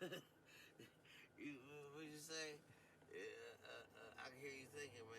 you, what you say? I can hear you thinking, man.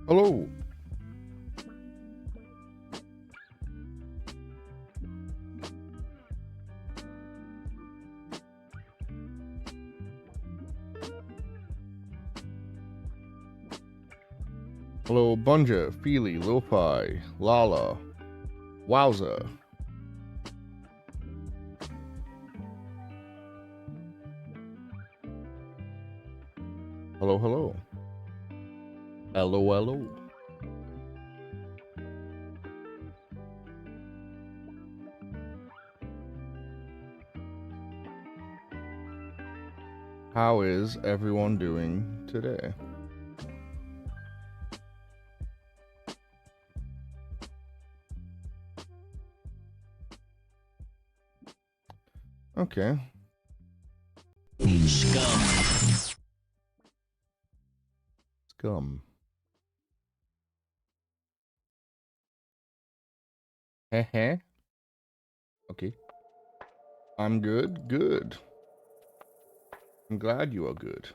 Hello. Hello, Bunja, Feely, Lopi, Lala, Wowza. Hello, hello. Hello, hello. How is everyone doing today? Okay. Scum. Heh. Okay. I'm good. Good. I'm glad you are good.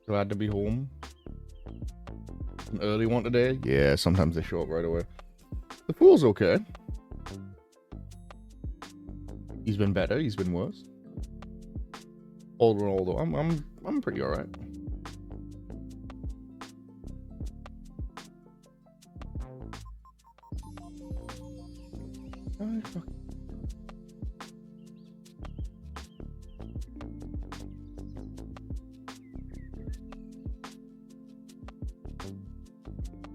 Glad to be home. An early one today? Yeah, sometimes they show up right away. The fool's okay. He's been better, he's been worse. Older and older. I'm pretty alright. Oh, fuck.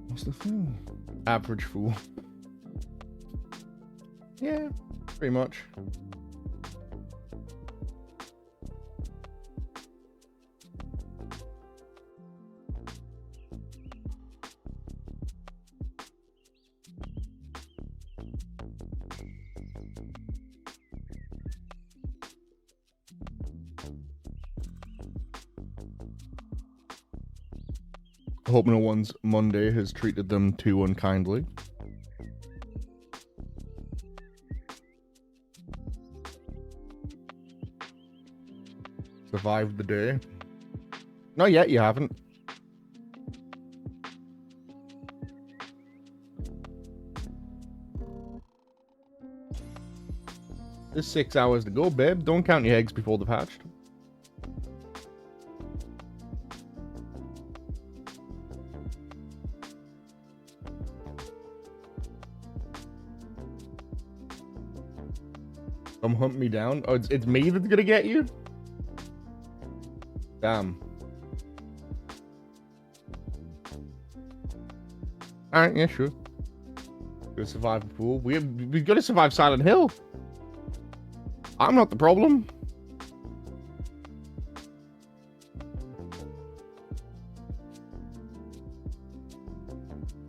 What's the fool? Average fool. Yeah, pretty much. I hope no one's Monday has treated them too unkindly. Survived the day. Not yet, you haven't. There's 6 hours to go, babe. Don't count your eggs before they're hatched. Come hunt me down. Oh, it's me that's gonna get you? Damn. Alright, yeah, sure. Gotta survive the pool. We've got to survive Silent Hill. I'm not the problem.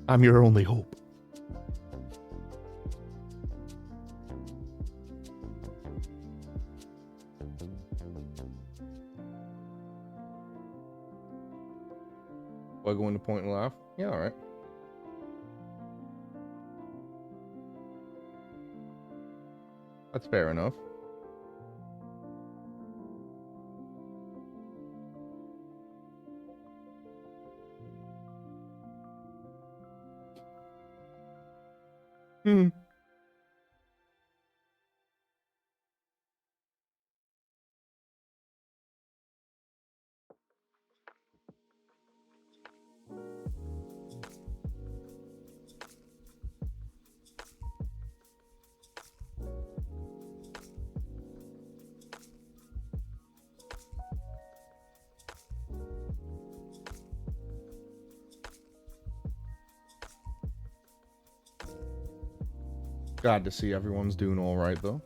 I'm your only hope. Do I go into point and laugh? Yeah, alright. That's fair enough. Hmm. Glad to see everyone's doing all right, though.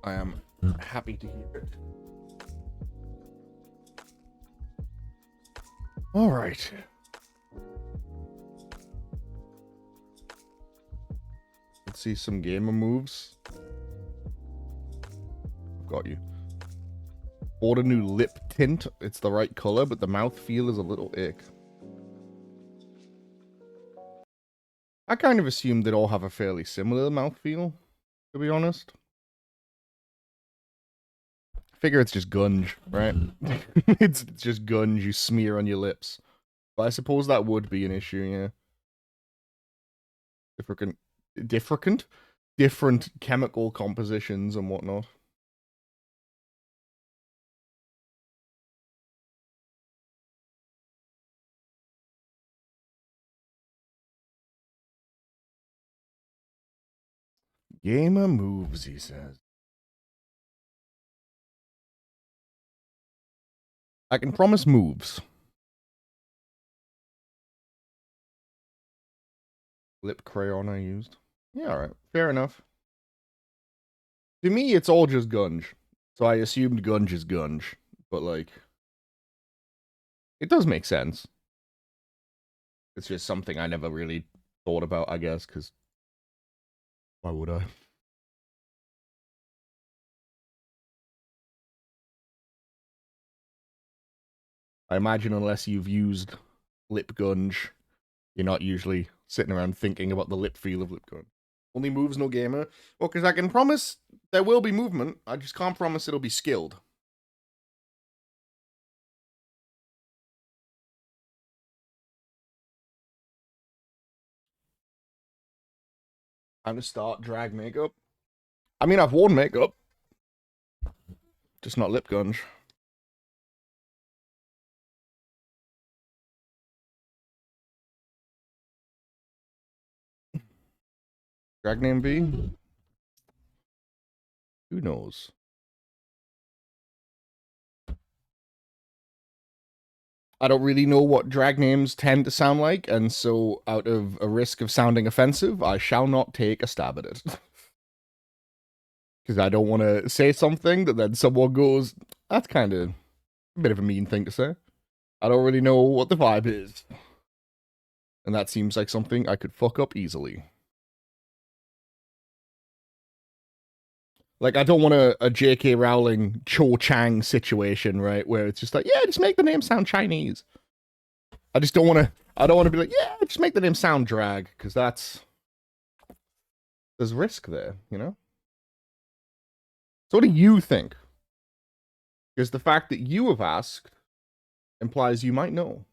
I am happy to hear it. All right. Let's see some gamer moves. Got you. Bought a new lip tint. It's the right color, but the mouth feel is a little ick. I kind of assumed they'd all have a fairly similar mouth feel, to be honest. Figure it's just gunge, right? It's just gunge you smear on your lips. But I suppose that would be an issue, yeah. Different chemical compositions and whatnot. Gamer moves, he says. I can promise moves. Lip crayon I used. Yeah, alright. Fair enough. To me, it's all just gunge. So I assumed gunge is gunge. But, like, it does make sense. It's just something I never really thought about, I guess, because why would I? I imagine unless you've used lip gunge, you're not usually sitting around thinking about the lip feel of lip gunge. Only moves, no gamer. Well, because I can promise there will be movement. I just can't promise it'll be skilled. Time to start drag makeup. I mean, I've worn makeup. Just not lip gunge. Drag name B? Who knows? I don't really know what drag names tend to sound like, and so out of a risk of sounding offensive, I shall not take a stab at it. Because I don't want to say something that then someone goes, that's kind of a bit of a mean thing to say. I don't really know what the vibe is. And that seems like something I could fuck up easily. Like, I don't want a J.K. Rowling Cho Chang situation, right? Where it's just like, yeah, just make the name sound Chinese. I just don't want to, I don't want to be like, yeah, just make the name sound drag, because that's There's risk there, you know? So what do you think? Because the fact that you have asked implies you might know.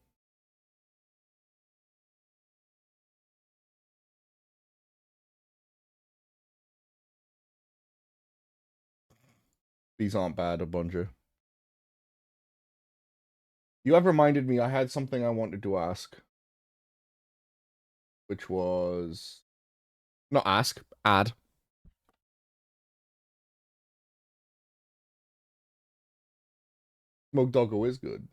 These aren't bad, a bunch. You have reminded me I had something I wanted to ask, which was not ask, add. Smoked Doggo is good.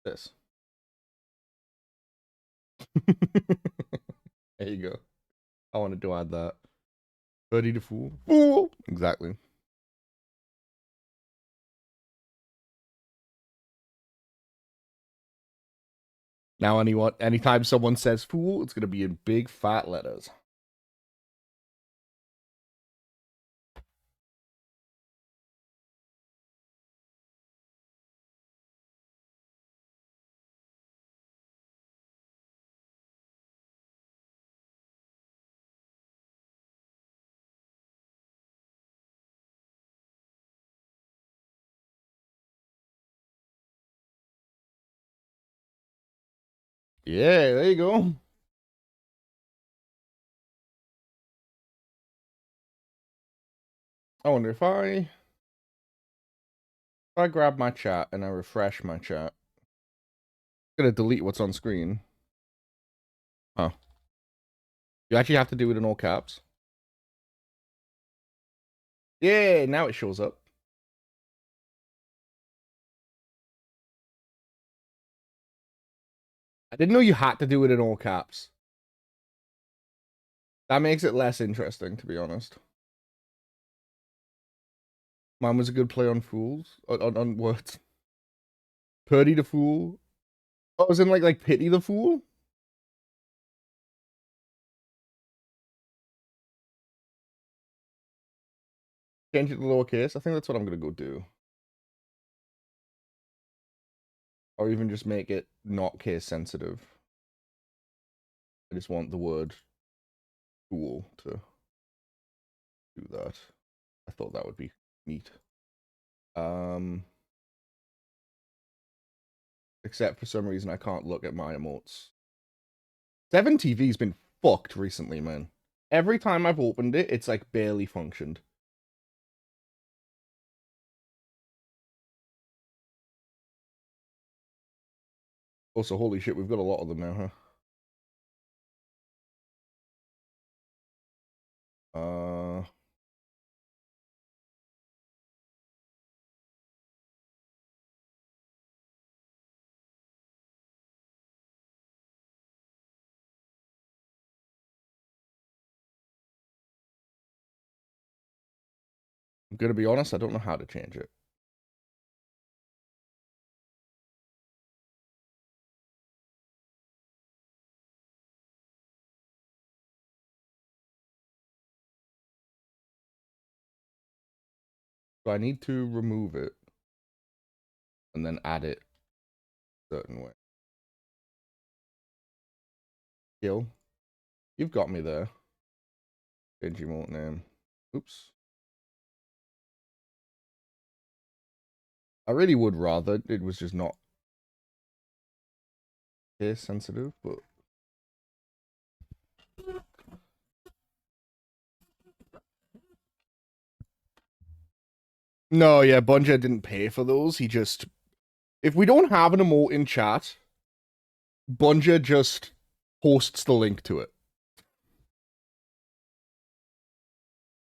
This. There you go. I wanted to add that. Birdie the fool. Fool! Exactly. Now anytime someone says fool, it's gonna be in big fat letters. Yeah, there you go. I wonder if I grab my chat and I refresh my chat, it's gonna delete what's on screen. Huh. You actually have to do it in all caps. Yeah, now it shows up. I didn't know you had to do it in all caps. That makes it less interesting, to be honest. Mine was a good play on fools. On words. Purdy the fool. Oh, I was in like pity the fool? Change it to lowercase. I think that's what I'm gonna go do. Or even just make it not case sensitive. I just want the word fool to do that. I thought that would be neat. Except for some reason I can't look at my emotes. 7TV's been fucked recently, man. Every time I've opened it, it's like barely functioned. Also, holy shit, we've got a lot of them now, huh? I'm gonna be honest, I don't know how to change it. So I need to remove it and then add it a certain way. Kill. You've got me there. Change emote name. Oops. I really would rather it was just not case sensitive, but no, yeah, Bunja didn't pay for those. He just if we don't have an emote in chat, Bunja just posts the link to it.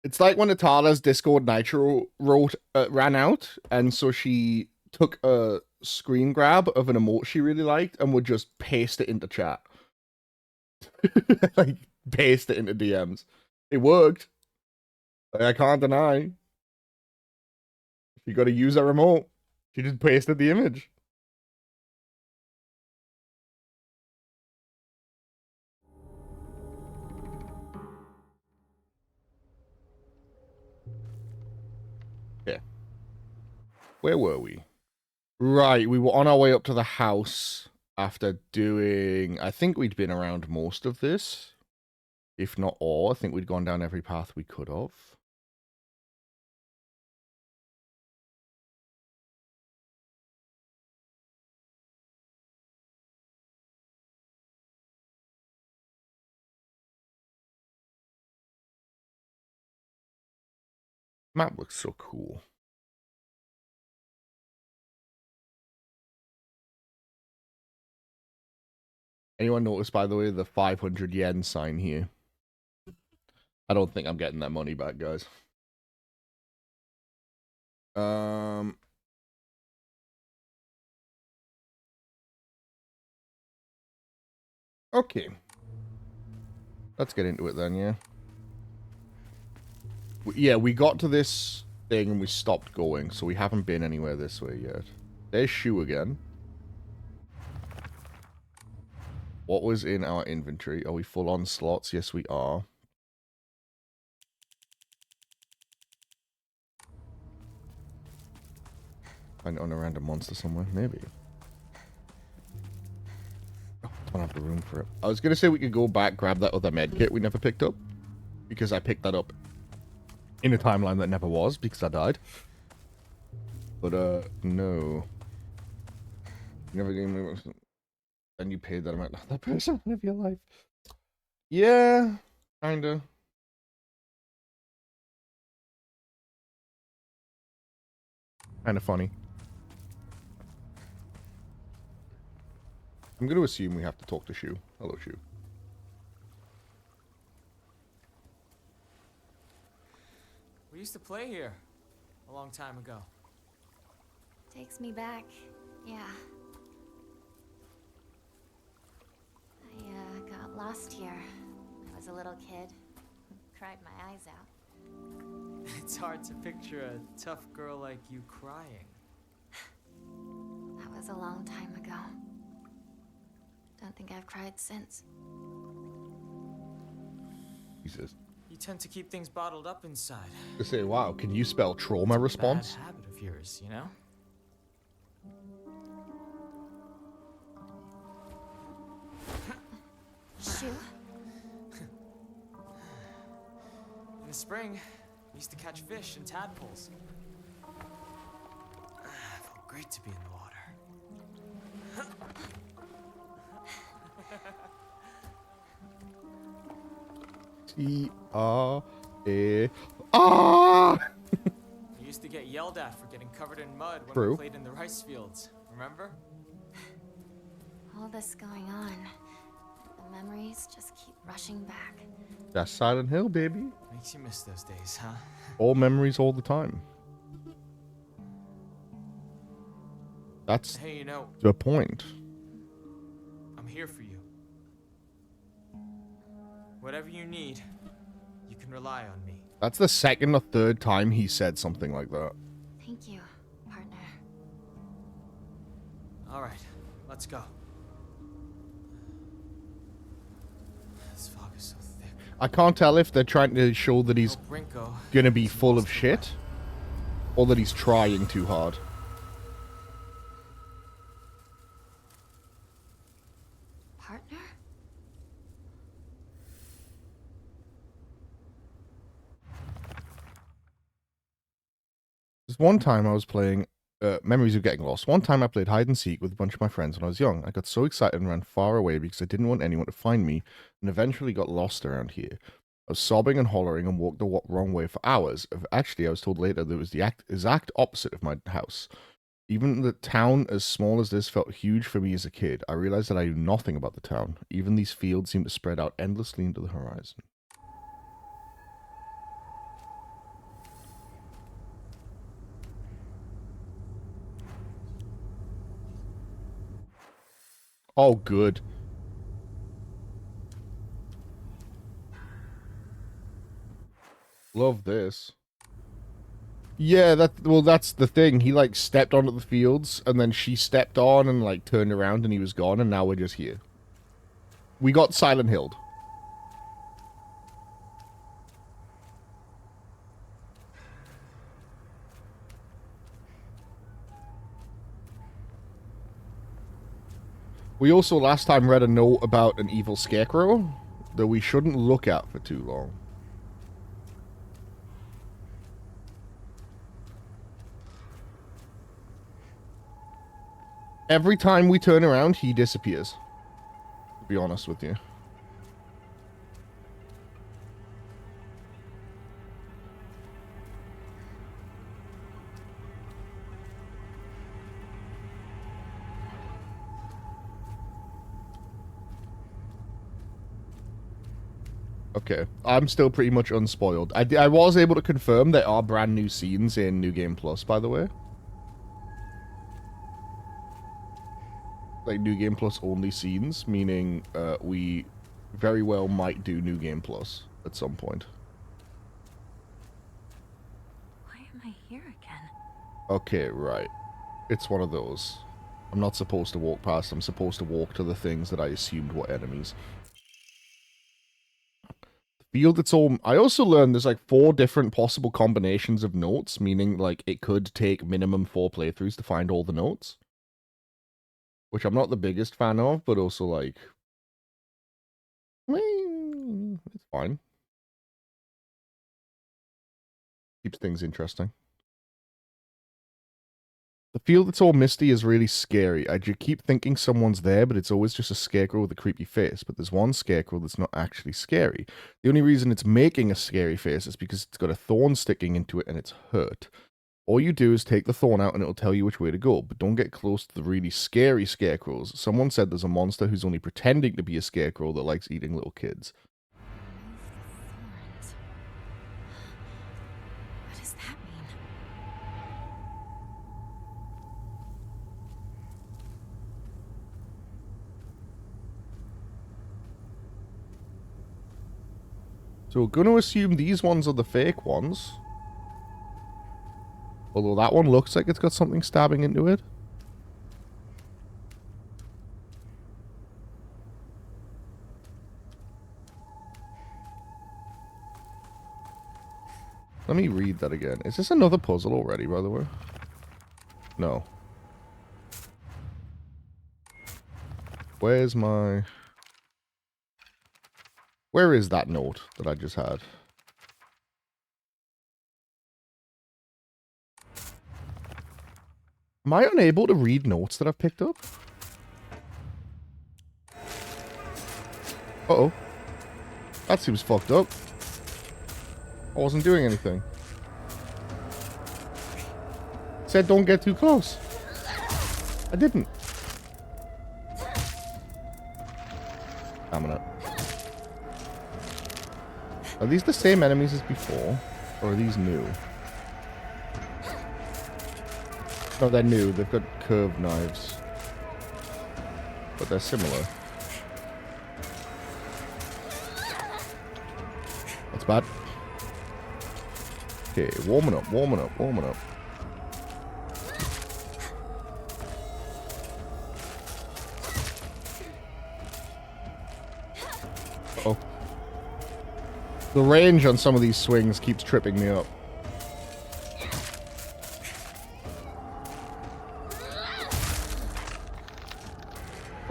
It's like when Atala's Discord Nitro ran out, and so she took a screen grab of an emote she really liked and would just paste it into chat. Like, paste it into DMs. It worked. Like, I can't deny. You got to use a remote. She just pasted the image. Yeah. Where were we? Right, we were on our way up to the house. after doing, I think we'd been around most of this, if not all. I think we'd gone down every path we could have. Map looks so cool. Anyone notice, by the way, the 500 yen sign here? I don't think I'm getting that money back, guys. Okay. Let's get into it then, yeah. Yeah, we got to this thing and we stopped going, so we haven't been anywhere this way yet. There's Shu again. What was in our inventory? Are we full on slots? Yes, we are. Find it on a random monster somewhere, maybe. Oh, don't have the room for it. I was gonna say we could go back, grab that other med kit we never picked up, because I picked that up in a timeline that never was, because I died. But, no. You never gave me... And you paid that amount. That person live your life. Yeah, kinda. Kinda funny. I'm gonna assume we have to talk to Shu. Hello, Shu. We used to play here a long time ago. Takes me back, yeah. I got lost here. I was a little kid. Cried my eyes out. It's hard to picture a tough girl like you crying. That was a long time ago. Don't think I've cried since. Jesus. You tend to keep things bottled up inside. To say, wow, can you spell trauma response? Bad habit of yours, you know? Shoo? In the spring, we used to catch fish and tadpoles. Felt great to be in the water. T-R-A... We used to get yelled at for getting covered in mud when True. we played in the rice fields. Remember? All this going on. The memories just keep rushing back. That's Silent Hill, baby. Makes you miss those days, huh? All memories all the time. That's Hey, you know, the point. I'm here for you. Whatever you need, you can rely on me. That's the second or third time he said something like that. Thank you, partner. All right, let's go. This fog is so thick. I can't tell if they're trying to show that he's Hope Rinko gonna be hasn't full lost of the shit, or that he's trying too hard. Partner? There's one time I was playing Memories of Getting Lost. One time I played hide and seek with a bunch of my friends when I was young. I got so excited and ran far away because I didn't want anyone to find me, and eventually got lost around here. I was sobbing and hollering and walked the wrong way for hours. Actually, I was told later that it was the exact opposite of my house. Even the town as small as this felt huge for me as a kid. I realized that I knew nothing about the town. Even these fields seemed to spread out endlessly into the horizon. Oh, good. Love this. Yeah, that's the thing. He like stepped onto the fields and then she stepped on and like turned around and he was gone and now we're just here. We got Silent Hilled. We also last time read a note about an evil scarecrow that we shouldn't look at for too long. Every time we turn around, he disappears. To be honest with you. Okay, I'm still pretty much unspoiled. I was able to confirm there are brand new scenes in New Game Plus, by the way. Like, New Game Plus only scenes, meaning we very well might do New Game Plus at some point. Why am I here again? Okay, right. It's one of those. I'm not supposed to walk past, I'm supposed to walk to the things that I assumed were enemies. Field its own. I also learned there's like 4 different possible combinations of notes, meaning like it could take minimum 4 playthroughs to find all the notes. Which I'm not the biggest fan of, but also like, it's fine. Keeps things interesting. The field that's all misty is really scary. I keep thinking someone's there, but it's always just a scarecrow with a creepy face. But there's one scarecrow that's not actually scary. The only reason it's making a scary face is because it's got a thorn sticking into it and it's hurt. All you do is take the thorn out and it'll tell you which way to go, but don't get close to the really scary scarecrows. Someone said there's a monster who's only pretending to be a scarecrow that likes eating little kids. Thorns. What does that mean? So we're going to assume these ones are the fake ones. Although that one looks like it's got something stabbing into it. Let me read that again. Is this another puzzle already, by the way? No. Where's my... Where is that note that I just had? Am I unable to read notes that I've picked up? Uh-oh. That seems fucked up. I wasn't doing anything. It said don't get too close. I didn't. Damn it. Are these the same enemies as before? Or are these new? No, they're new. They've got curved knives. But they're similar. That's bad. Okay, warming up, warming up, warming up. Uh-oh. The range on some of these swings keeps tripping me up.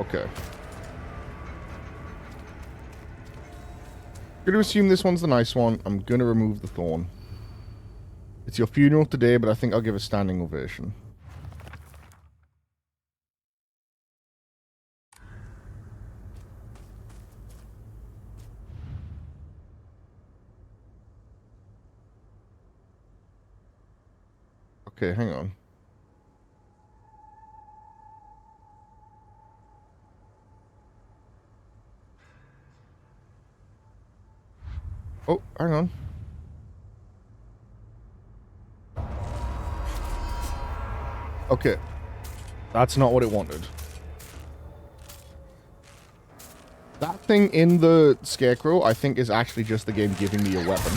Okay. I'm gonna assume this one's the nice one. I'm gonna remove the thorn. It's your funeral today, but I think I'll give a standing ovation. Okay, hang on. Oh, hang on. Okay. That's not what it wanted. That thing in the scarecrow, I think, is actually just the game giving me a weapon.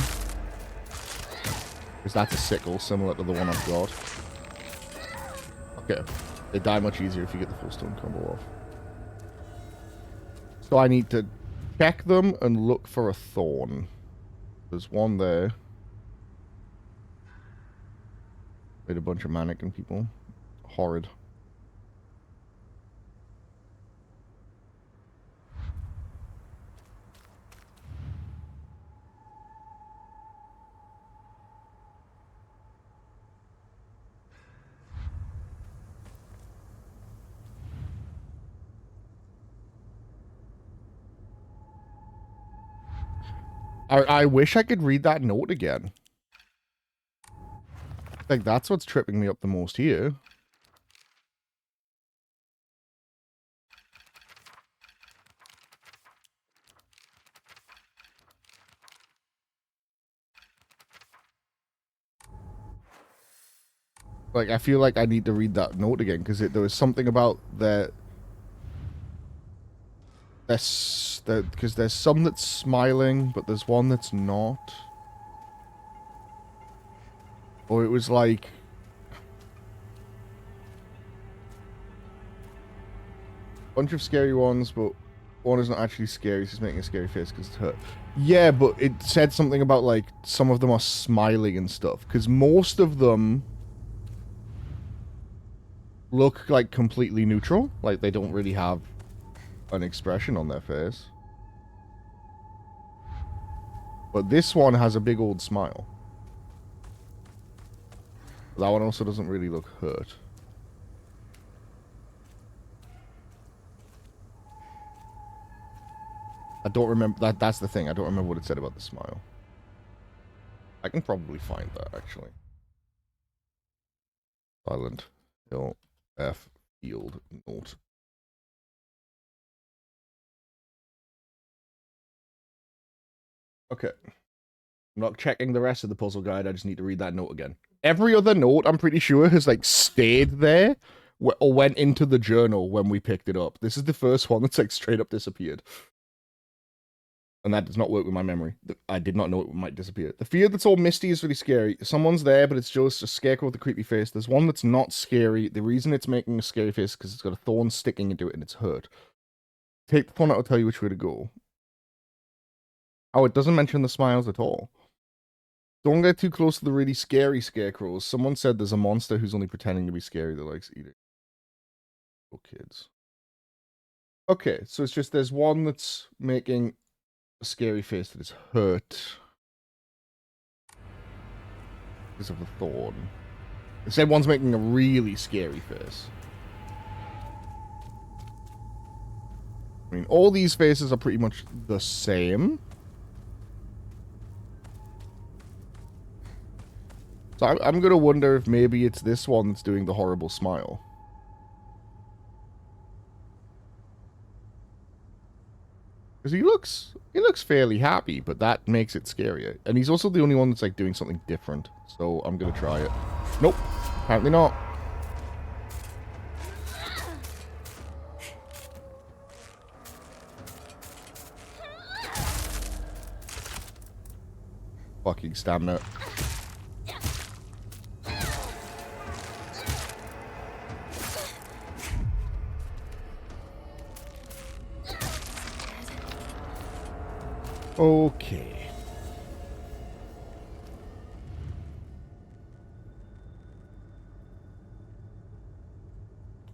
Because that's a sickle, similar to the one I've got. Okay. They die much easier if you get the full stone combo off. So I need to check them and look for a thorn. There's one there. With a bunch of mannequin people. Horrid. I wish I could read that note again. Like, that's what's tripping me up the most here. Like, I feel like I need to read that note again, because there was something about that. Because there's some that's smiling, but there's one that's not. Or it was like... bunch of scary ones, but one is not actually scary, it's just making a scary face because it's hurt. Yeah, but it said something about, like, some of them are smiling and stuff, because most of them look, like, completely neutral. Like, they don't really have an expression on their face. But this one has a big old smile. That one also doesn't really look hurt. I don't remember. That's the thing. I don't remember what it said about the smile. I can probably find that, actually. Silent Hill F Field Note. Okay. I'm not checking the rest of the puzzle guide. I just need to read that note again. Every other note, I'm pretty sure, has, like, stayed there or went into the journal when we picked it up. This is the first one that's, like, straight up disappeared. And that does not work with my memory. I did not know it might disappear. The fear that's all misty is really scary. Someone's there, but it's just a scarecrow with a creepy face. There's one that's not scary. The reason it's making a scary face is because it's got a thorn sticking into it and it's hurt. Take the thorn out, I'll tell you which way to go. Oh, it doesn't mention the smiles at all. Don't get too close to the really scary scarecrows. Someone said there's a monster who's only pretending to be scary that likes eating. Oh, kids. Okay, so it's just there's one that's making a scary face that is hurt because of the thorn. It said one's making a really scary face. I mean, all these faces are pretty much the same. So I'm going to wonder if maybe it's this one that's doing the horrible smile. Because he looks fairly happy, but that makes it scarier. And he's also the only one that's, like, doing something different. So I'm going to try it. Nope. Apparently not. Fucking stamina. Okay.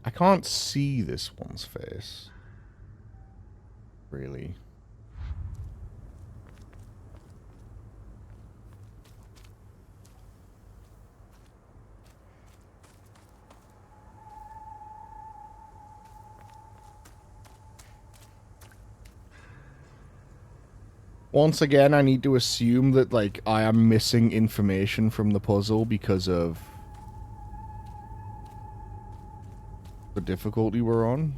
I can't see this one's face. Really. Once again, I need to assume that, like, I am missing information from the puzzle because of the difficulty we're on.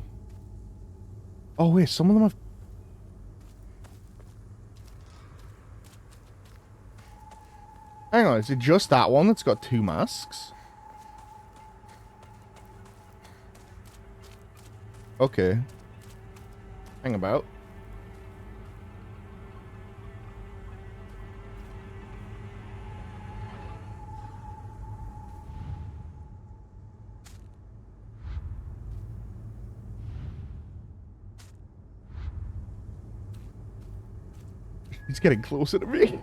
Oh, wait, some of them have... Hang on, is it just that one that's got 2 masks? Okay. Hang about. He's getting closer to me.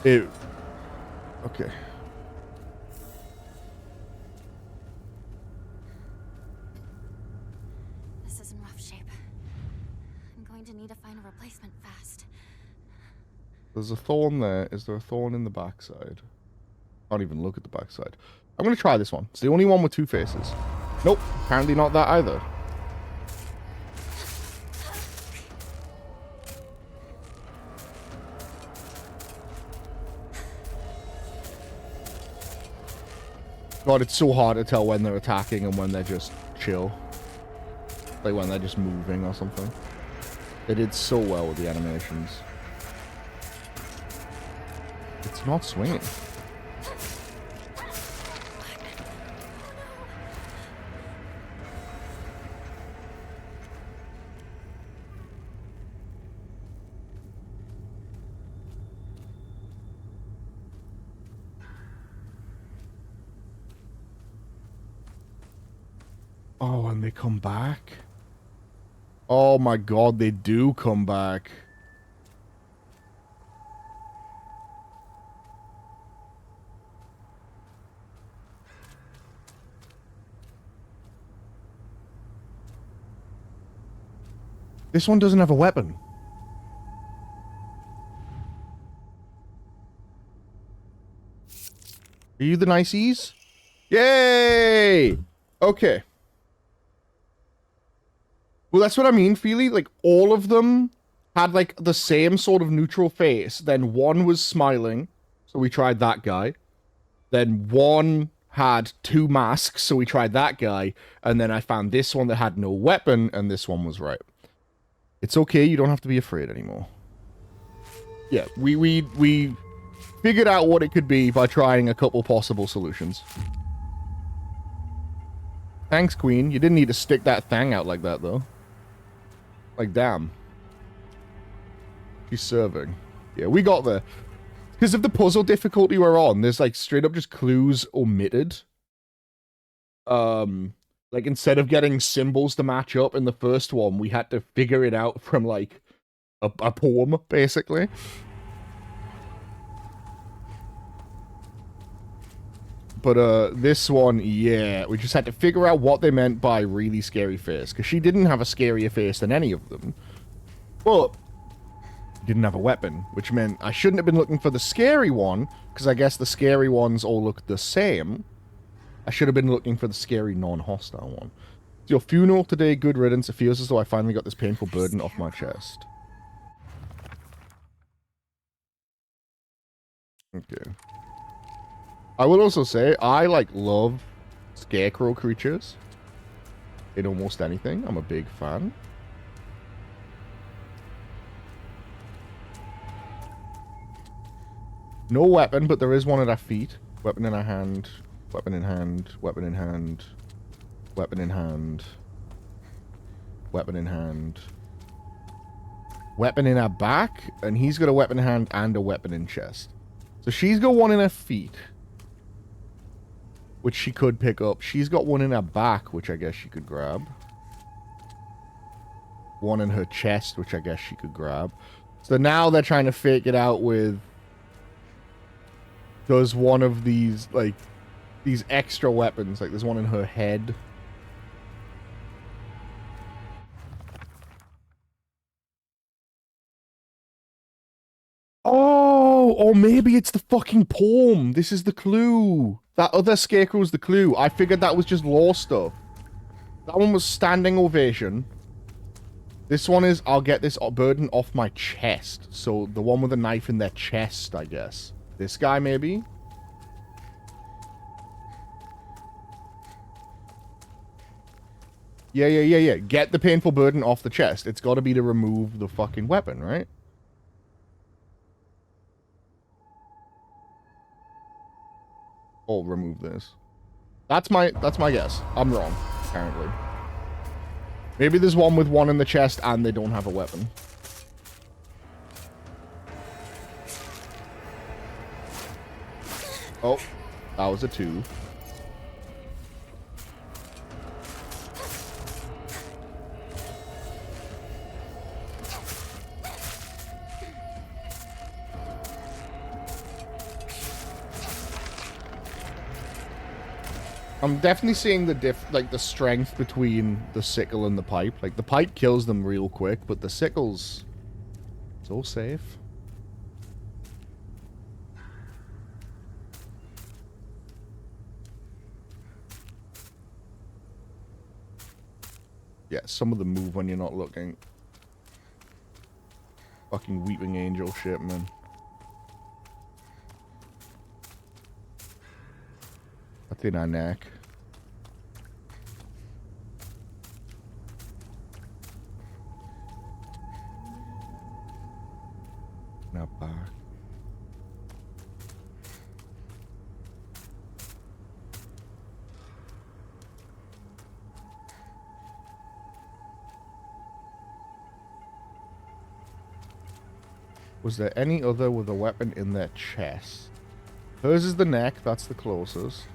Ew. Okay. This is in rough shape. I'm going to need to find a replacement fast. There's a thorn there. Is there a thorn in the backside? Can't even look at the backside. I'm going to try this one. It's the only one with two faces. Nope. Apparently not that either. God, it's so hard to tell when they're attacking and when they're just chill. Like when they're just moving or something. They did so well with the animations. It's not swinging. Oh, and they come back? Oh my god, they do come back. This one doesn't have a weapon. Are you the niceys? Yay! Okay. Well, that's what I mean, Feely. Like, all of them had, like, the same sort of neutral face. Then one was smiling, so we tried that guy. Then one had two masks, so we tried that guy. And then I found this one that had no weapon, and this one was right. It's okay, you don't have to be afraid anymore. Yeah, we figured out what it could be by trying a couple possible solutions. Thanks, Queen. You didn't need to stick that thing out like that, though. Like, damn. She's serving. Yeah, we got there. Because of the puzzle difficulty we're on, there's, like, straight up just clues omitted. Like, instead of getting symbols to match up in the first one, we had to figure it out from, like, a poem, basically. But, this one, yeah, we just had to figure out what they meant by really scary face. Because she didn't have a scarier face than any of them. But, didn't have a weapon, which meant I shouldn't have been looking for the scary one, because I guess the scary ones all look the same. I should have been looking for the scary non-hostile one. It's your funeral today, good riddance. It feels as though I finally got this painful burden off my chest. Okay. I will also say, I, like, love scarecrow creatures. In almost anything. I'm a big fan. No weapon, but there is one at our feet. Weapon in our hand. Weapon in hand. Weapon in hand. Weapon in hand. Weapon in hand. Weapon in her back. And he's got a weapon in hand and a weapon in chest. So she's got one in her feet. Which she could pick up. She's got one in her back, which I guess she could grab. One in her chest, which I guess she could grab. So now they're trying to fake it out with... Does one of these, like... These extra weapons. Like, there's one in her head. Oh! Or maybe it's the fucking poem. This is the clue. That other scarecrow's the clue. I figured that was just law stuff. That one was standing ovation. This one is, I'll get this burden off my chest. So, the one with a knife in their chest, I guess. This guy, maybe? Yeah. Get the painful burden off the chest. It's got to be to remove the fucking weapon, right? Oh, remove this. That's my guess. I'm wrong, apparently. Maybe there's one with one in the chest and they don't have a weapon. Oh, that was a 2. I'm definitely seeing the the strength between the sickle and the pipe. Like, the pipe kills them real quick, but the sickle's so safe. Yeah, some of them move when you're not looking. Fucking weeping angel shit, man. That's in our neck. Now back. Was there any other with a weapon in their chest? Hers is the neck, that's the closest.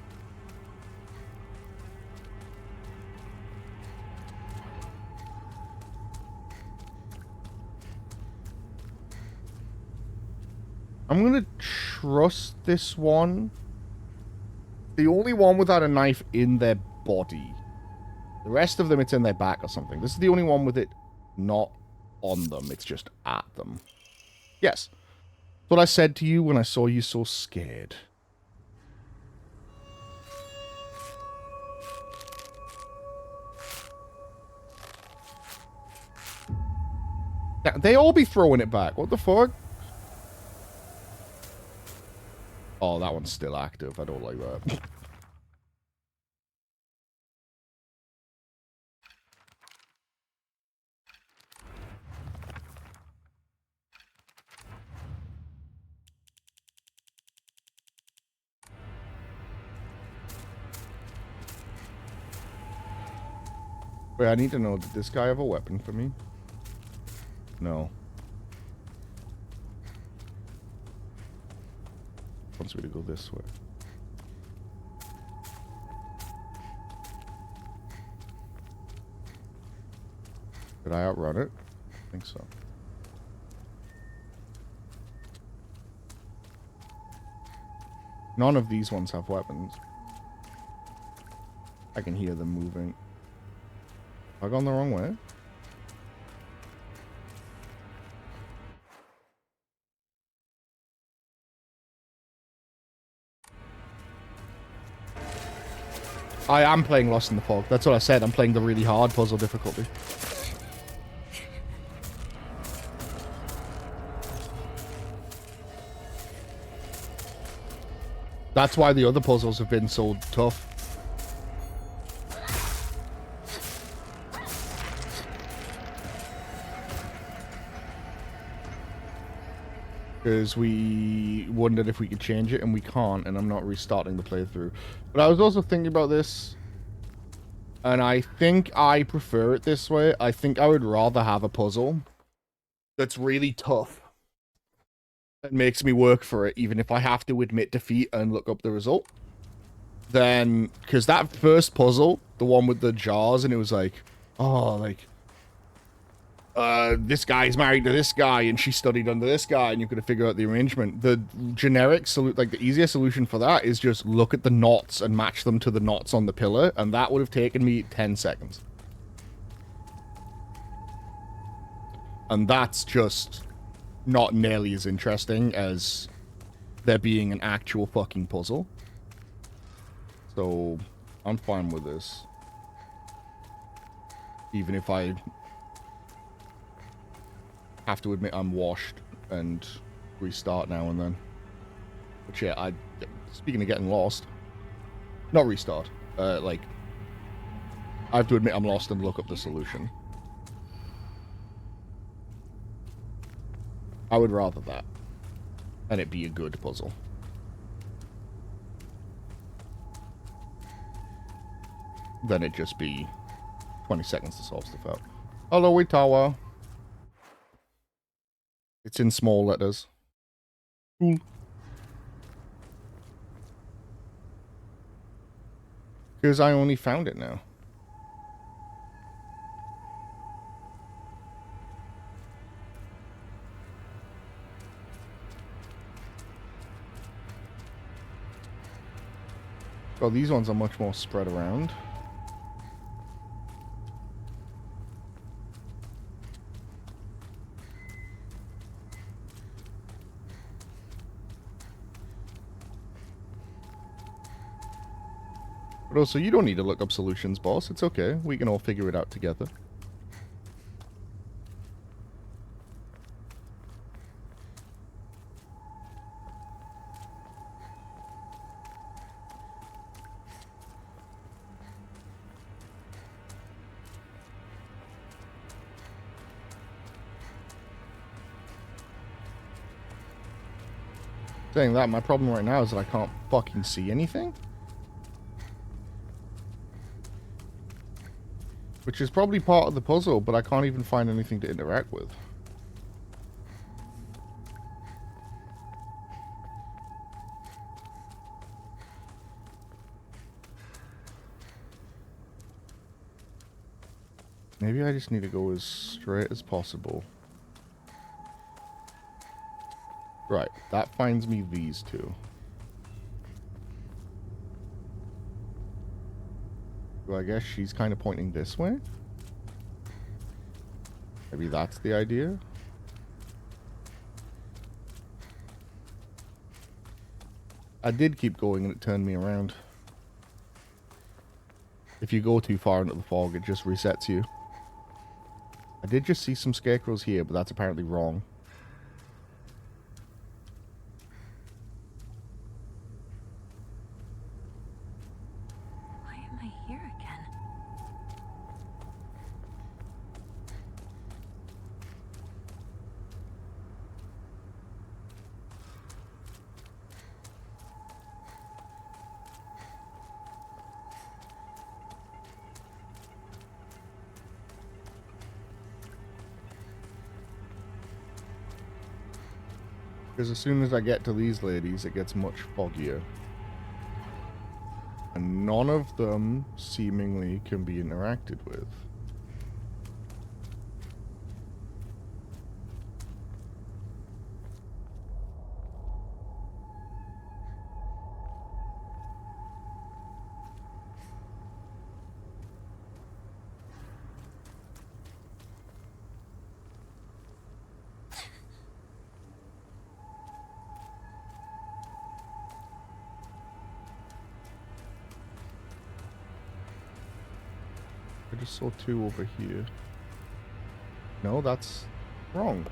I'm gonna trust this one. The only one without a knife in their body. The rest of them, it's in their back or something. This is the only one with it not on them. It's just at them. Yes. That's what I said to you when I saw you so scared. Now, they all be throwing it back. What the fuck? Oh, that one's still active. I don't like that. Wait, I need to know, did this guy have a weapon for me? No. Wants me to go this way. Did I outrun it? I think so. None of these ones have weapons. I can hear them moving. Have I gone the wrong way? I am playing Lost in the Fog. That's what I said. I'm playing the really hard puzzle difficulty. That's why the other puzzles have been so tough. Because we wondered if we could change it, and we can't, and I'm not restarting the playthrough. But I was also thinking about this, and I think I prefer it this way. I think I would rather have a puzzle that's really tough and makes me work for it, even if I have to admit defeat and look up the result. Then, because that first puzzle, the one with the jars, and it was like, oh, like, this guy's married to this guy, and she studied under this guy, and you could have figured out the arrangement. The generic like the easiest solution for that is just look at the knots and match them to the knots on the pillar, and that would have taken me 10 seconds. And that's just not nearly as interesting as there being an actual fucking puzzle. So, I'm fine with this. Even if I have to admit I'm washed and restart now and then. But yeah, speaking of getting lost, not restart, like, I have to admit I'm lost and look up the solution. I would rather that, and it be a good puzzle. Than it just be 20 seconds to solve stuff out. Hello, tower. It's in small letters. Cool. Because I only found it now. Oh, these ones are much more spread around. But But also, you don't need to look up solutions, boss. It's okay. We can all figure it out together. Saying that, my problem right now is that I can't fucking see anything. Which is probably part of the puzzle, but I can't even find anything to interact with. Maybe I just need to go as straight as possible. Right, that finds me these two. So I guess she's kind of pointing this way? Maybe that's the idea? I did keep going and it turned me around. If you go too far into the fog, it just resets you. I did just see some scarecrows here, but that's apparently wrong. Why am I here again? Because as soon as I get to these ladies, it gets much foggier. And none of them seemingly can be interacted with. I just saw two over here. No, that's wrong.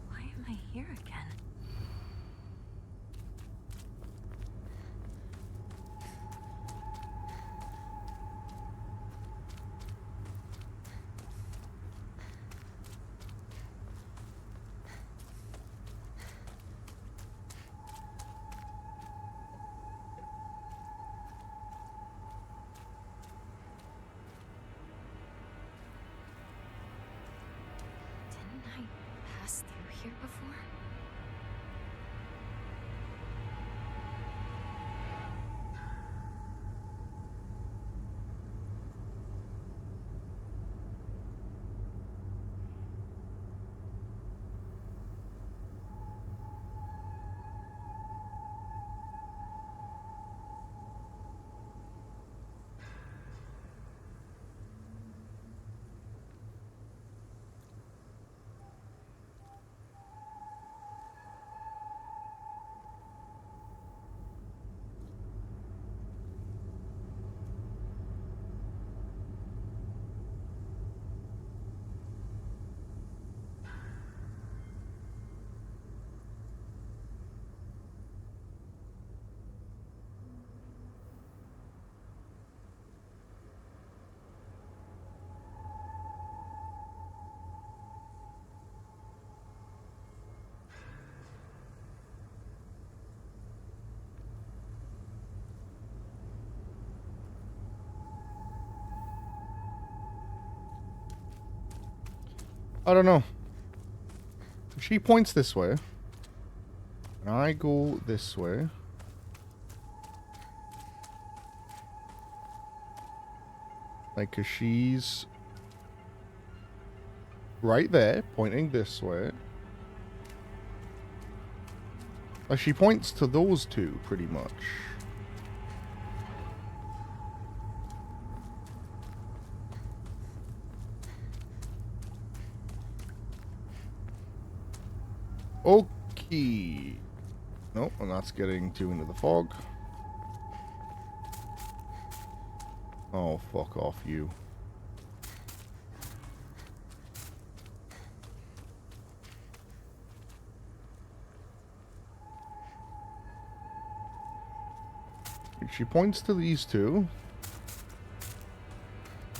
Why am I here again? Didn't I pass through here before? I don't know. If she points this way, and I go this way. Like, 'cause she's right there, pointing this way. Like, she points to those two, pretty much. key. Nope, and that's getting too into the fog. Oh, fuck off, you. She points to these two.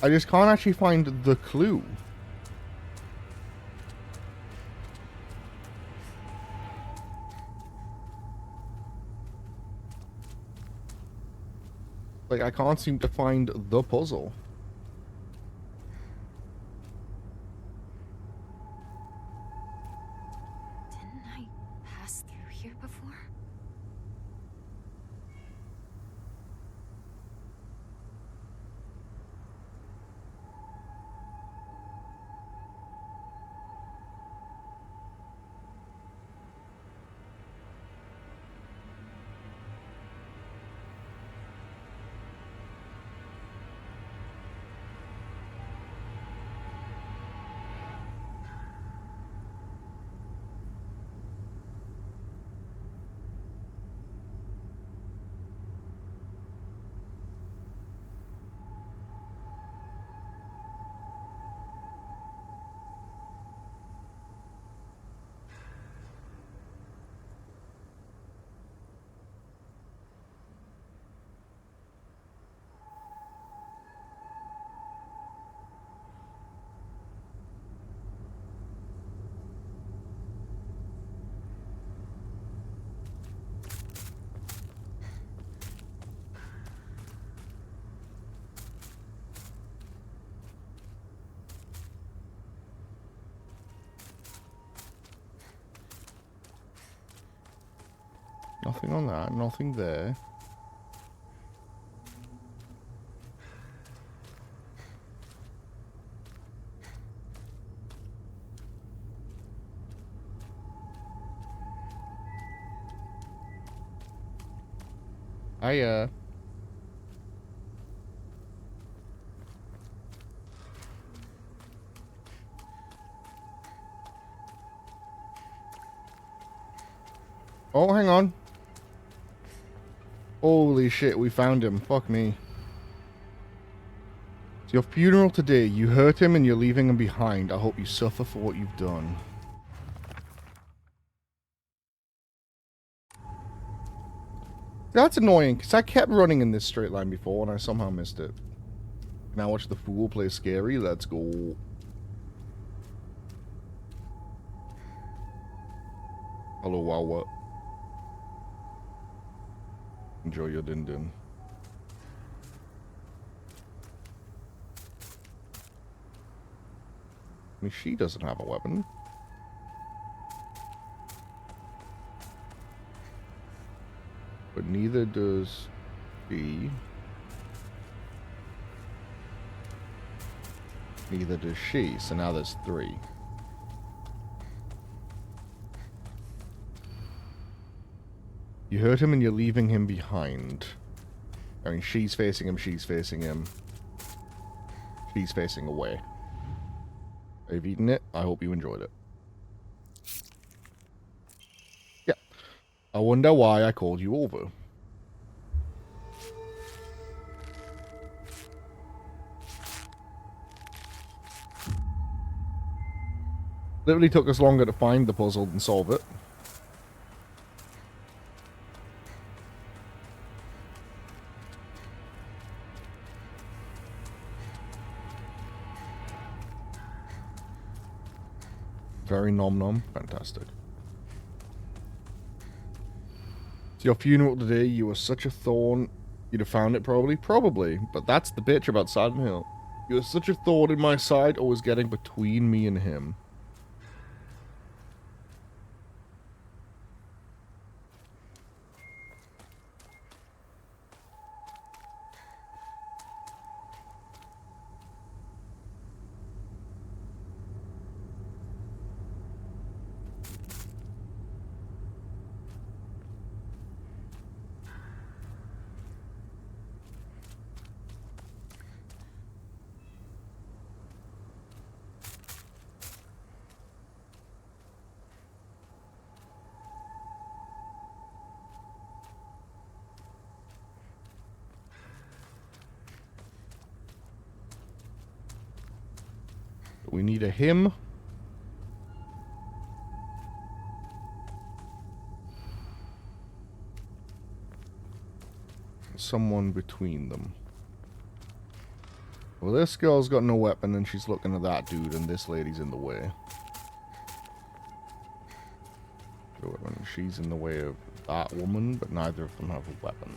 I just can't actually find the clue. Like, I can't seem to find the puzzle. Didn't I pass through here before? Nothing on that, nothing there. Oh, hang on. Holy shit, we found him. Fuck me. It's your funeral today. You hurt him and you're leaving him behind. I hope you suffer for what you've done. That's annoying, because I kept running in this straight line before and I somehow missed it. Now watch the fool play scary. Let's go. Hello, wow, what? Enjoy your din-din. I mean, she doesn't have a weapon. But neither does she. Neither does she. So now there's 3. You hurt him and you're leaving him behind. I mean, she's facing him, she's facing him. She's facing away. I've eaten it. I hope you enjoyed it. Yeah. I wonder why I called you over. Literally took us longer to find the puzzle than solve it. Very nom-nom. Fantastic. It's your funeral today. You were such a thorn. You'd have found it probably. Probably. But that's the bitch about Silent Hill. You were such a thorn in my side, always getting between me and him. We need a him. Someone between them. Well, this girl's got no weapon and she's looking at that dude and this lady's in the way. She's in the way of that woman, but neither of them have a weapon.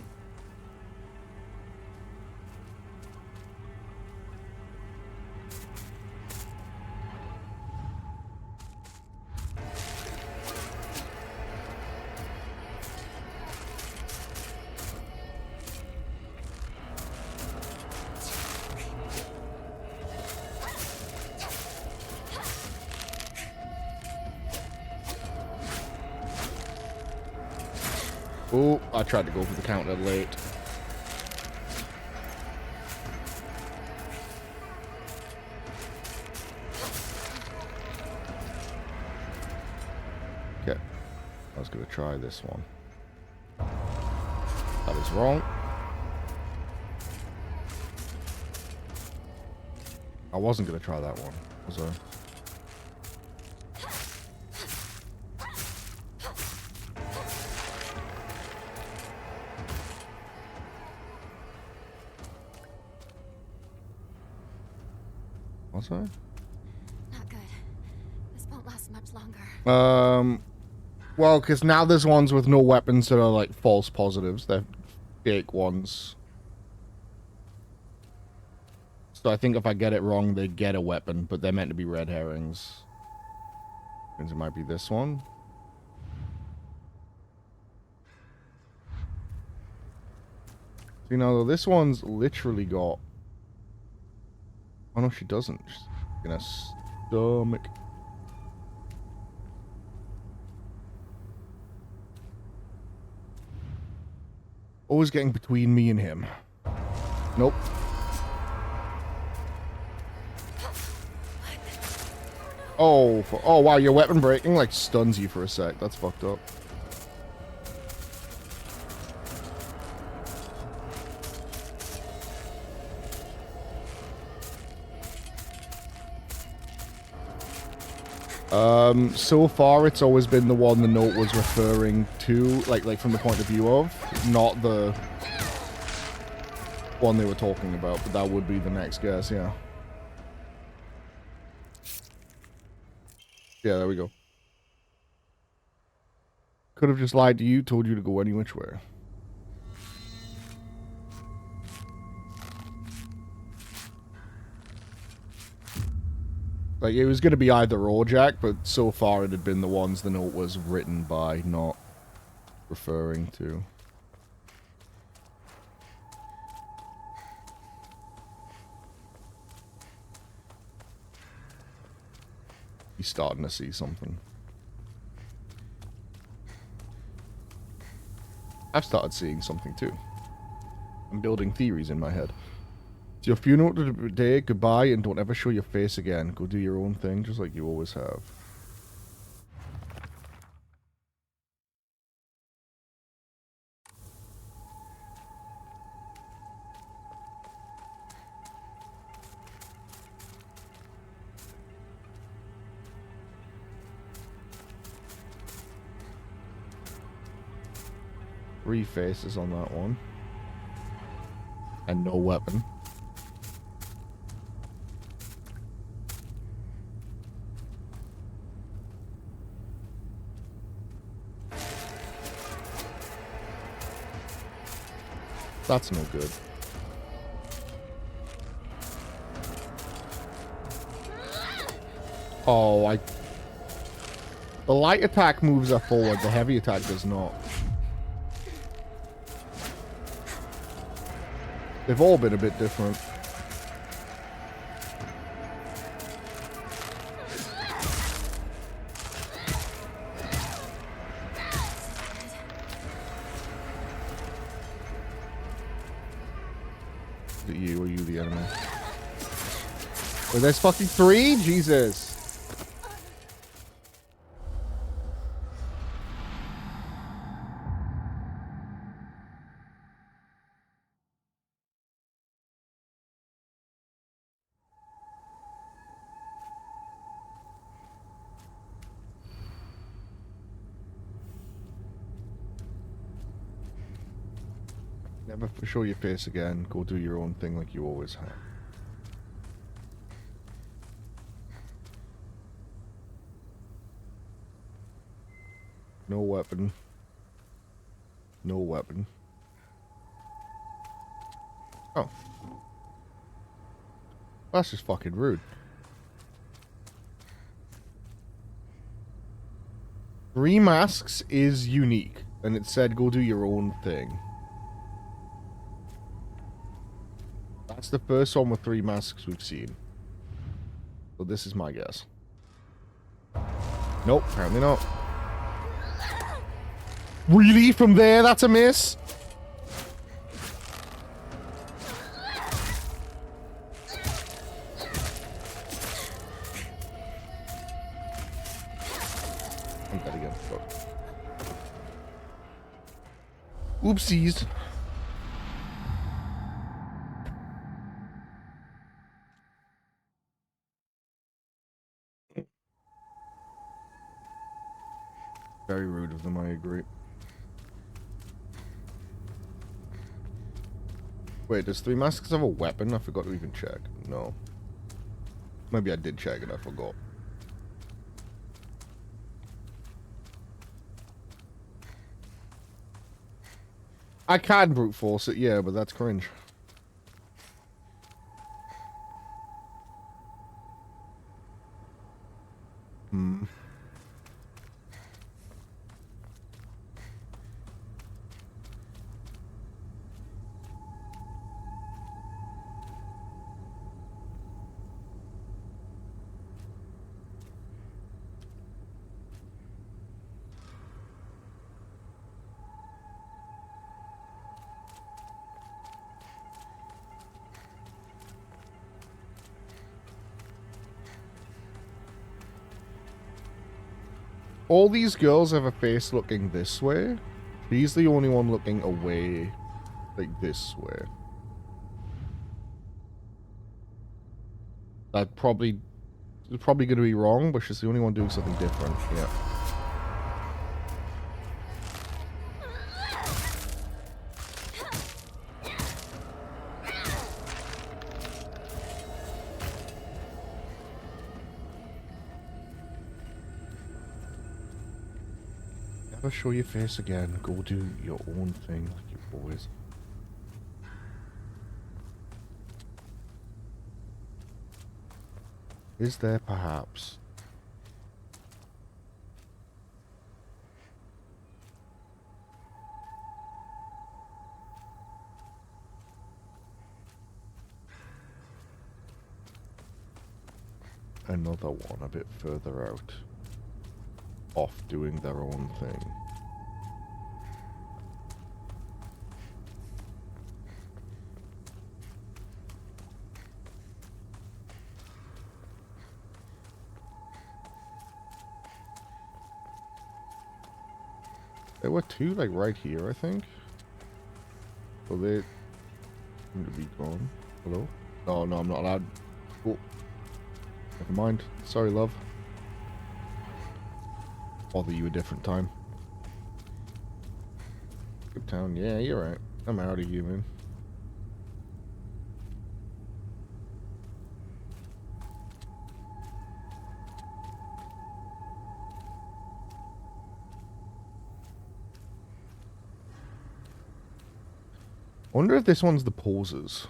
Oh, I tried to go for the counter late. Okay. I was going to try this one. That is wrong. I wasn't going to try that one, was I? Was I? Not good. This won't last much longer. Well, because now there's ones with no weapons that are like false positives. They're fake ones. So I think if I get it wrong, they get a weapon, but they're meant to be red herrings. Means it might be this one. See, now this one's literally got... Oh no, she doesn't. She's in a stomach. Always getting between me and him. Nope. Oh, oh wow, your weapon breaking like stuns you for a sec. That's fucked up. So far it's always been the one the note was referring to, like from the point of view of, not the one they were talking about, but that would be the next guess, yeah. Yeah, there we go. Could have just lied to you, told you to go any which way. Like, it was going to be either or, Jack, but so far it had been the ones the note was written by, not referring to. He's starting to see something. I've started seeing something too. I'm building theories in my head. It's your funeral today, goodbye, and don't ever show your face again. Go do your own thing, just like you always have. Three faces on that one. And no weapon. That's no good. Oh, the light attack moves are forward, the heavy attack does not. They've all been a bit different. Is it you or you the enemy? Wait, there's fucking three? Jesus. Never show your face again. Go do your own thing like you always have. No weapon. No weapon. Oh. That's just fucking rude. 3 masks is unique. And it said go do your own thing. That's the first one with 3 masks we've seen. So this is my guess. Nope, apparently not. Really? From there, that's a miss? I'm dead again. Fuck. Oopsies. Very rude of them, I agree. Wait, does 3 masks have a weapon? I forgot to even check. No. Maybe I did check it, I forgot. I can brute force it, yeah, but that's cringe. Hmm. All these girls have a face looking this way. She's the only one looking away, like this way. That probably going to be wrong, but she's the only one doing something different. Yeah. Never show your face again. Go do your own thing like you always. Is there perhaps? Another one a bit further out. Off doing their own thing. There were 2 like right here, I think. Well, they seem to be gone. Hello? Oh no, I'm not allowed. Oh. Never mind. Sorry, love. Bother you a different time. Good town. Yeah, you're right. I'm out of you, man. I wonder if this one's the pauses.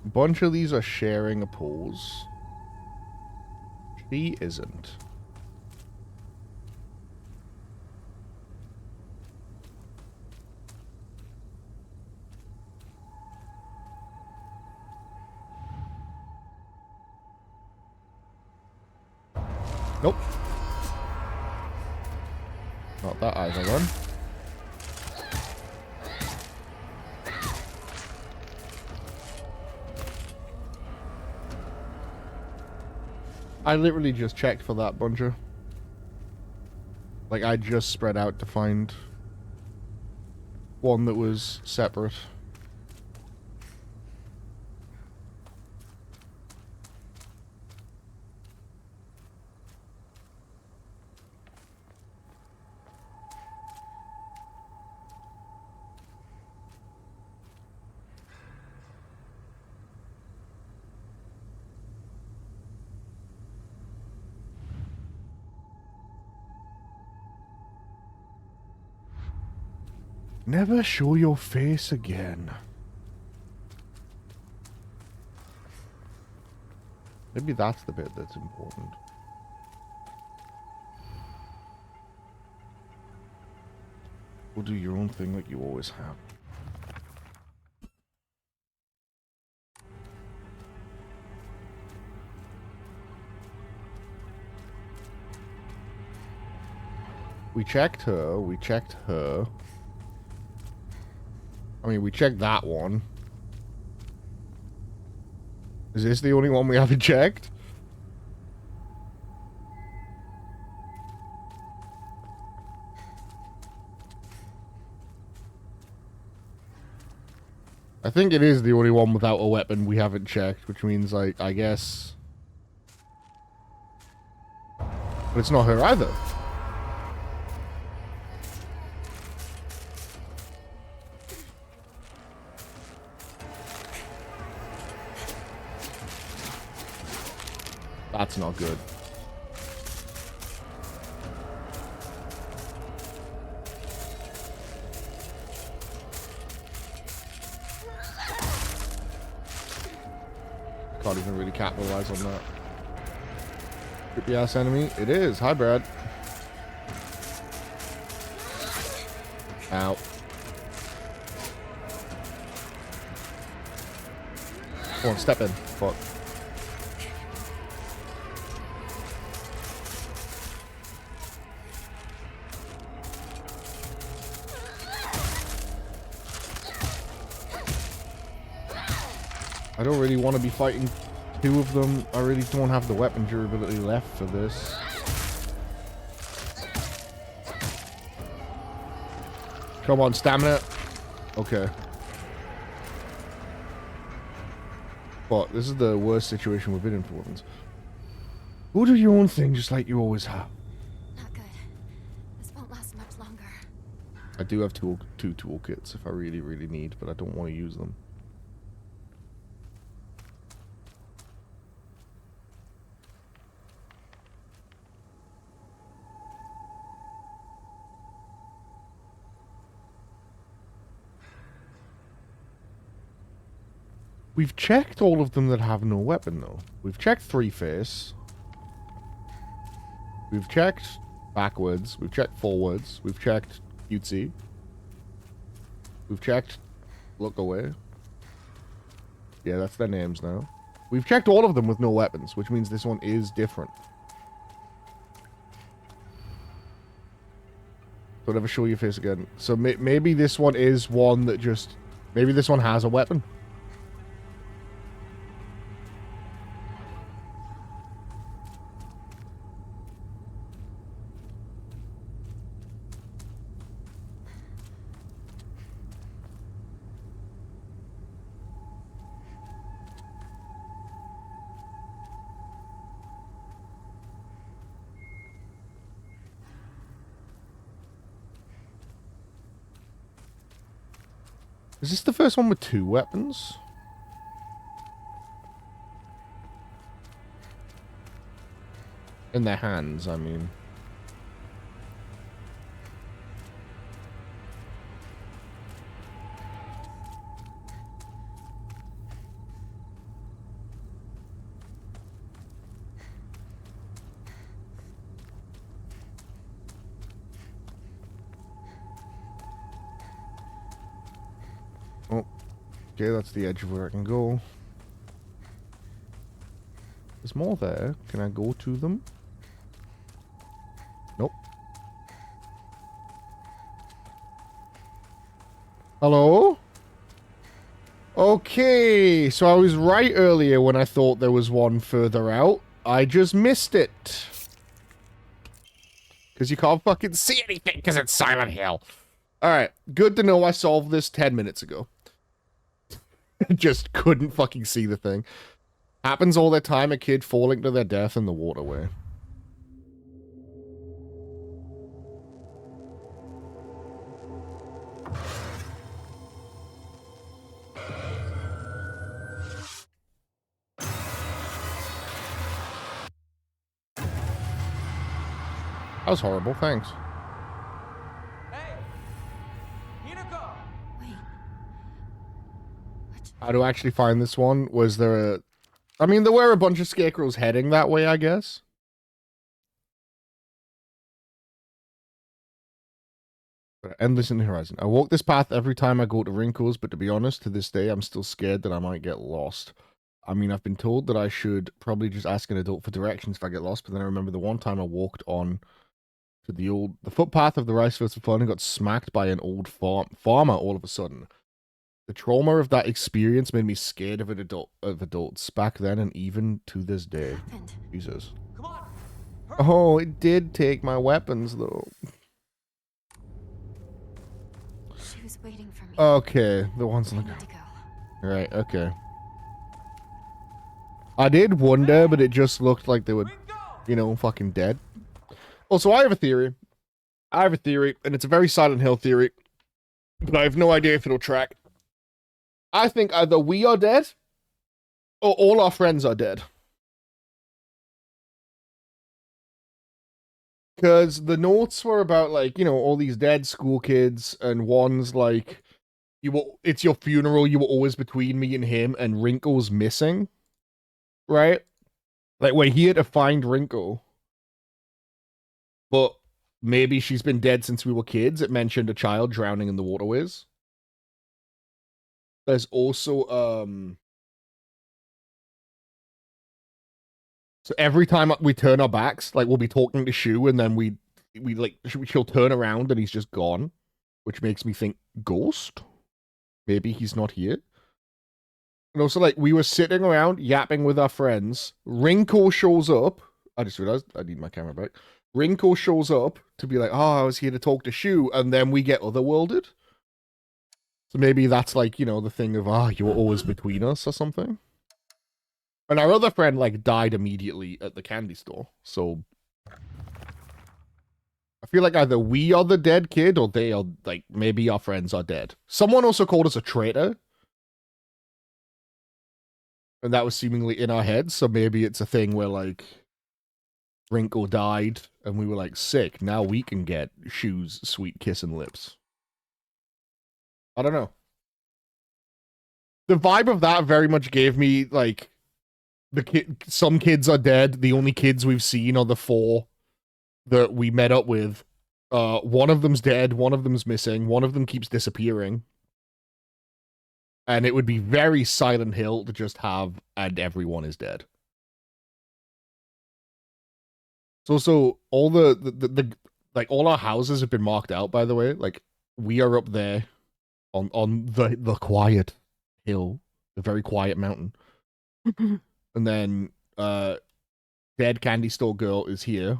A bunch of these are sharing a pause. She isn't. Nope. Not that either one. I literally just checked for that, Buncher. Like, I just spread out to find one that was separate. Never show your face again. Maybe that's the bit that's important. Go do your own thing like you always have. We checked her. We checked her. I mean, we checked that one. Is this the only one we haven't checked? I think it is the only one without a weapon we haven't checked, which means, like, I guess... But it's not her either. That's not good. Can't even really capitalize on that. Creepy ass enemy. It is. Hi, Brad. Ow. Come on, step in. Fuck. I don't really want to be fighting two of them. I really don't have the weapon durability left for this. Come on, stamina. Okay. But this is the worst situation we've been in for weapons. Go do your own thing just like you always have. Not good. This won't last much longer. I do have two toolkits if I really, really need, but I don't want to use them. We've checked all of them that have no weapon, though. We've checked Three-Face. We've checked backwards. We've checked forwards. We've checked cutesy. We've checked look away. Yeah, that's their names now. We've checked all of them with no weapons, which means this one is different. Don't ever show your face again. So maybe this one is one that just... Maybe this one has a weapon. Is this the first one with two weapons? In their hands, I mean. Oh, okay, that's the edge of where I can go. There's more there. Can I go to them? Nope. Hello? Okay, so I was right earlier when I thought there was one further out. I just missed it. Because you can't fucking see anything because it's Silent Hill. Alright, good to know I solved this 10 minutes ago. Just couldn't fucking see the thing. Happens all the time, a kid falling to their death in the waterway. That was horrible, thanks. Hey! Hinako! Wait. What? How to actually find this one? Was there a... I mean, there were a bunch of scarecrows heading that way, I guess. Endless in the horizon. I walk this path every time I go to Wrinkles, but to be honest, to this day, I'm still scared that I might get lost. I mean, I've been told that I should probably just ask an adult for directions if I get lost, but then I remember the one time I walked on to the footpath of the rice fields for fun and got smacked by an old farmer all of a sudden. The trauma of that experience made me scared of adults back then and even to this day. What happened? Jesus. Come on! Oh, it did take my weapons, though. She was waiting for me. Okay, the ones I on the... need to go. Right, okay. I did wonder, but it just looked like they were, you know, fucking dead. Also, I have a theory. And it's a very Silent Hill theory. But I have no idea if it'll track. I think either we are dead, or all our friends are dead. Because the notes were about, like, you know, all these dead school kids, and one's like, it's your funeral, you were always between me and him, and Wrinkle's missing. Right? Like, we're here to find Wrinkle. But maybe she's been dead since we were kids. It mentioned a child drowning in the waterways. There's also, so every time we turn our backs, like, we'll be talking to Shu, and then she'll turn around and he's just gone. Which makes me think, ghost? Maybe he's not here. And also, like, we were sitting around yapping with our friends. Wrinkle shows up. I just realized I need my camera back. Wrinkle shows up to be like, oh, I was here to talk to Shu, and then we get otherworlded. So maybe that's like, you know, the thing of, you were always between us or something. And our other friend, like, died immediately at the candy store. So I feel like either we are the dead kid or they are, like, maybe our friends are dead. Someone also called us a traitor. And that was seemingly in our heads, so maybe it's a thing where, like, Wrinkle died, and we were like, sick, now we can get Shu's sweet kissing lips. I don't know. The vibe of that very much gave me, like, some kids are dead, the only kids we've seen are the 4 that we met up with. One of them's dead, one of them's missing, one of them keeps disappearing. And it would be very Silent Hill to just have, and everyone is dead. So all like, all our houses have been marked out, by the way. Like, we are up there on the quiet hill, the very quiet mountain. And then, dead candy store girl is here.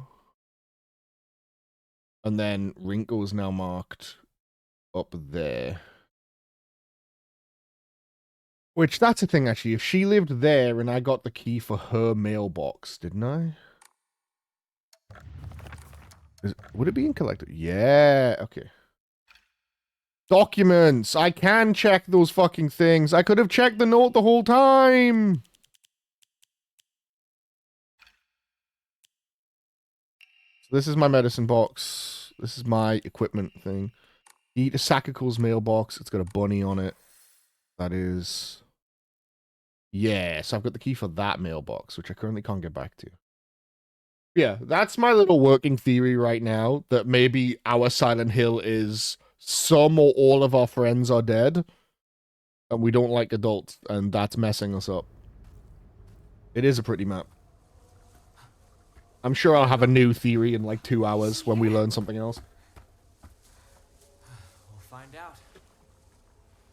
And then Wrinkle is now marked up there. Which, that's the thing, actually. If she lived there and I got the key for her mailbox, didn't I? Would it be in collector? Yeah, okay. Documents! I can check those fucking things. I could have checked the note the whole time! So this is my medicine box. This is my equipment thing. Eat a Sakiko's mailbox. It's got a bunny on it. That is... Yeah, so I've got the key for that mailbox, which I currently can't get back to. Yeah, that's my little working theory right now, that maybe our Silent Hill is some or all of our friends are dead, and we don't like adults, and that's messing us up. It is a pretty map. I'm sure I'll have a new theory in like 2 hours when we learn something else. We'll find out.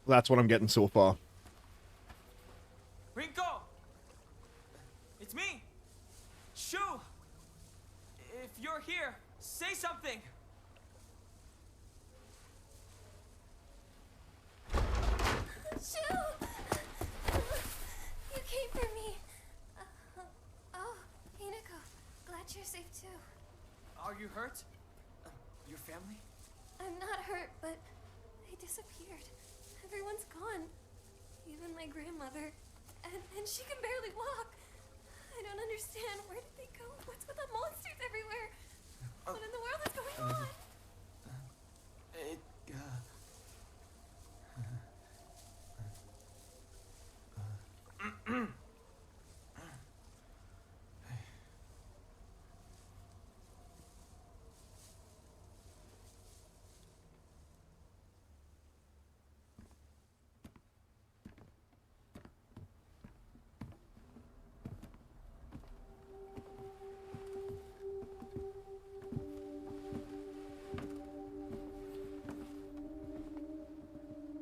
That's what I'm getting so far. Rinko! It's me! you're here, say something! Shoo! You came for me. Oh, Hinako, glad you're safe too. Are you hurt? Your family? I'm not hurt, but they disappeared. Everyone's gone. Even my grandmother. And she can barely walk. I don't understand. Where did they go? What's with the monsters everywhere? What in the world is going on?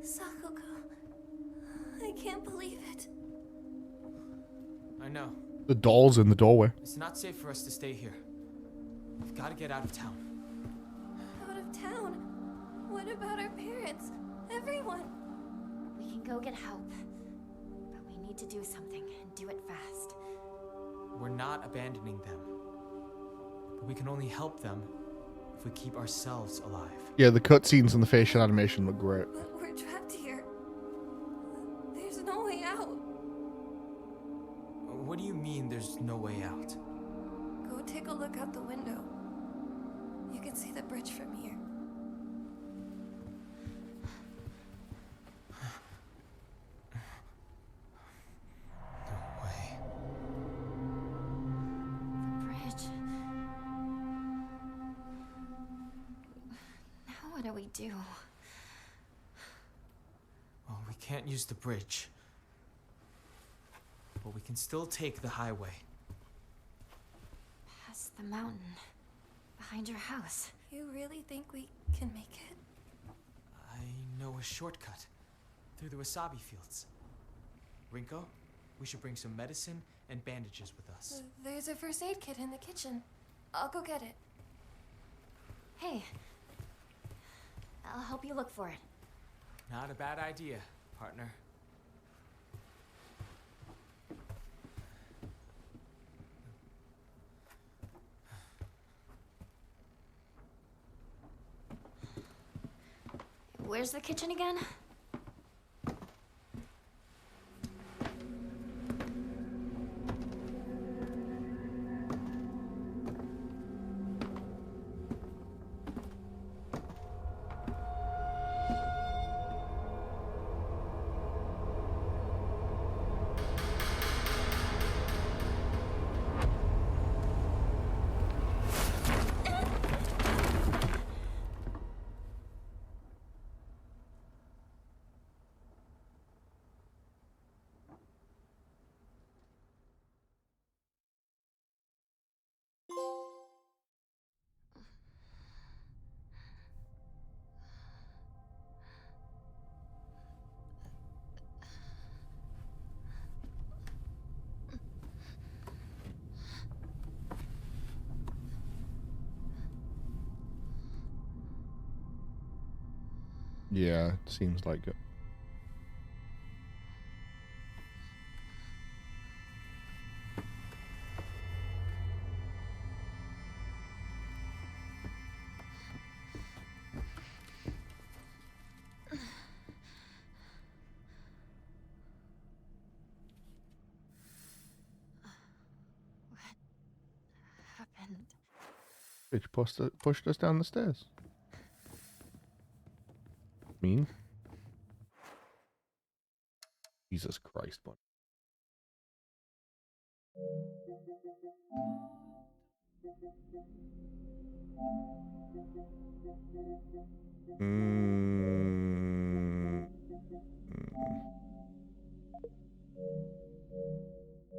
Sakuko, I can't believe it. I know. The doll's in the doorway. It's not safe for us to stay here. We've got to get out of town. Out of town? What about our parents? Everyone? We can go get help. But we need to do something and do it fast. We're not abandoning them. But we can only help them if we keep ourselves alive. Yeah, the cutscenes and the facial animation look great. But we're trapped here. There's no way out. What do you mean there's no way out? Go take a look out the window. You can see the bridge from here. No way. The bridge. Now what do we do? Well, we can't use the bridge. But we can still take the highway. Past the mountain. Behind your house. You really think we can make it? I know a shortcut through the wasabi fields. Rinko, we should bring some medicine and bandages with us. There's a first aid kit in the kitchen. I'll go get it. Hey. I'll help you look for it. Not a bad idea, partner. Where's the kitchen again? Yeah, it seems like it. Happened. Bitch pushed us down the stairs. Mean? Jesus Christ, bud.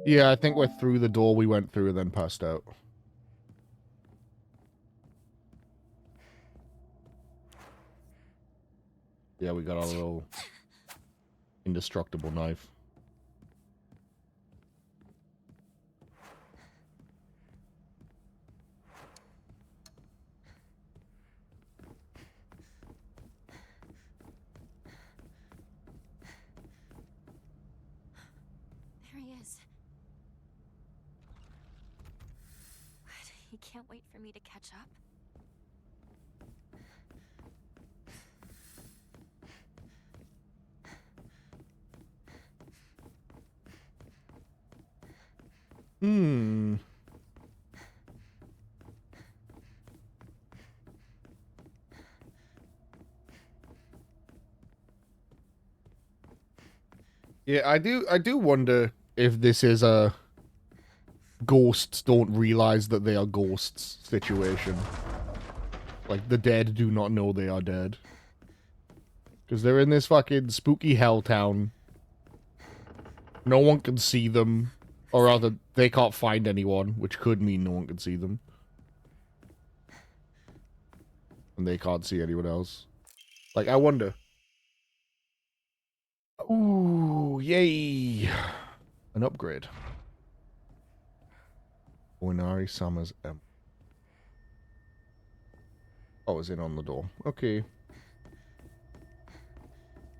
Yeah, I think we're through the door we went through and then passed out. Yeah, we got our little indestructible knife. is. What? He can't wait for me to catch up? Hmm. Yeah, I do wonder if this is a ghosts don't realize that they are ghosts situation. Like, the dead do not know they are dead. Because they're in this fucking spooky hell town. No one can see them. Or rather, they can't find anyone, which could mean no one can see them. And they can't see anyone else. Like, I wonder. Ooh, yay. An upgrade. Oinari Summers M. Oh, it's in on the door. Okay.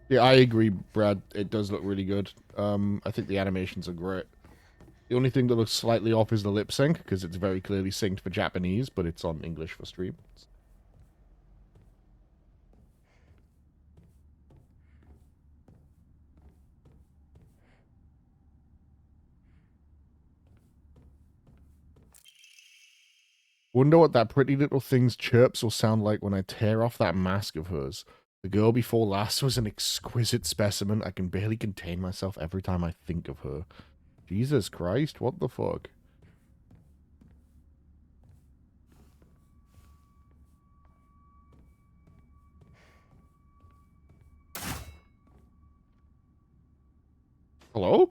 Yeah, I agree, Brad. It does look really good. I think the animations are great. The only thing that looks slightly off is the lip sync, because it's very clearly synced for Japanese, but it's on English for stream. Wonder what that pretty little thing's chirps will sound like when I tear off that mask of hers. The girl before last was an exquisite specimen. I can barely contain myself every time I think of her. Jesus Christ, what the fuck? Hello?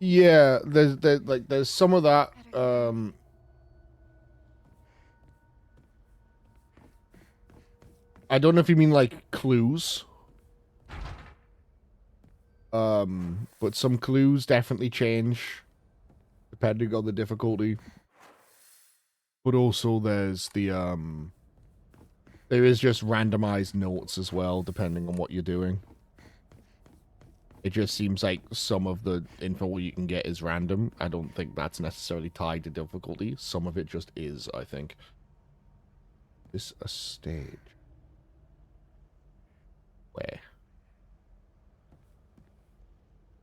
Yeah, there's some of that. I don't know if you mean like clues. But some clues definitely change depending on the difficulty. But also there's the there is just randomized notes as well, depending on what you're doing. It just seems like some of the info you can get is random. I don't think that's necessarily tied to difficulty. Some of it just is, I think. Is a stage? Where?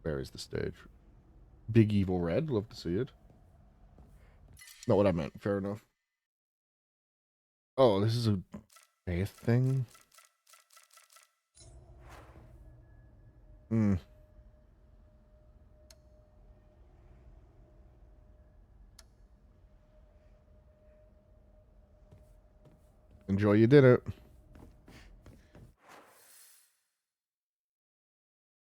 Where is the stage? Big Evil Red. Love to see it. Not what I meant. Fair enough. Oh, this is a faith thing? Hmm. Enjoy your dinner.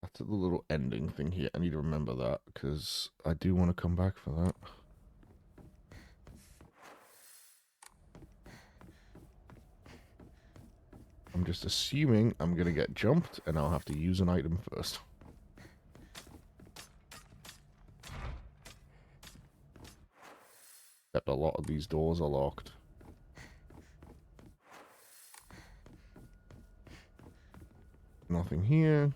That's the little ending thing here. I need to remember that, because I do want to come back for that. I'm just assuming I'm going to get jumped, and I'll have to use an item first. Except a lot of these doors are locked. Nothing here.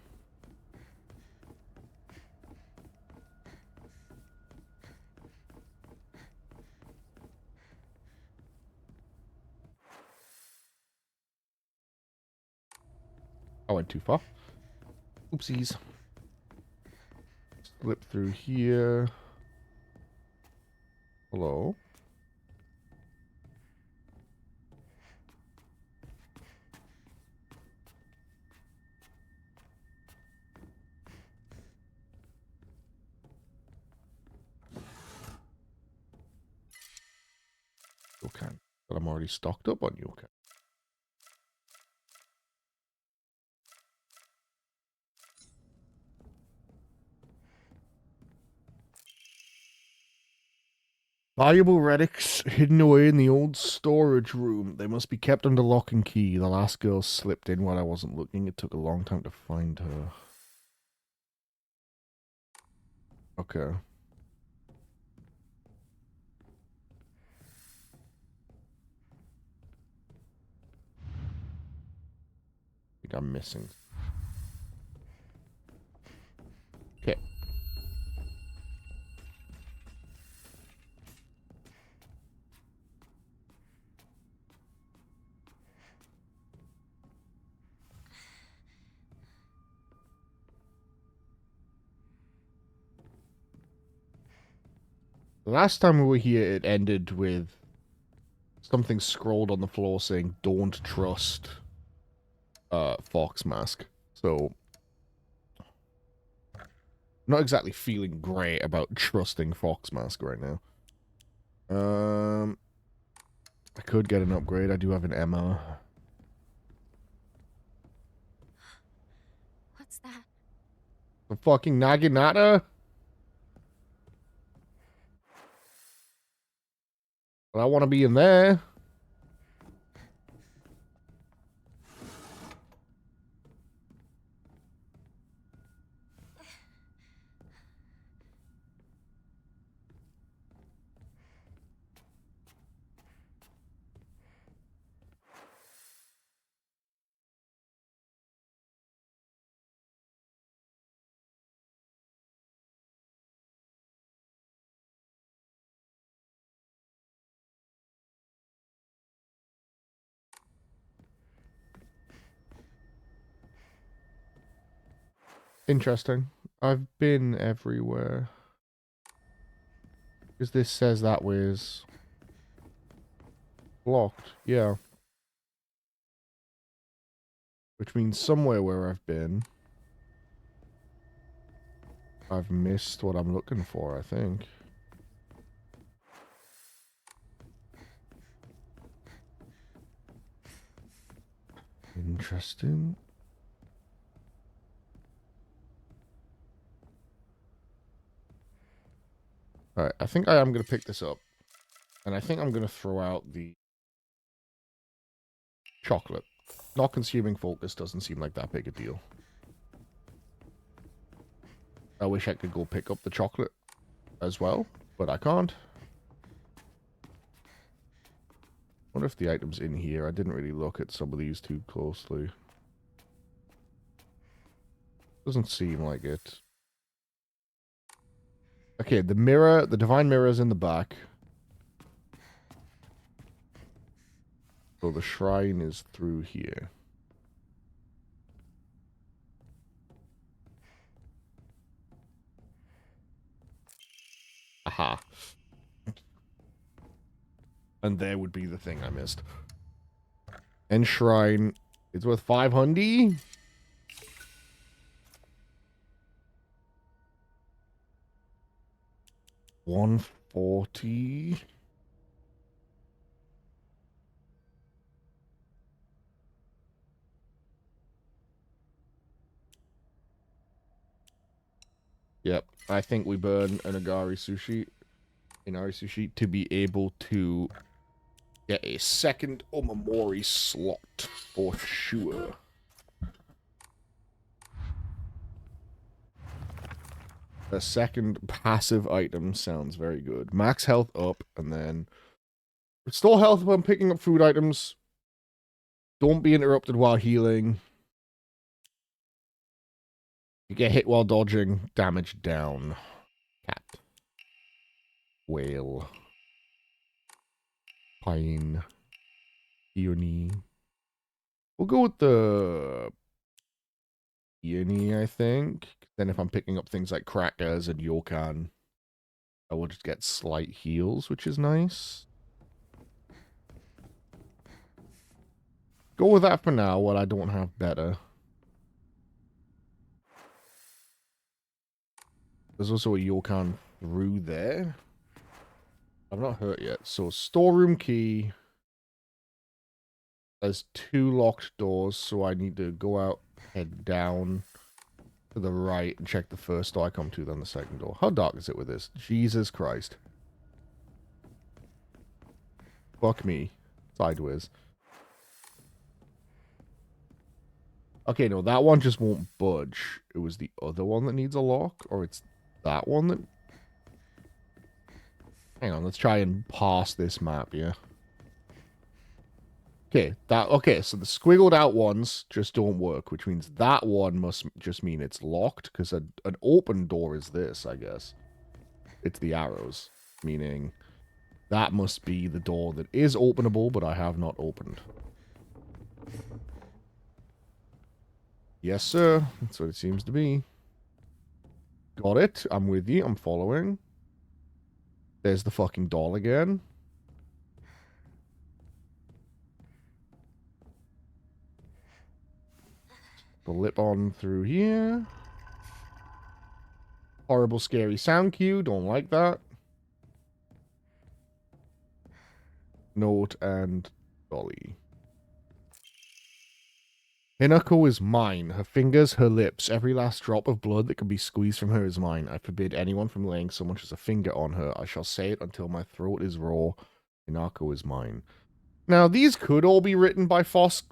I went too far. Oopsies. Slip through here. Hello? Yokan. But I'm already stocked up on Yokan. Valuable relics hidden away in the old storage room. They must be kept under lock and key. The last girl slipped in while I wasn't looking. It took a long time to find her. Okay. I think I'm missing. Okay. The last time we were here, it ended with something scrolled on the floor saying, "Don't trust Fox Mask." So, not exactly feeling great about trusting Fox Mask right now. I could get an upgrade. I do have an MR. What's that? The fucking Naginata? But I want to be in there. Interesting. I've been everywhere. Because this says that was blocked. Yeah. Which means somewhere where I've been, I've missed what I'm looking for, I think. Interesting. Alright, I think I am going to pick this up. And I think I'm going to throw out the chocolate. Not consuming focus doesn't seem like that big a deal. I wish I could go pick up the chocolate as well, but I can't. Wonder if the item's in here. I didn't really look at some of these too closely. Doesn't seem like it. Okay, the mirror, the divine mirror is in the back. So the shrine is through here. Aha. And there would be the thing I missed. Enshrine. It's worth 500. $140. Yep. I think we burn an Inari sushi to be able to get a second Omamori slot for sure. A second passive item sounds very good. Max health up, and then restore health when picking up food items. Don't be interrupted while healing. You get hit while dodging. Damage down. Cat. Whale. Pine. Peony. We'll go with the Peony, I think. Then if I'm picking up things like crackers and yokan, I will just get slight heals, which is nice. Go with that for now, while I don't have better. There's also a yokan through there. I've not hurt yet. So, storeroom key. There's 2 locked doors, so I need to go out, head down to the right, and check the first door I come to, then the second door. How dark is it with this? Jesus Christ. Fuck me. Sideways. Okay, no, that one just won't budge. It was the other one that needs a lock, or it's that one that... Hang on, let's try and pass this map, yeah? Okay, so the squiggled out ones just don't work, which means that one must just mean it's locked, because an open door is this, I guess. It's the arrows, meaning that must be the door that is openable, but I have not opened. Yes, sir. That's what it seems to be. Got it. I'm with you. I'm following. There's the fucking doll again. Blip on through here. Horrible, scary sound cue. Don't like that. Note and dolly. Hinako is mine. Her fingers, her lips, every last drop of blood that can be squeezed from her is mine. I forbid anyone from laying so much as a finger on her. I shall say it until my throat is raw. Hinako is mine. Now, these could all be written by Fox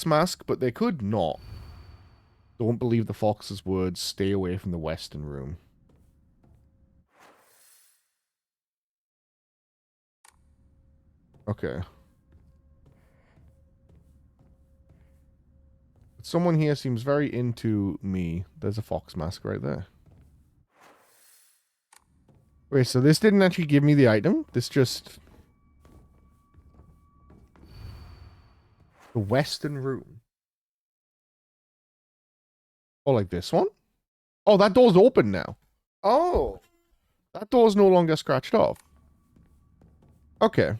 Mask, but they could not. Don't believe the fox's words. Stay away from the western room. Okay. Someone here seems very into me. There's a fox mask right there. Wait, so this didn't actually give me the item? This just... The western room. Oh, like this one? Oh, that door's open now. Oh. That door's no longer scratched off. Okay.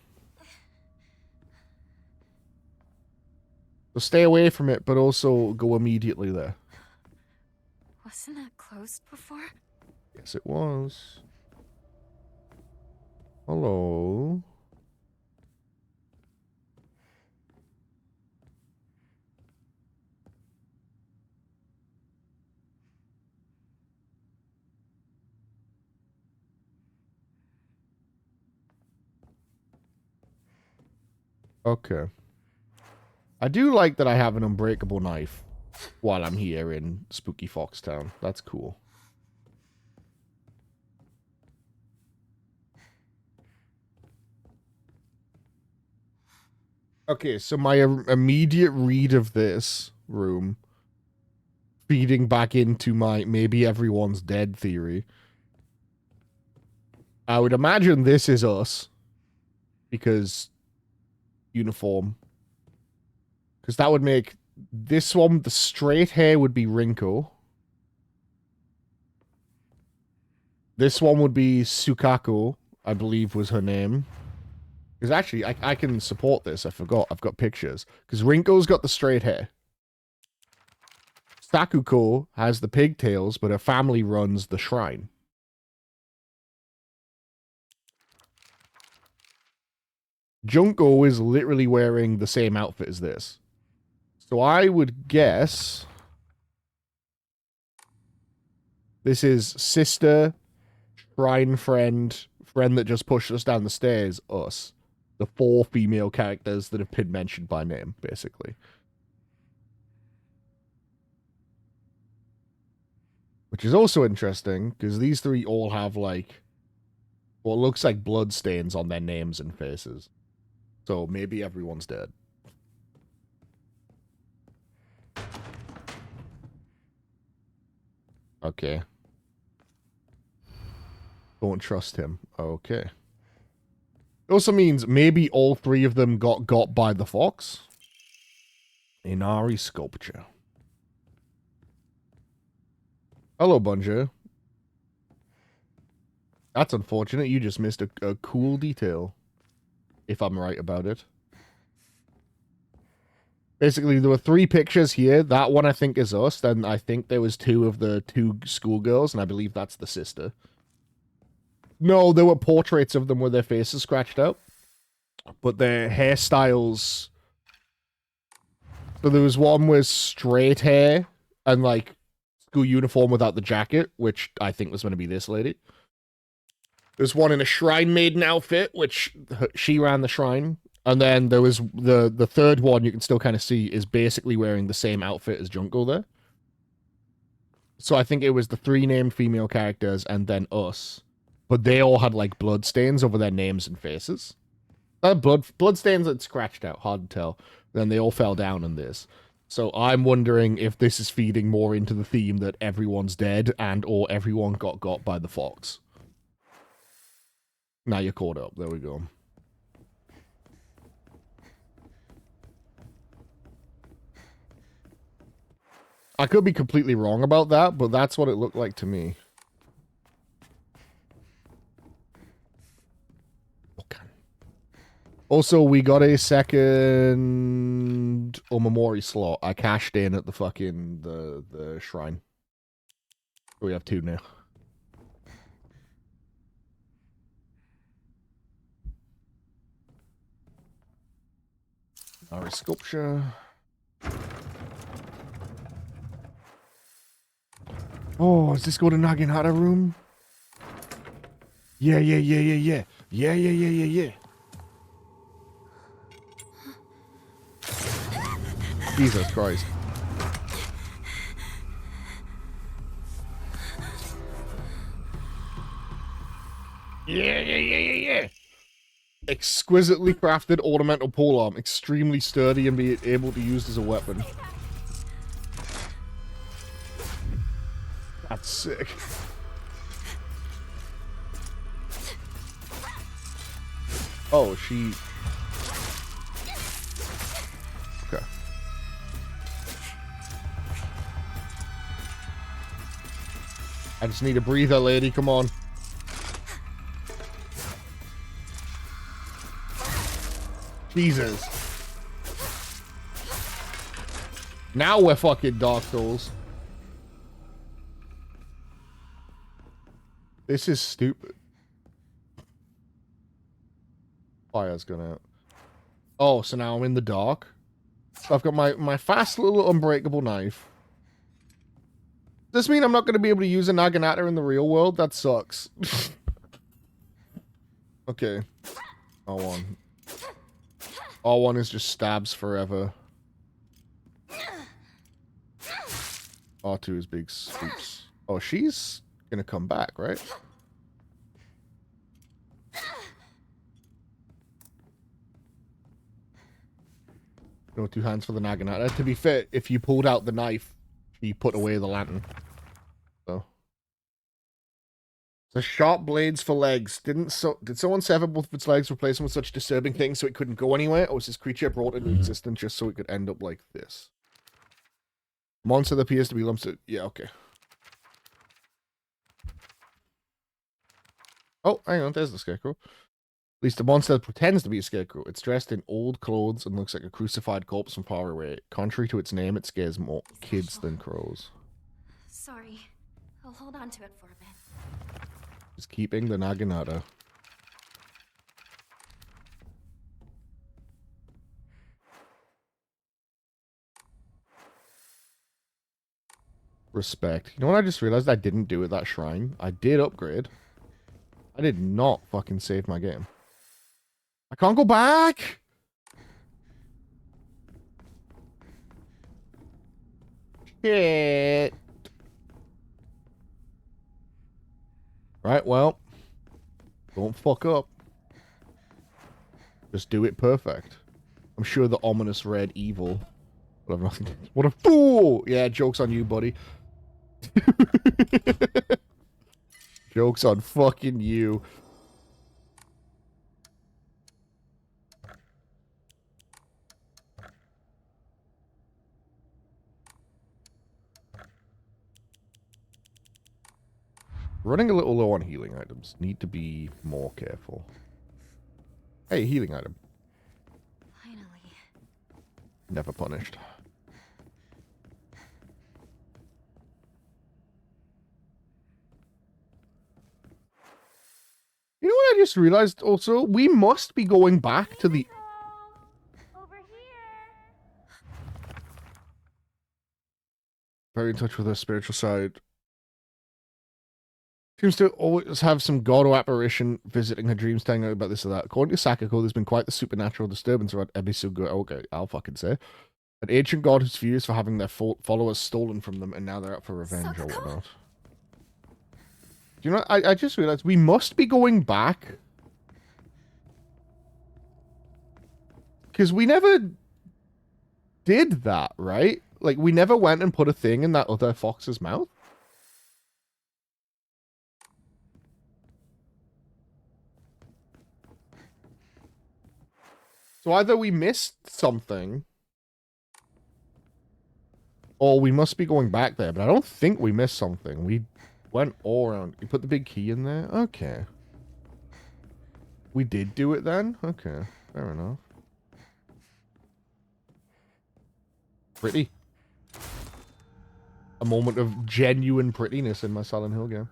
So stay away from it, but also go immediately there. Wasn't that closed before? Yes, it was. Hello. Okay. I do like that I have an unbreakable knife while I'm here in Spooky Foxtown. That's cool. Okay, so my immediate read of this room, feeding back into my maybe everyone's dead theory. I would imagine this is us. Because uniform. Because that would make this one, the straight hair would be Rinko. This one would be Sukako, I believe was her name. Because actually, I can support this. I forgot. I've got pictures. Because Rinko's got the straight hair. Sakuko has the pigtails, but her family runs the shrine. Junko is literally wearing the same outfit as this. So I would guess this is sister, shrine friend, friend that just pushed us down the stairs, us. The 4 female characters that have been mentioned by name, basically. Which is also interesting, because these 3 all have, like, what looks like blood stains on their names and faces. So maybe everyone's dead. Okay. Don't trust him. Okay. It also means maybe all 3 of them got by the fox. Inari sculpture. Hello, Bunja. That's unfortunate. You just missed a cool detail. If I'm right about it. Basically, there were 3 pictures here. That one I think is us. Then I think there was 2 of the 2 schoolgirls, and I believe that's the sister. No, there were portraits of them with their faces scratched out. But their hairstyles... So there was one with straight hair and, like, school uniform without the jacket, which I think was going to be this lady. There's one in a shrine maiden outfit, which she ran the shrine. And then there was the third one you can still kind of see is basically wearing the same outfit as Junko there. So I think it was the 3 named female characters and then us. But they all had, like, blood stains over their names and faces. Blood stains that scratched out, hard to tell. Then they all fell down in this. So I'm wondering if this is feeding more into the theme that everyone's dead and or everyone got by the fox. Now you're caught up. There we go. I could be completely wrong about that, but that's what it looked like to me. Okay. Also, we got a second Omamori slot. I cashed in at the fucking the shrine. We have 2 now. Our sculpture. Oh, is this go to Naginata room? Yeah. Yeah. Jesus Christ. Yeah. Exquisitely crafted ornamental polearm, extremely sturdy and be able to be used as a weapon. That's sick. Oh, she... Okay. I just need a breather, lady. Come on. Jesus. Now we're fucking Dark Souls. This is stupid. Fire's gone out. Oh, so now I'm in the dark. So I've got my fast little unbreakable knife. Does this mean I'm not going to be able to use a Naginata in the real world? That sucks. Okay. R1. R1 is just stabs forever. R2 is big scoops. Oh, she's gonna come back, right? No 2 hands for the Naginata. To be fair, if you pulled out the knife, he put away the lantern. So sharp blades for legs. Did someone sever both of its legs, replace them with such disturbing things so it couldn't go anywhere? Or was this creature brought into existence just so it could end up like this? Monster that appears to be lumps of... Yeah, okay. Oh, hang on, there's the scarecrow. At least the monster that pretends to be a scarecrow. It's dressed in old clothes and looks like a crucified corpse from far away. Contrary to its name, it scares more kids than crows. Sorry. I'll hold on to it for a bit. Just keeping the Naginata. Respect. You know what I just realized I didn't do at that shrine? I did upgrade. I did not fucking save my game. I can't go back! Shit. Right, well. Don't fuck up. Just do it perfect. I'm sure the ominous red evil will have nothing. What a fool! Yeah, joke's on you, buddy. Joke's on fucking you. Running a little low on healing items. Need to be more careful. Hey, healing item. Finally. Never punished. I just realized also? We must be going back to the... Over here. Very in touch with her spiritual side. Seems to always have some god or apparition visiting her dreams, telling her about this or that. According to Sakako, there's been quite the supernatural disturbance around Ebisuga. Okay, I'll fucking say. An ancient god who's furious for having their followers stolen from them, and now they're up for revenge or whatnot. Do you know, I just realized we must be going back. Because we never did that, right? Like, we never went and put a thing in that other fox's mouth. So either we missed something, or we must be going back there. But I don't think we missed something. We went all around. You put the big key in there? Okay. We did do it then? Okay. Fair enough. Pretty. A moment of genuine prettiness in my Silent Hill game.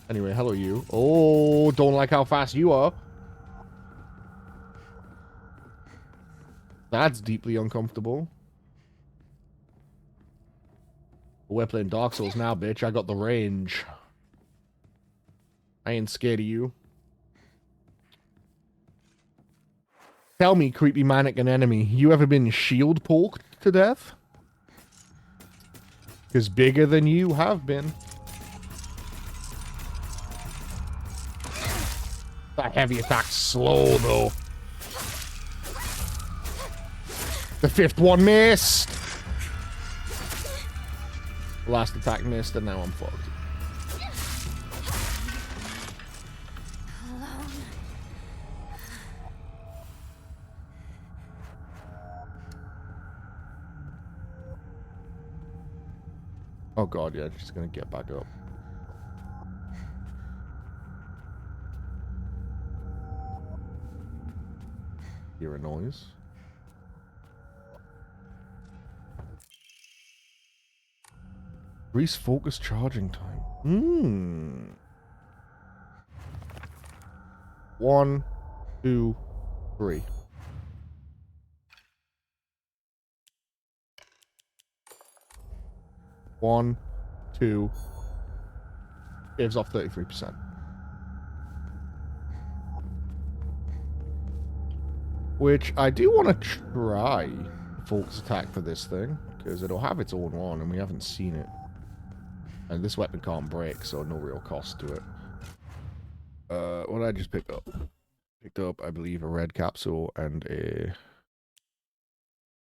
Anyway, hello you. Oh, don't like how fast you are. That's deeply uncomfortable. We're playing Dark Souls now, bitch. I got the range. I ain't scared of you. Tell me, creepy mannequin enemy, you ever been shield poked to death? Because bigger than you have been. That heavy attack's slow, though. The fifth one missed. The last attack missed, and now I'm fucked. Oh god, yeah, she's gonna get back up. Hear a noise. Increase focus charging time. Hmm. 1, 2, 3. One, two. Gives off 33%. Which I do want to try focus attack for this thing, because it'll have its own one, and we haven't seen it. And this weapon can't break, so no real cost to it. What did I just pick up? Picked up, I believe, a red capsule and a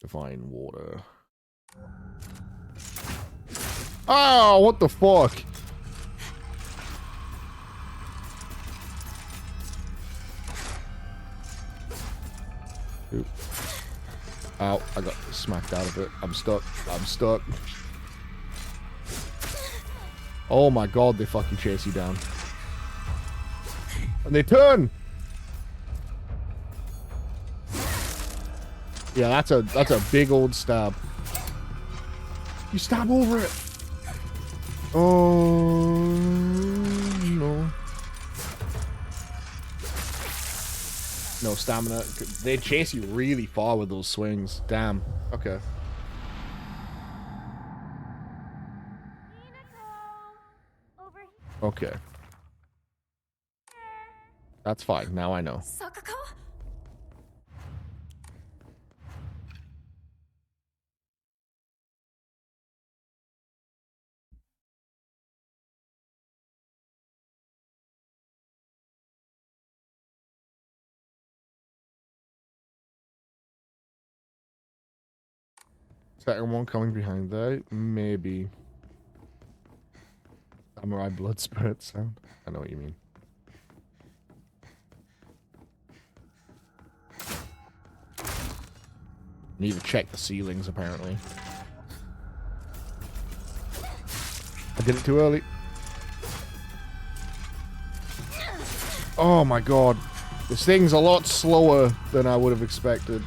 divine water. Oh, what the fuck? Oop. Ow, I got smacked out of it. I'm stuck. I'm stuck. Oh my god, they fucking chase you down. And they turn! Yeah, that's a big old stab. You stab over it! Oh no. No stamina. They chase you really far with those swings. Damn. Okay. Okay. That's fine. Now I know. Sakako? Second one coming behind there. Maybe. Samurai blood spirit sound. I know what you mean. Need to check the ceilings, apparently. I did it too early. Oh my god. This thing's a lot slower than I would have expected.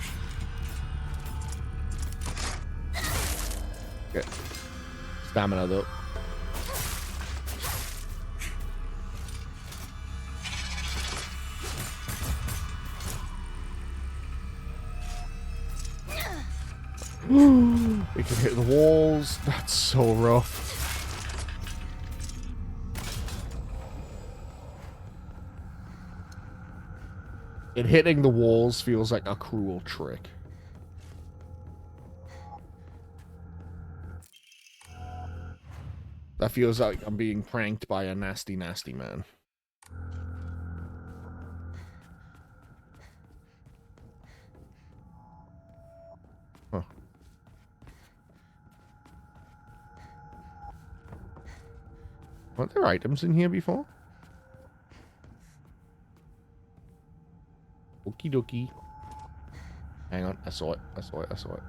Okay. Stamina, though. It can hit the walls. That's so rough. It hitting the walls feels like a cruel trick. That feels like I'm being pranked by a nasty, nasty man. Huh. Weren't there items in here before? Okie dokie. Hang on, I saw it. I saw it. I saw it.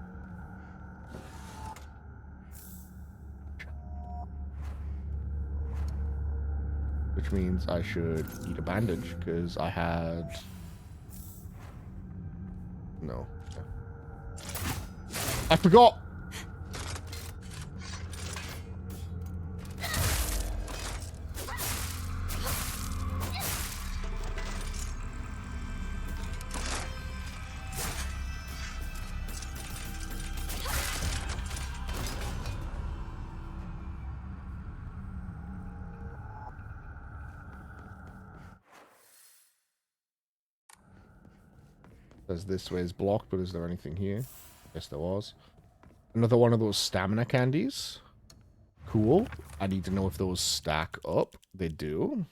Which means I should eat a bandage, because I had... No. I forgot! Says this way is blocked, but is there anything here? Yes, there was. Another one of those stamina candies. Cool. I need to know if those stack up. They do.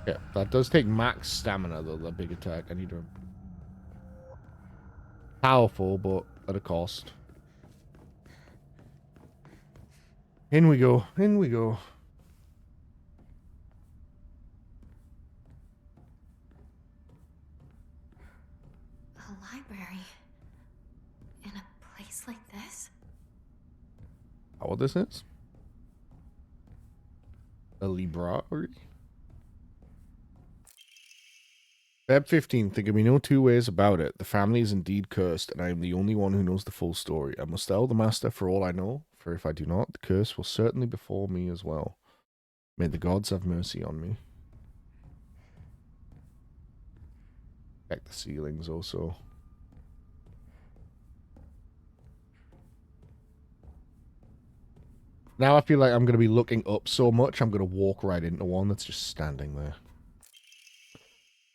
Yeah, that does take max stamina, though, the big attack. I need to... Powerful, but at a cost. In we go. In we go. A library? In a place like this? How old this is? A library? Feb 15th, there can be no two ways about it. The family is indeed cursed, and I am the only one who knows the full story. I must tell the master for all I know, for if I do not, the curse will certainly befall me as well. May the gods have mercy on me. Check the ceilings also. Now I feel like I'm going to be looking up so much, I'm going to walk right into one that's just standing there.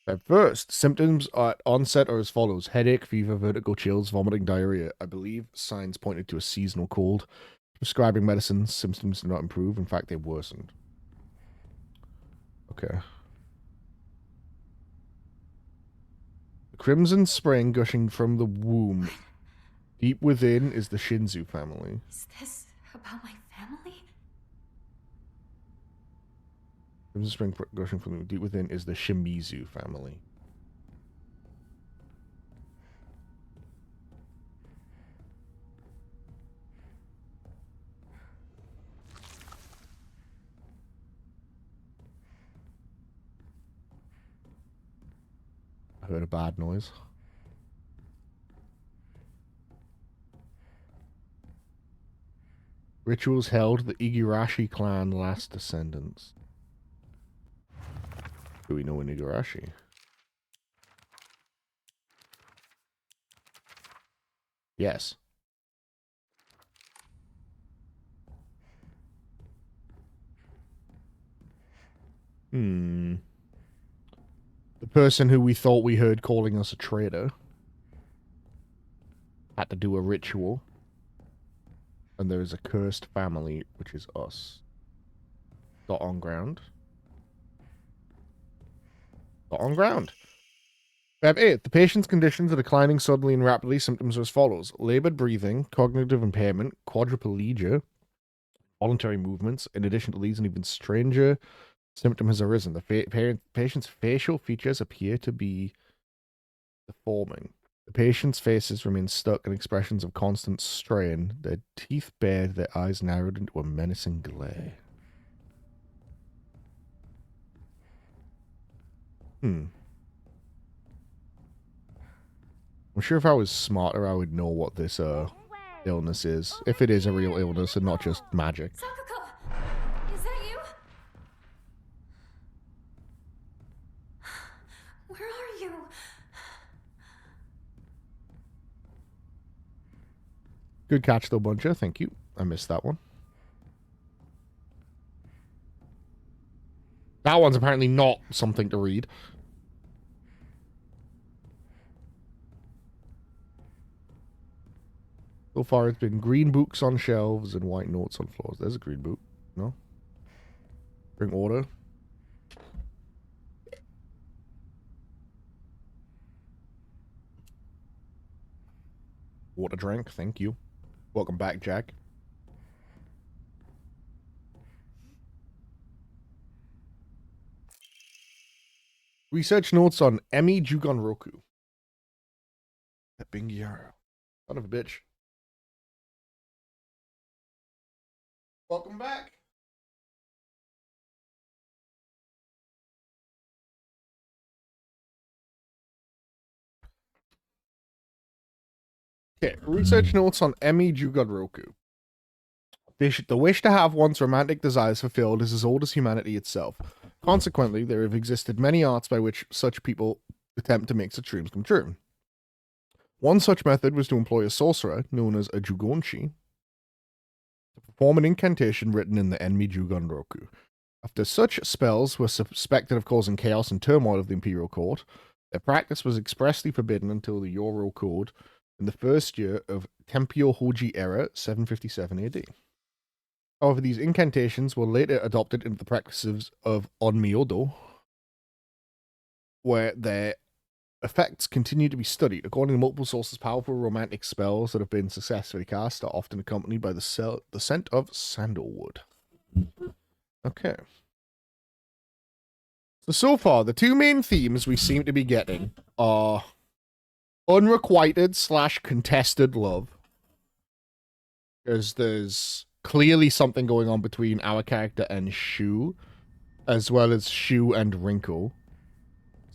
At first, symptoms at onset are as follows. Headache, fever, vertigo, chills, vomiting, diarrhea. I believe signs pointed to a seasonal cold. Prescribing medicines, symptoms did not improve. In fact, they worsened. Okay. The crimson spring gushing from the womb. Deep within is the Shinzu family. Is this about my family? Crimson spring gushing from the deep within is the Shimizu family. I heard a bad noise. Rituals held the Igarashi clan last descendants. Do we know an Igarashi? Yes. The person who we thought we heard calling us a traitor had to do a ritual. And there is a cursed family, which is us. Dot on ground. Dot on ground. Feb 8. The patient's conditions are declining suddenly and rapidly. Symptoms are as follows. Labored breathing, cognitive impairment, quadriplegia, voluntary movements. In addition to these, an even stranger symptom has arisen. The patient's facial features appear to be deforming. The patient's faces remain stuck in expressions of constant strain. Their teeth bared, their eyes narrowed into a menacing glare. I'm sure if I was smarter, I would know what this illness is. If it is a real illness and not just magic. Sakuko, is that you? Where are you? Good catch though, Buncher. Thank you. I missed that one. That one's apparently not something to read. So far, it's been green books on shelves and white notes on floors. There's a green book. No? Bring order. Water drink. Thank you. Welcome back, Jack. Research notes on Emi Jugon Roku. That Bing Yarrow. Son of a bitch. Welcome back. Okay, research notes on Emi Jugon Roku. The wish to have one's romantic desires fulfilled is as old as humanity itself. Consequently, there have existed many arts by which such people attempt to make such dreams come true. One such method was to employ a sorcerer, known as a Jugonshi, to perform an incantation written in the Enmi Jugon Roku. After such spells were suspected of causing chaos and turmoil of the imperial court, their practice was expressly forbidden until the Yoro Code in the first year of Tempio Hoji era, 757 AD. However, these incantations were later adopted into the practices of Onmyodo, where their effects continue to be studied. According to multiple sources, powerful romantic spells that have been successfully cast are often accompanied by the scent of sandalwood. Okay. So far, the two main themes we seem to be getting are unrequited / contested love. Because there's clearly something going on between our character and Shu, as well as Shu and Rinko.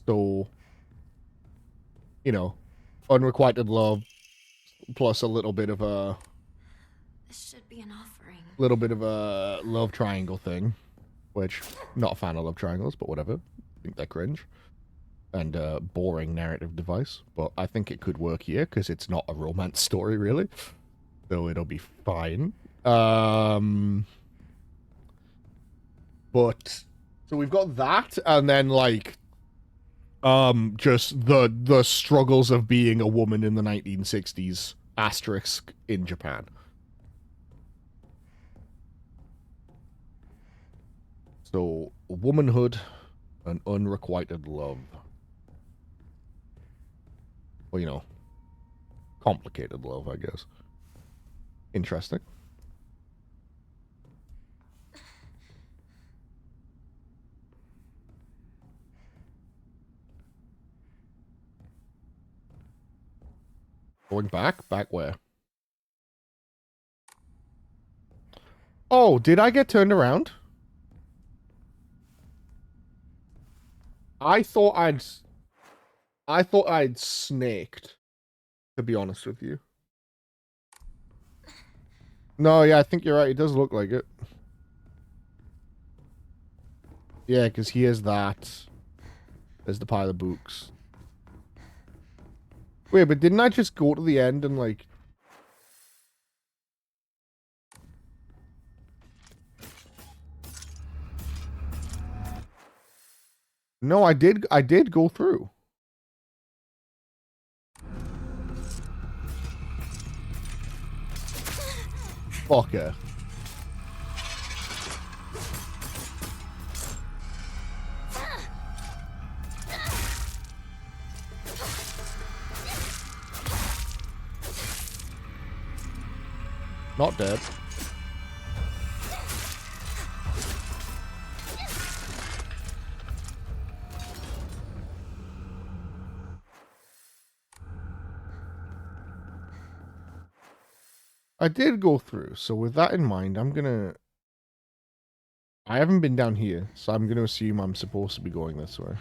So, you know, unrequited love plus a little bit of a... This should be an offering. Little bit of a love triangle thing. Which, not a fan of love triangles, but whatever. I think they're cringe. And a boring narrative device. But I think it could work here, because it's not a romance story, really. So it'll be fine. But so we've got that, and then like just the struggles of being a woman in the 1960s asterisk in Japan. So womanhood and unrequited love. Well, you know, complicated love, I guess. Interesting. Going back? Back where? Oh, did I get turned around? I thought I'd snaked, to be honest with you. No, yeah, I think you're right. It does look like it. Yeah, because here's that. There's the pile of books. Wait, but didn't I just go to the end and, like... No, I did go through. Fucker. Not dead. I did go through, so with that in mind, I haven't been down here, so I'm gonna assume I'm supposed to be going this way.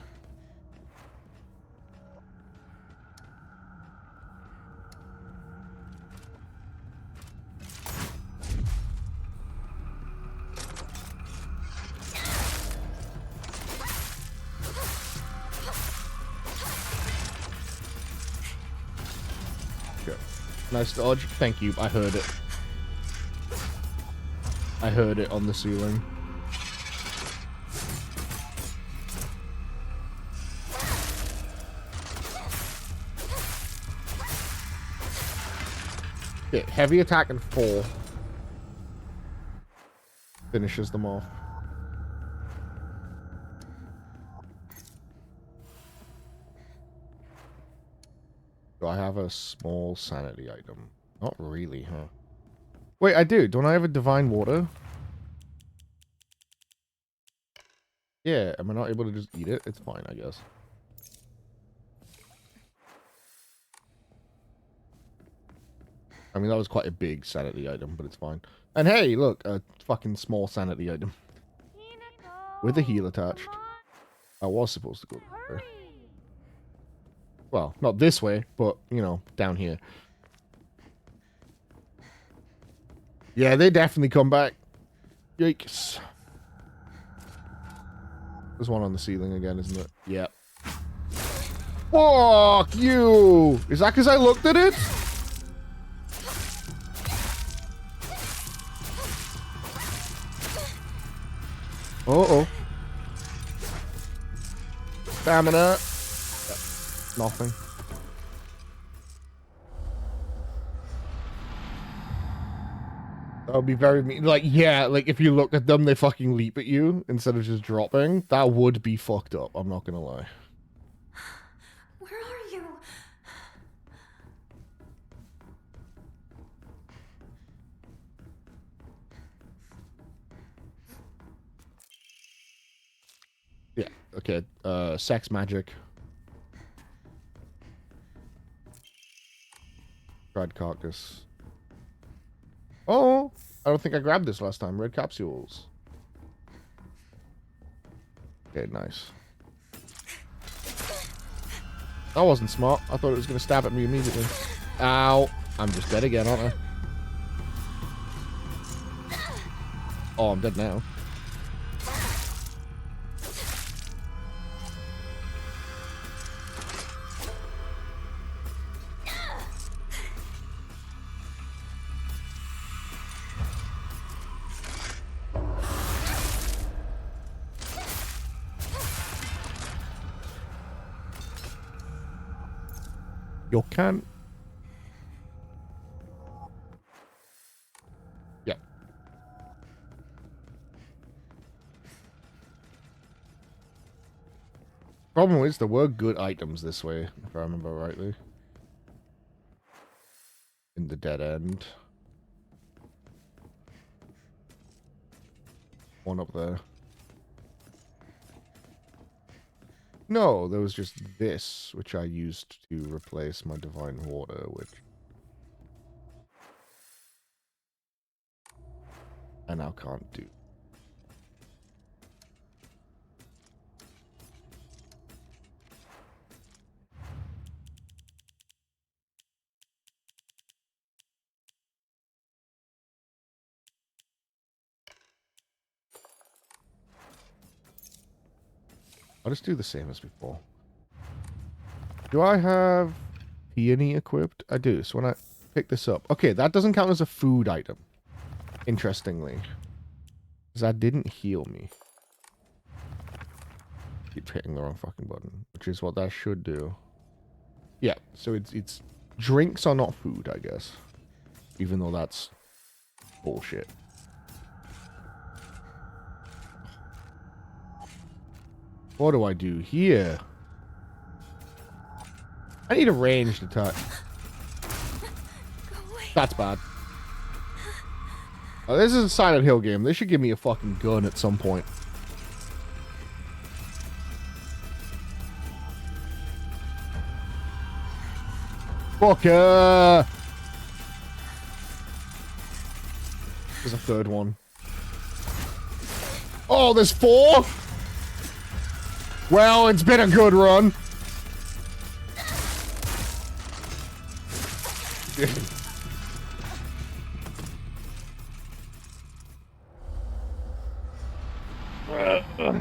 Okay. Nice dodge. Thank you. I heard it. I heard it on the ceiling. Okay, heavy attack and 4. Finishes them off. Do I have a small sanity item? Not really, huh? Wait, I do. Don't I have a divine water? Yeah, am I not able to just eat it? It's fine, I guess. I mean, that was quite a big sanity item, but it's fine. And hey, look, a fucking small sanity item. With a heal attached. I was supposed to go this way. Well, not this way, but, you know, down here. Yeah, they definitely come back. Yikes. There's one on the ceiling again, isn't it? Yep. Fuck you! Is that because I looked at it? Uh-oh. Stamina. Yep. Nothing. That would be very mean. Like, yeah, like if you look at them, they fucking leap at you instead of just dropping. That would be fucked up, I'm not gonna lie. Where are you? Yeah, okay. Sex magic. Dried carcass. Oh, I don't think I grabbed this last time. Red capsules. Okay, nice. That wasn't smart. I thought it was going to stab at me immediately. Ow. I'm just dead again, aren't I? Oh, I'm dead now. You can. Yeah. Problem is, there were good items this way, if I remember rightly. In the dead end. One up there. No, there was just this, which I used to replace my divine water, which I now can't do. I'll just do the same as before. Do I have peony equipped? I do. So when I pick this up... Okay, that doesn't count as a food item. Interestingly. Because that didn't heal me. Keep hitting the wrong fucking button. Which is what that should do. Yeah, so it's... Drinks are not food, I guess. Even though that's bullshit. What do I do here? I need a ranged attack. That's bad. Oh, this is a Silent Hill game. They should give me a fucking gun at some point. Fucker! There's a third one. Oh, there's 4? Well, it's been a good run.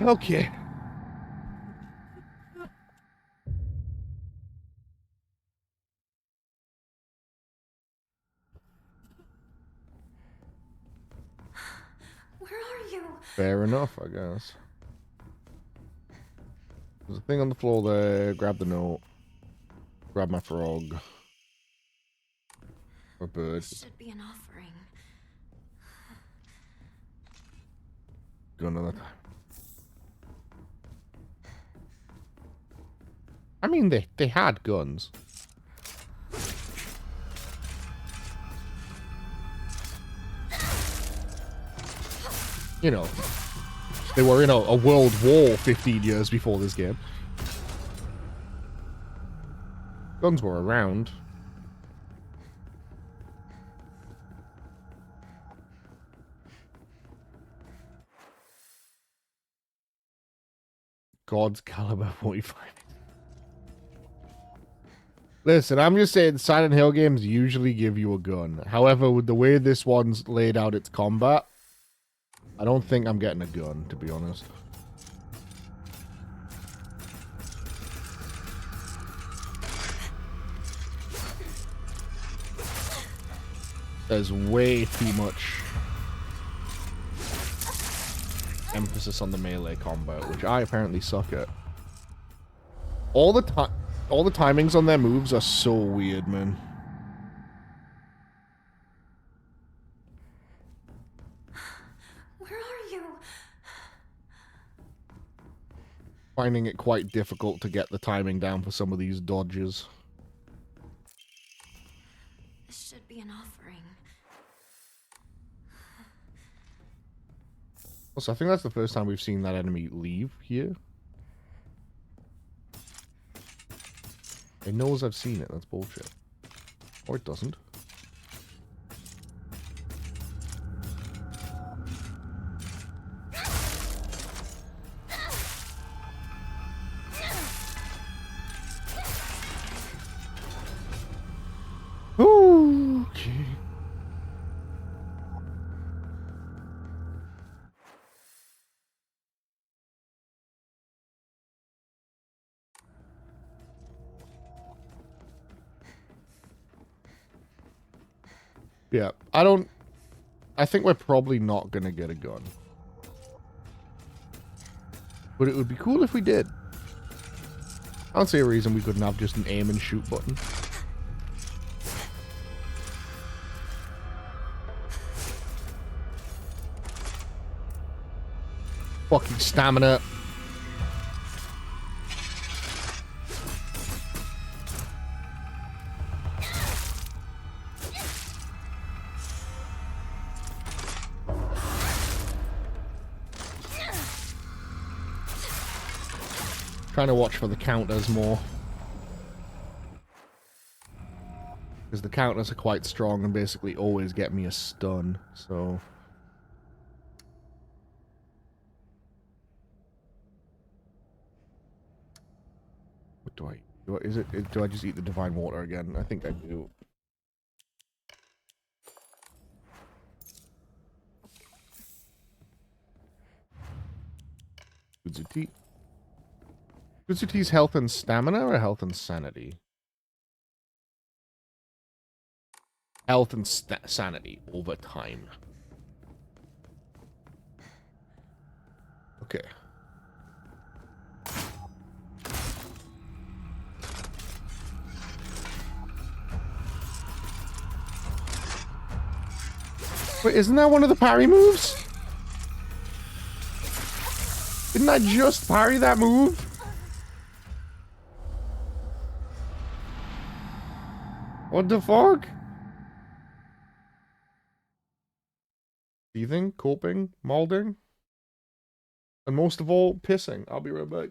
Okay. Fair enough, I guess. There's a thing on the floor there. Grab the note. Grab my frog. Or bird. This should be an offering. Go another time. I mean, they had guns. You know, they were in a world war 15 years before this game. Guns were around. God's caliber 45. Listen, I'm just saying Silent Hill games usually give you a gun. However, with the way this one's laid out its combat, I don't think I'm getting a gun, to be honest. There's way too much emphasis on the melee combat, which I apparently suck at. All the timings on their moves are so weird, man. Where are you? Finding it quite difficult to get the timing down for some of these dodges. This should be an offering. Also, I think that's the first time we've seen that enemy leave here. It knows I've seen it. That's bullshit. Or it doesn't. Okay. Yeah, I think we're probably not gonna get a gun. But it would be cool if we did. I don't see a reason we couldn't have just an aim and shoot button. Fucking stamina. Trying to watch for the counters more. Because the counters are quite strong and basically always get me a stun, so... What do I... Do I just eat the divine water again? I think I do. Kudzuti. Kudzuti's health and stamina or health and sanity? Health and sanity over time. Okay. Wait, isn't that one of the parry moves? Didn't I just parry that move? What the fuck? Breathing, coping, molding, and most of all, pissing. I'll be right back.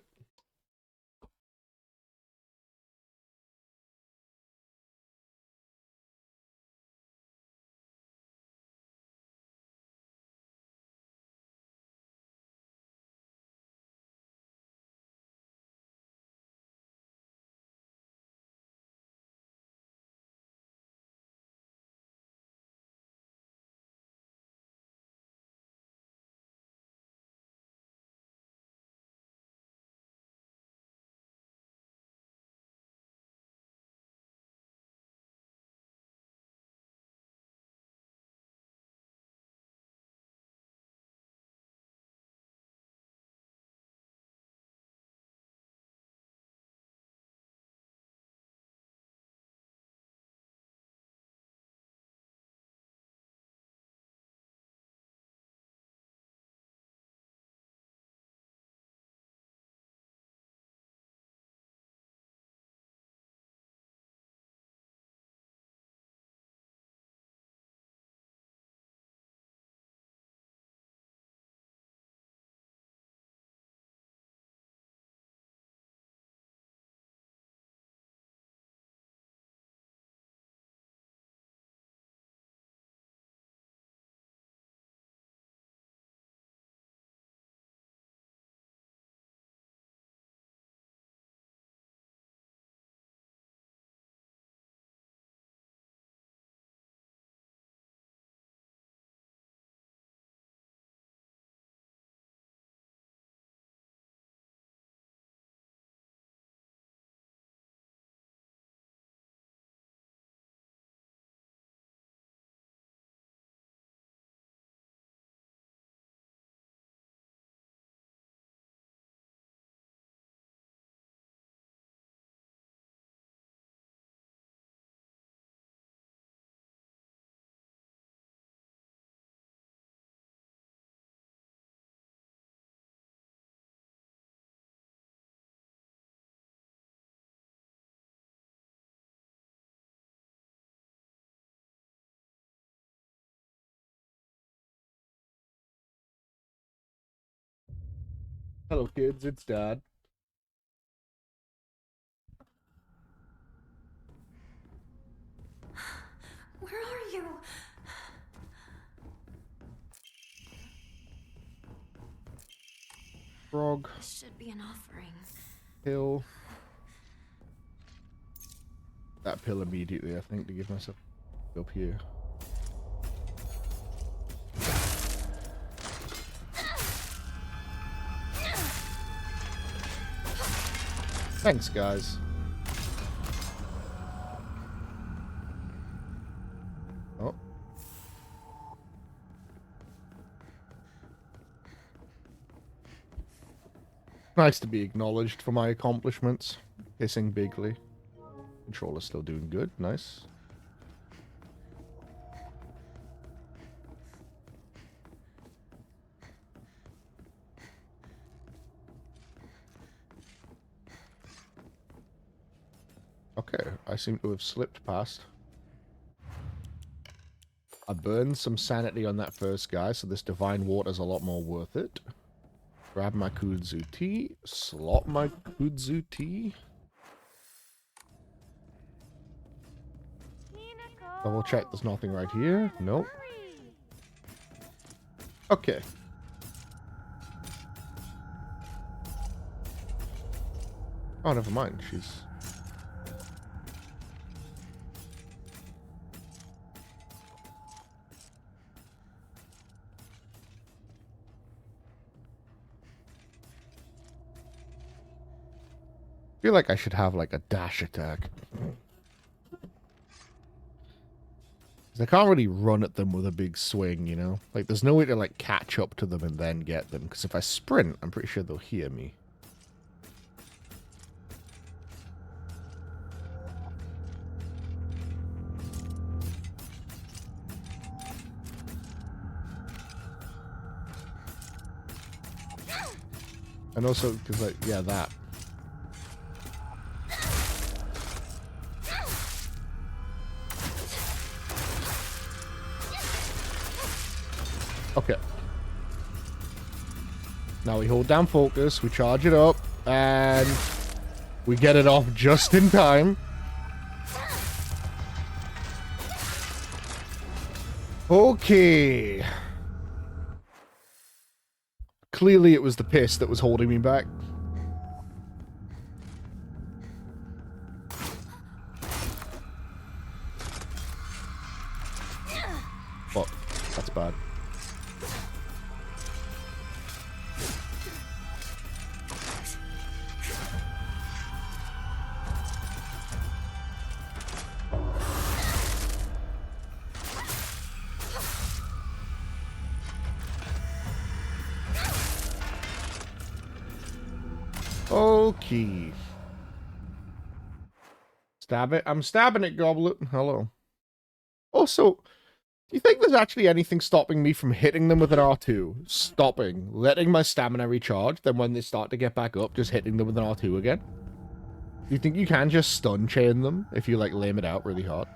Hello, kids. It's Dad. Where are you? Frog. This should be an offering. Pill. That pill immediately, I think, to give myself up here. Thanks, guys. Oh. Nice to be acknowledged for my accomplishments. Hissing bigly. Controller's still doing good. Nice. Okay, I seem to have slipped past. I burned some sanity on that first guy, so this divine water's a lot more worth it. Grab my kudzu tea. Slot my kudzu tea. Double check there's nothing right here. Nope. Okay. Oh, never mind. She's... I feel like I should have, like, a dash attack. 'Cause I can't really run at them with a big swing, you know? Like, there's no way to, like, catch up to them and then get them. Because if I sprint, I'm pretty sure they'll hear me. And also, because, like, yeah, that. Okay. Now we hold down focus, we charge it up, and we get it off just in time. Okay. Clearly it was the piss that was holding me back. Fuck. That's bad. Okay. Stab it. I'm stabbing it, Goblet. Hello. Also, do you think there's actually anything stopping me from hitting them with an R2? Stopping. Letting my stamina recharge, then when they start to get back up, just hitting them with an R2 again? Do you think you can just stun chain them if you, like, lame it out really hard?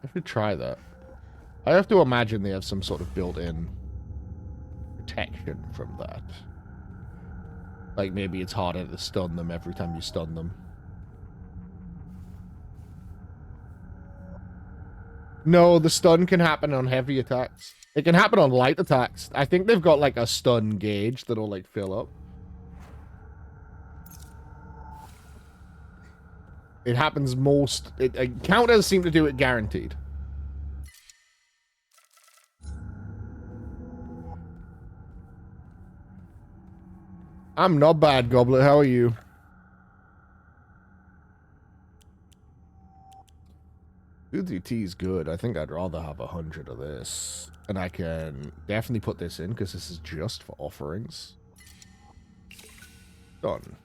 I should try that. I have to imagine they have some sort of built-in protection from that. Like, maybe it's harder to stun them every time you stun them. No, the stun can happen on heavy attacks. It can happen on light attacks. I think they've got, like, a stun gauge that'll, like, fill up. It happens most... counters seem to do it guaranteed. I'm not bad, Goblet. How are you? Tea is good. I think I'd rather have 100 of this. And I can definitely put this in, because this is just for offerings. Done.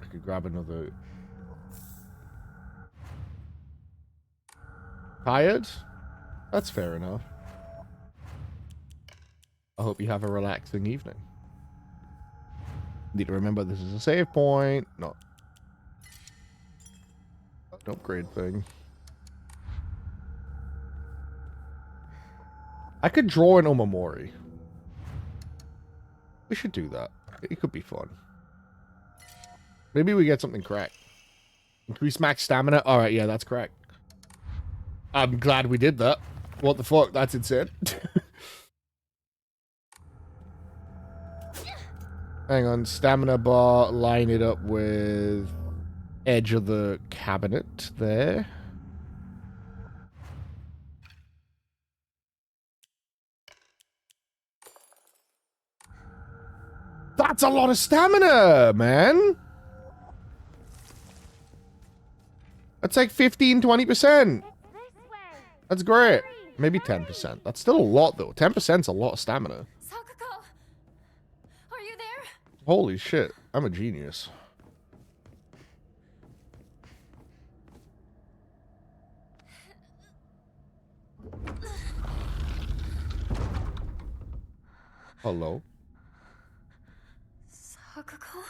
I could grab another... Tired? That's fair enough. I hope you have a relaxing evening. Need to remember this is a save point, not an upgrade thing. I could draw an Omamori. We should do that. It could be fun. Maybe we get something cracked. Increase max stamina. Alright, yeah, that's correct. I'm glad we did that. What the fuck? That's insane. Hang on. Stamina bar. Line it up with edge of the cabinet there. That's a lot of stamina, man. That's like 15, 20%. That's great. Maybe 10%. That's still a lot, though. 10%'s a lot of stamina. Sakuko, are you there? Holy shit. I'm a genius. Hello? Sakuko?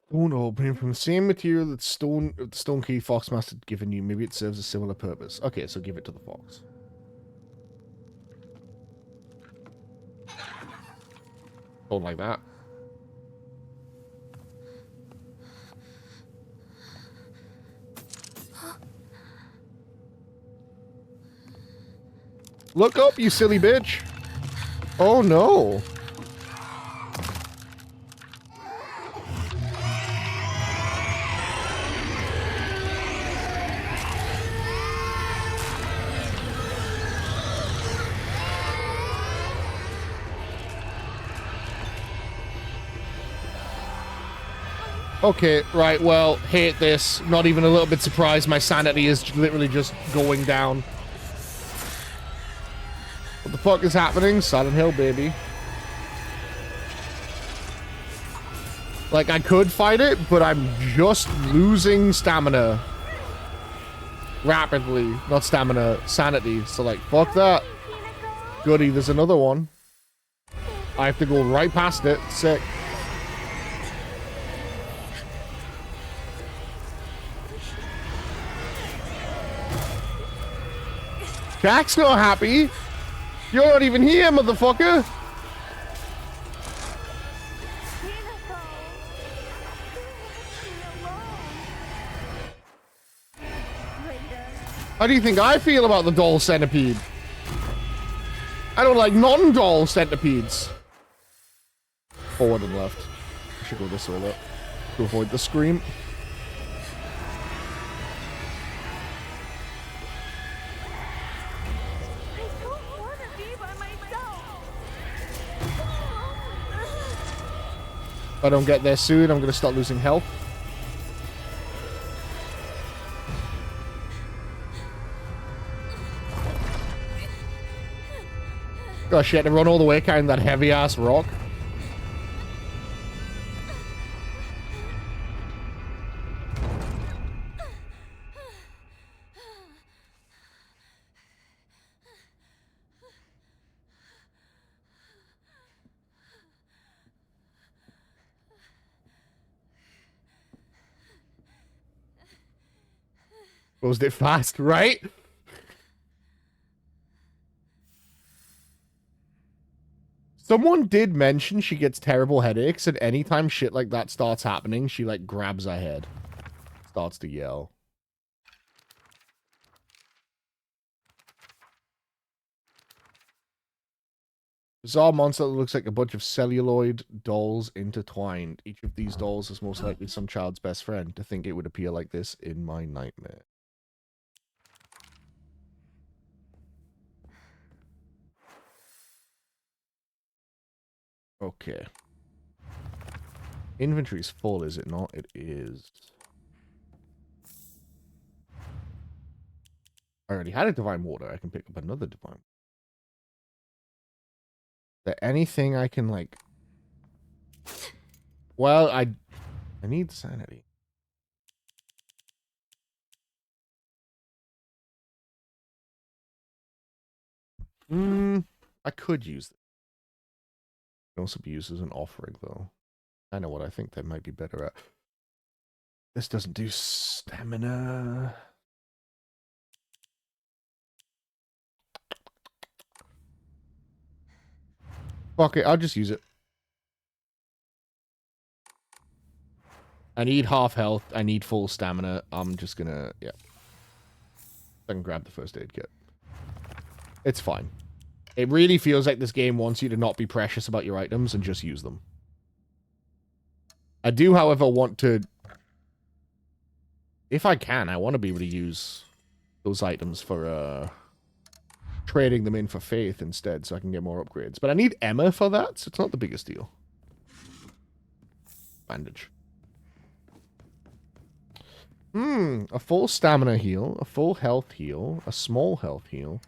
Stone opening from the same material that the stone key Foxmaster had given you. Maybe it serves a similar purpose. Okay, so give it to the fox. Don't like that. Look up, you silly bitch. Oh no. Okay, right, well, hate this. Not even a little bit surprised. My sanity is literally just going down. What the fuck is happening? Silent Hill, baby. Like, I could fight it, but I'm just losing stamina. Rapidly. Not stamina, sanity. So, like, fuck that. Goody, there's another one. I have to go right past it. Sick. Jack's not happy. You're not even here, motherfucker. How do you think I feel about the doll centipede? I don't like non-doll centipedes. Forward and left. I should go this way up to avoid the scream. If I don't get there soon, I'm going to start losing health. Gosh, you had to run all the way carrying that heavy-ass rock. Closed it fast, right? Someone did mention she gets terrible headaches, and anytime shit like that starts happening, she, like, grabs her head. Starts to yell. Bizarre monster that looks like a bunch of celluloid dolls intertwined. Each of these dolls is most likely some child's best friend. To think it would appear like this in my nightmare. Okay. Inventory's full, is it not? It is. I already had a divine water. I can pick up another divine. Is there anything I can, like... Well, I need sanity. I could use it. It can also be used as an offering, though. I know what I think they might be better at. This doesn't do stamina. Fuck it, I'll just use it. I need half health. I need full stamina. I'm just gonna, yeah. I can grab the first aid kit. It's fine. It really feels like this game wants you to not be precious about your items and just use them. I do, however, want to... If I can, I want to be able to use those items for, trading them in for faith instead so I can get more upgrades. But I need Emma for that, so it's not the biggest deal. Bandage. A full stamina heal, a full health heal, a small health heal.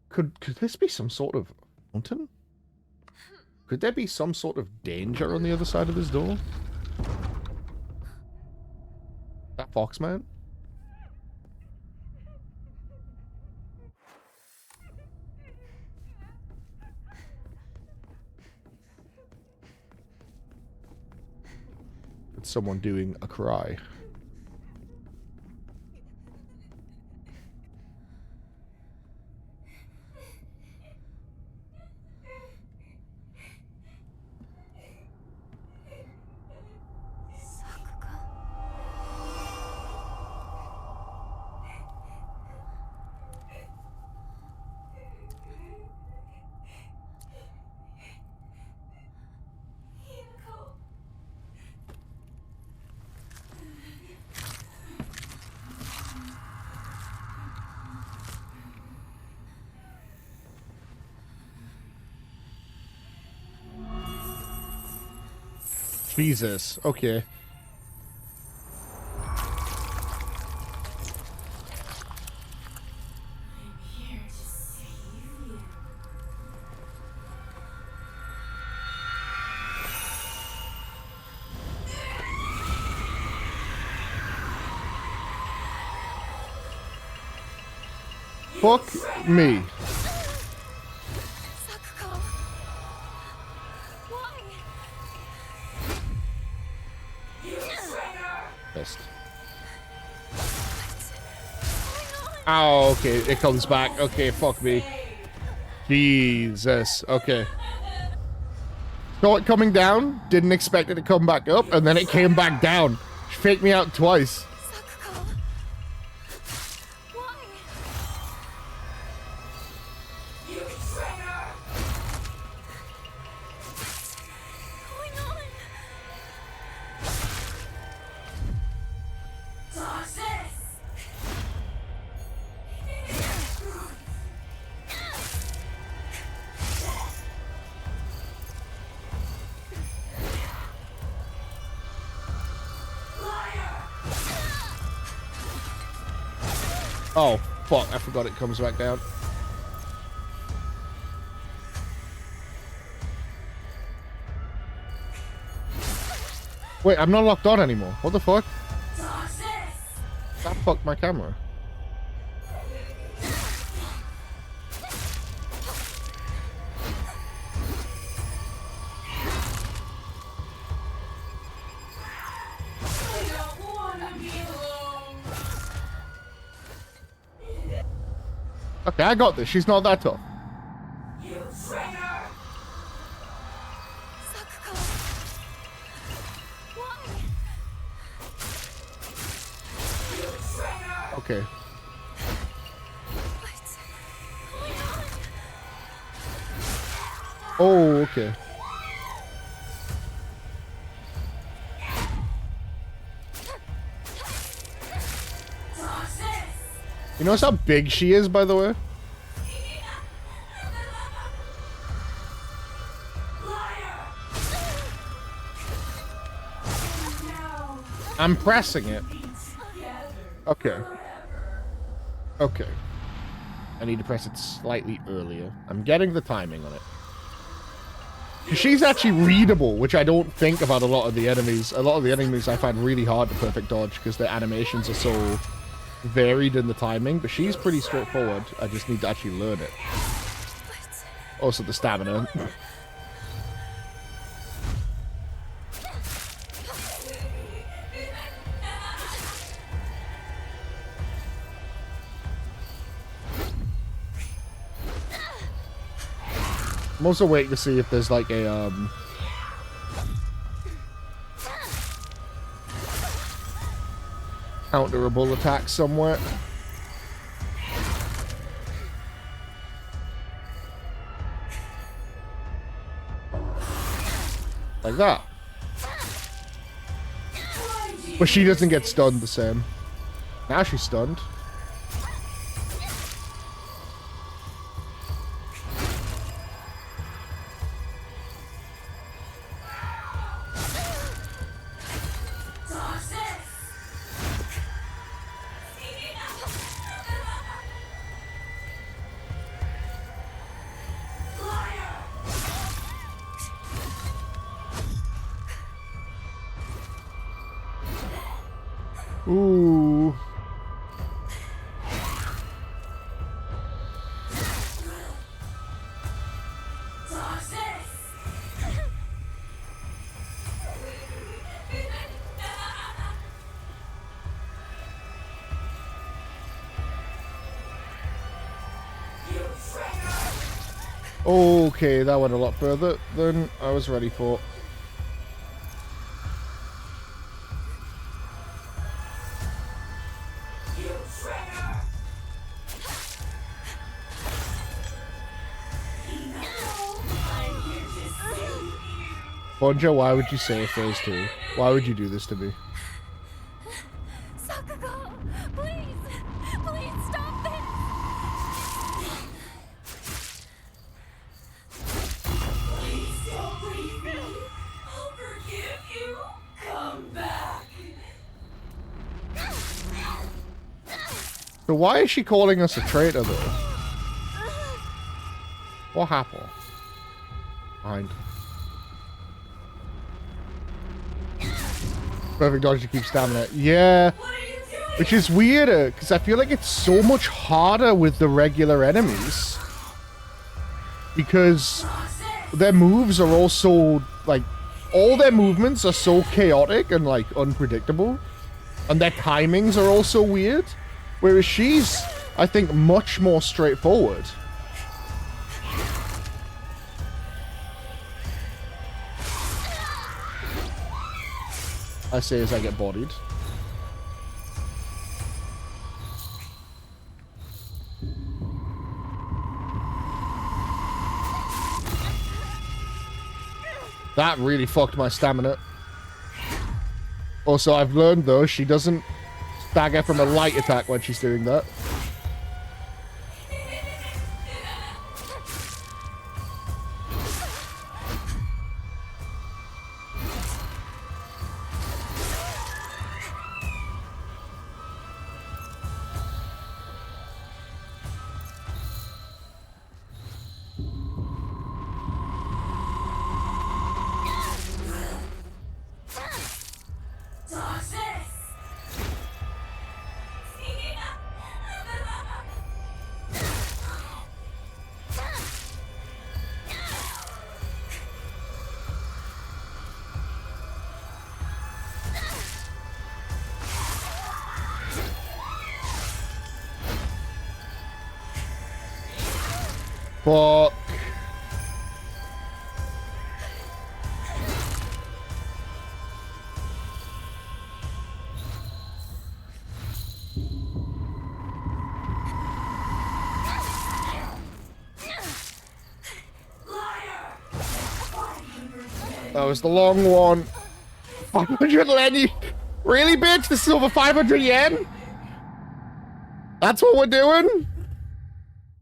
Could this be some sort of fountain? Could there be some sort of danger on the other side of this door? That Foxman? It's someone doing a cry. Jesus, okay. Fuck me. Oh, okay, it comes back. Okay, fuck me. Jesus, okay. Saw it coming down, didn't expect it to come back up, and then it came back down. She faked me out twice. Oh, fuck, I forgot it comes back down. Wait, I'm not locked on anymore. What the fuck? That fucked my camera. Okay, I got this. She's not that tough. You traitor! Okay. Oh, okay. You notice how big she is, by the way? I'm pressing it. Okay. Okay. I need to press it slightly earlier. I'm getting the timing on it. She's actually readable, which I don't think about a lot of the enemies. A lot of the enemies I find really hard to perfect dodge because their animations are so varied in the timing, but she's pretty straightforward. I just need to actually learn it. Also the stamina. I'm also waiting to see if there's like a counterable attack somewhere. Like that. But she doesn't get stunned the same. Now she's stunned. Ooh. Okay, that went a lot further than I was ready for. Bonjo, why would you save phase 2? Why would you do this to me? Sakugo, please, please stop this. Please don't leave me. I'll forgive you. Come back. So why is she calling us a traitor though? What happened? Behind. Perfect dodge to keep stamina. Yeah. Which is weirder, because I feel like it's so much harder with the regular enemies. Because their moves are also, like, all their movements are so chaotic and, like, unpredictable. And their timings are also weird. Whereas she's, I think, much more straightforward. I say as I get bodied. That really fucked my stamina. Also, I've learned though, she doesn't stagger from a light attack when she's doing that. Fuck. That was the long one. 500 Lenny. Really, bitch? This is over 500 yen? That's what we're doing?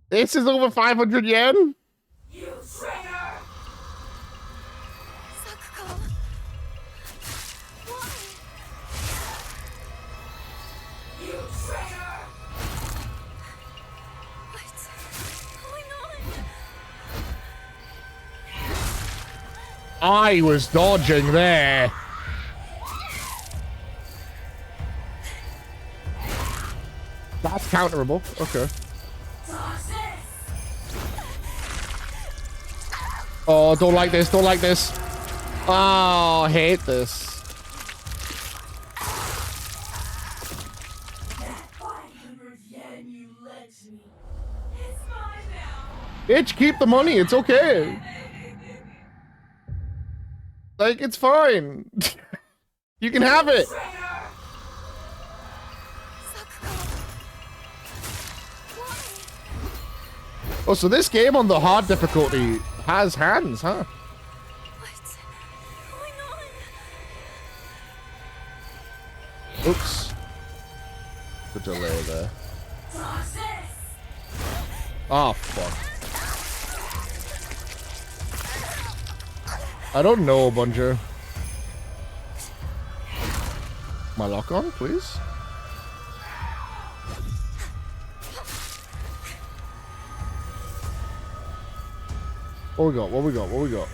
This is over 500 yen? You traitor! Sakugo. Why? You traitor! What's going on? I was dodging there. That's counterable. Okay. Oh, don't like this. Don't like this. Oh, I hate this. That 500 yen you lent me. It's mine now. Bitch, keep the money. It's okay. Like, it's fine. You can have it. Oh, so this game on the hard difficulty has hands, huh? What's going on? Oops. The delay there. Oh, fuck. I don't know, Bunjo. My lock on, please? What we got? What we got? What we got?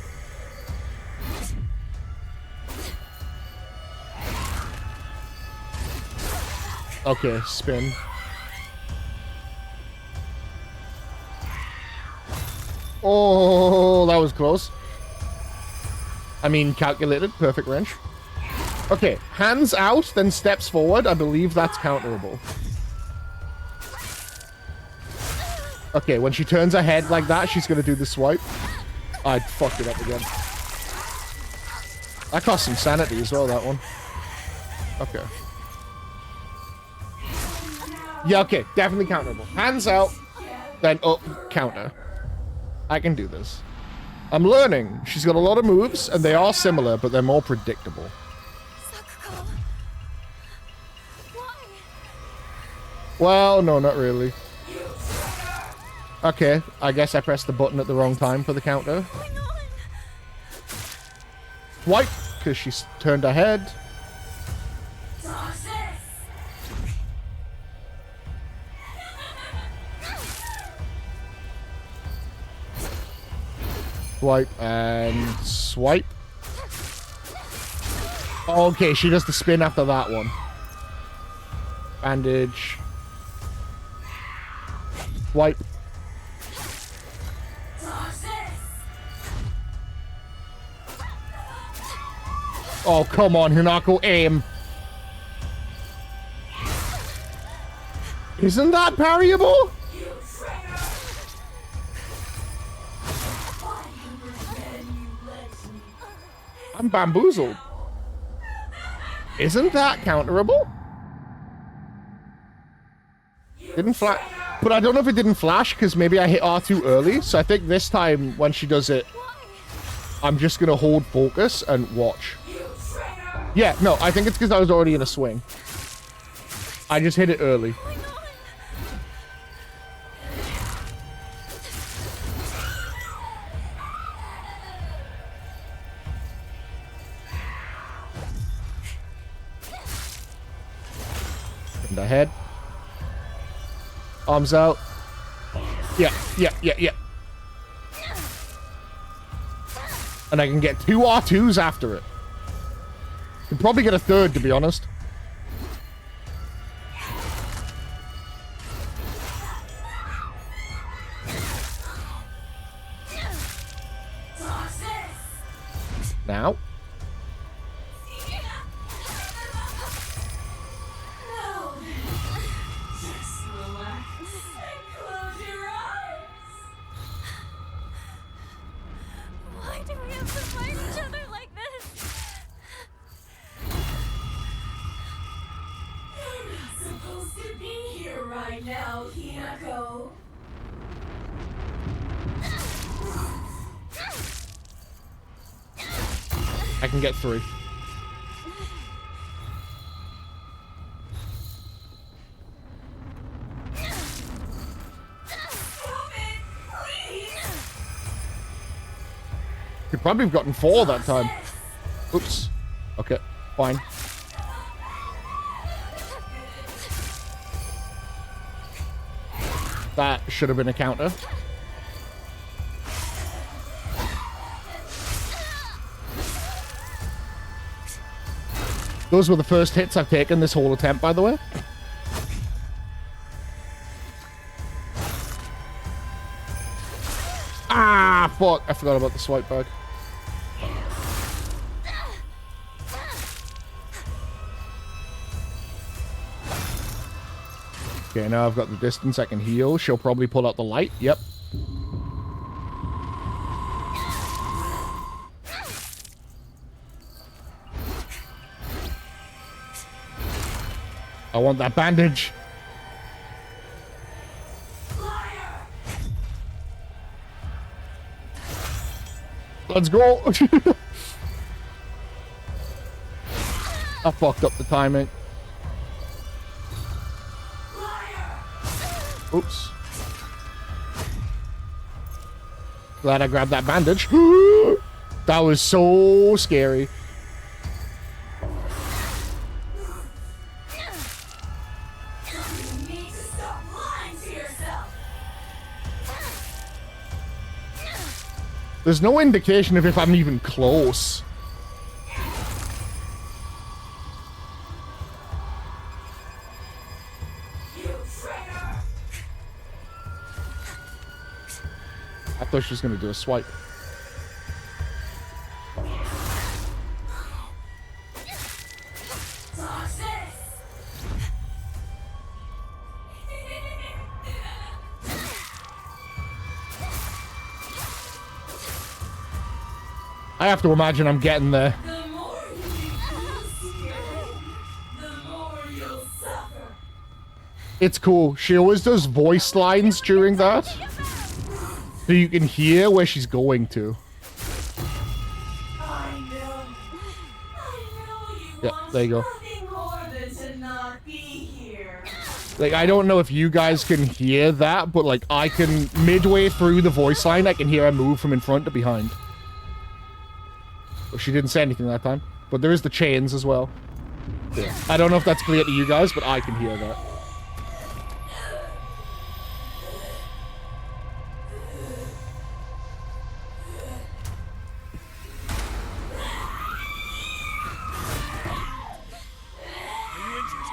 Okay, spin. Oh, that was close. I mean, calculated. Perfect range. Okay, hands out, then steps forward. I believe that's counterable. Okay, when she turns her head like that, she's gonna do the swipe. I fucked it up again. That cost some sanity as well, that one. Okay. Yeah, okay, definitely counterable. Hands out, then up, counter. I can do this. I'm learning. She's got a lot of moves, and they are similar, but they're more predictable. Sakuko. Why? Well, no, not really. Okay, I guess I pressed the button at the wrong time for the counter. Swipe, because she's turned her head. Swipe and swipe. Okay, she does the spin after that one. Bandage. Swipe. Oh, come on, Hinako, aim. Isn't that parryable? I'm bamboozled. Isn't that counterable? Didn't flash. But I don't know if it didn't flash because maybe I hit R2 early. So I think this time when she does it, I'm just going to hold focus and watch. Yeah, no, I think it's because I was already in a swing. I just hit it early. And the head. Arms out. Yeah. And I can get 2 R2s after it. Can probably get a third, to be honest. Now. Why do we have to fight each other like this? You're not supposed to be here right now, Hinako. I can get 3. Could probably have gotten 4 that time. Oops. Okay, fine. That should have been a counter. Those were the first hits I've taken this whole attempt, by the way. Ah, fuck. I forgot about the swipe bag. Okay, now I've got the distance. I can heal. She'll probably pull out the light. Yep. I want that bandage. Let's go. I fucked up the timing. Oops. Glad I grabbed that bandage. That was so scary. You need to stop lying to yourself. There's no indication of if I'm even close. You traitor! I thought she was gonna do a swipe. Toxis! I have to imagine I'm getting there. The more you refuse hearing, the more you'll suffer. It's cool. She always does voice lines during that. So you can hear where she's going to. I know you Yeah, want there you go. nothing more than to not be here. Like, I don't know if you guys can hear that, but like, I can, midway through the voice line, I can hear her move from in front to behind. Well, she didn't say anything that time, but there is the chains as well. Yeah. I don't know if that's clear to you guys, but I can hear that. Are you injured?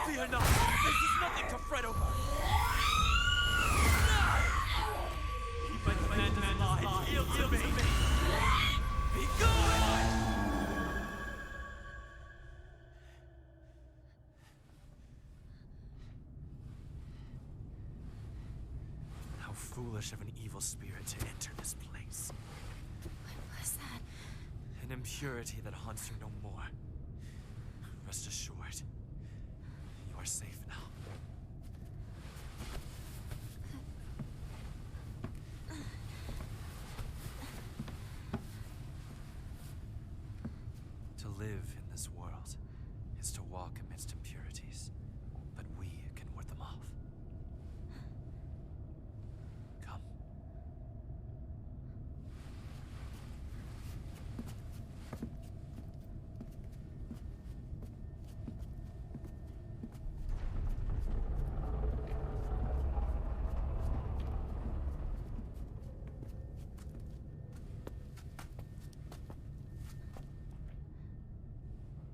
Fear not. This is nothing to fret over. Keep my command alive. Yield to me. Be gone! How foolish of an evil spirit to enter this place. What was that? An impurity that haunts you no more. Rest assured, you are safe now. To live in this world is to walk amidst impurities, but we can ward them off. Come.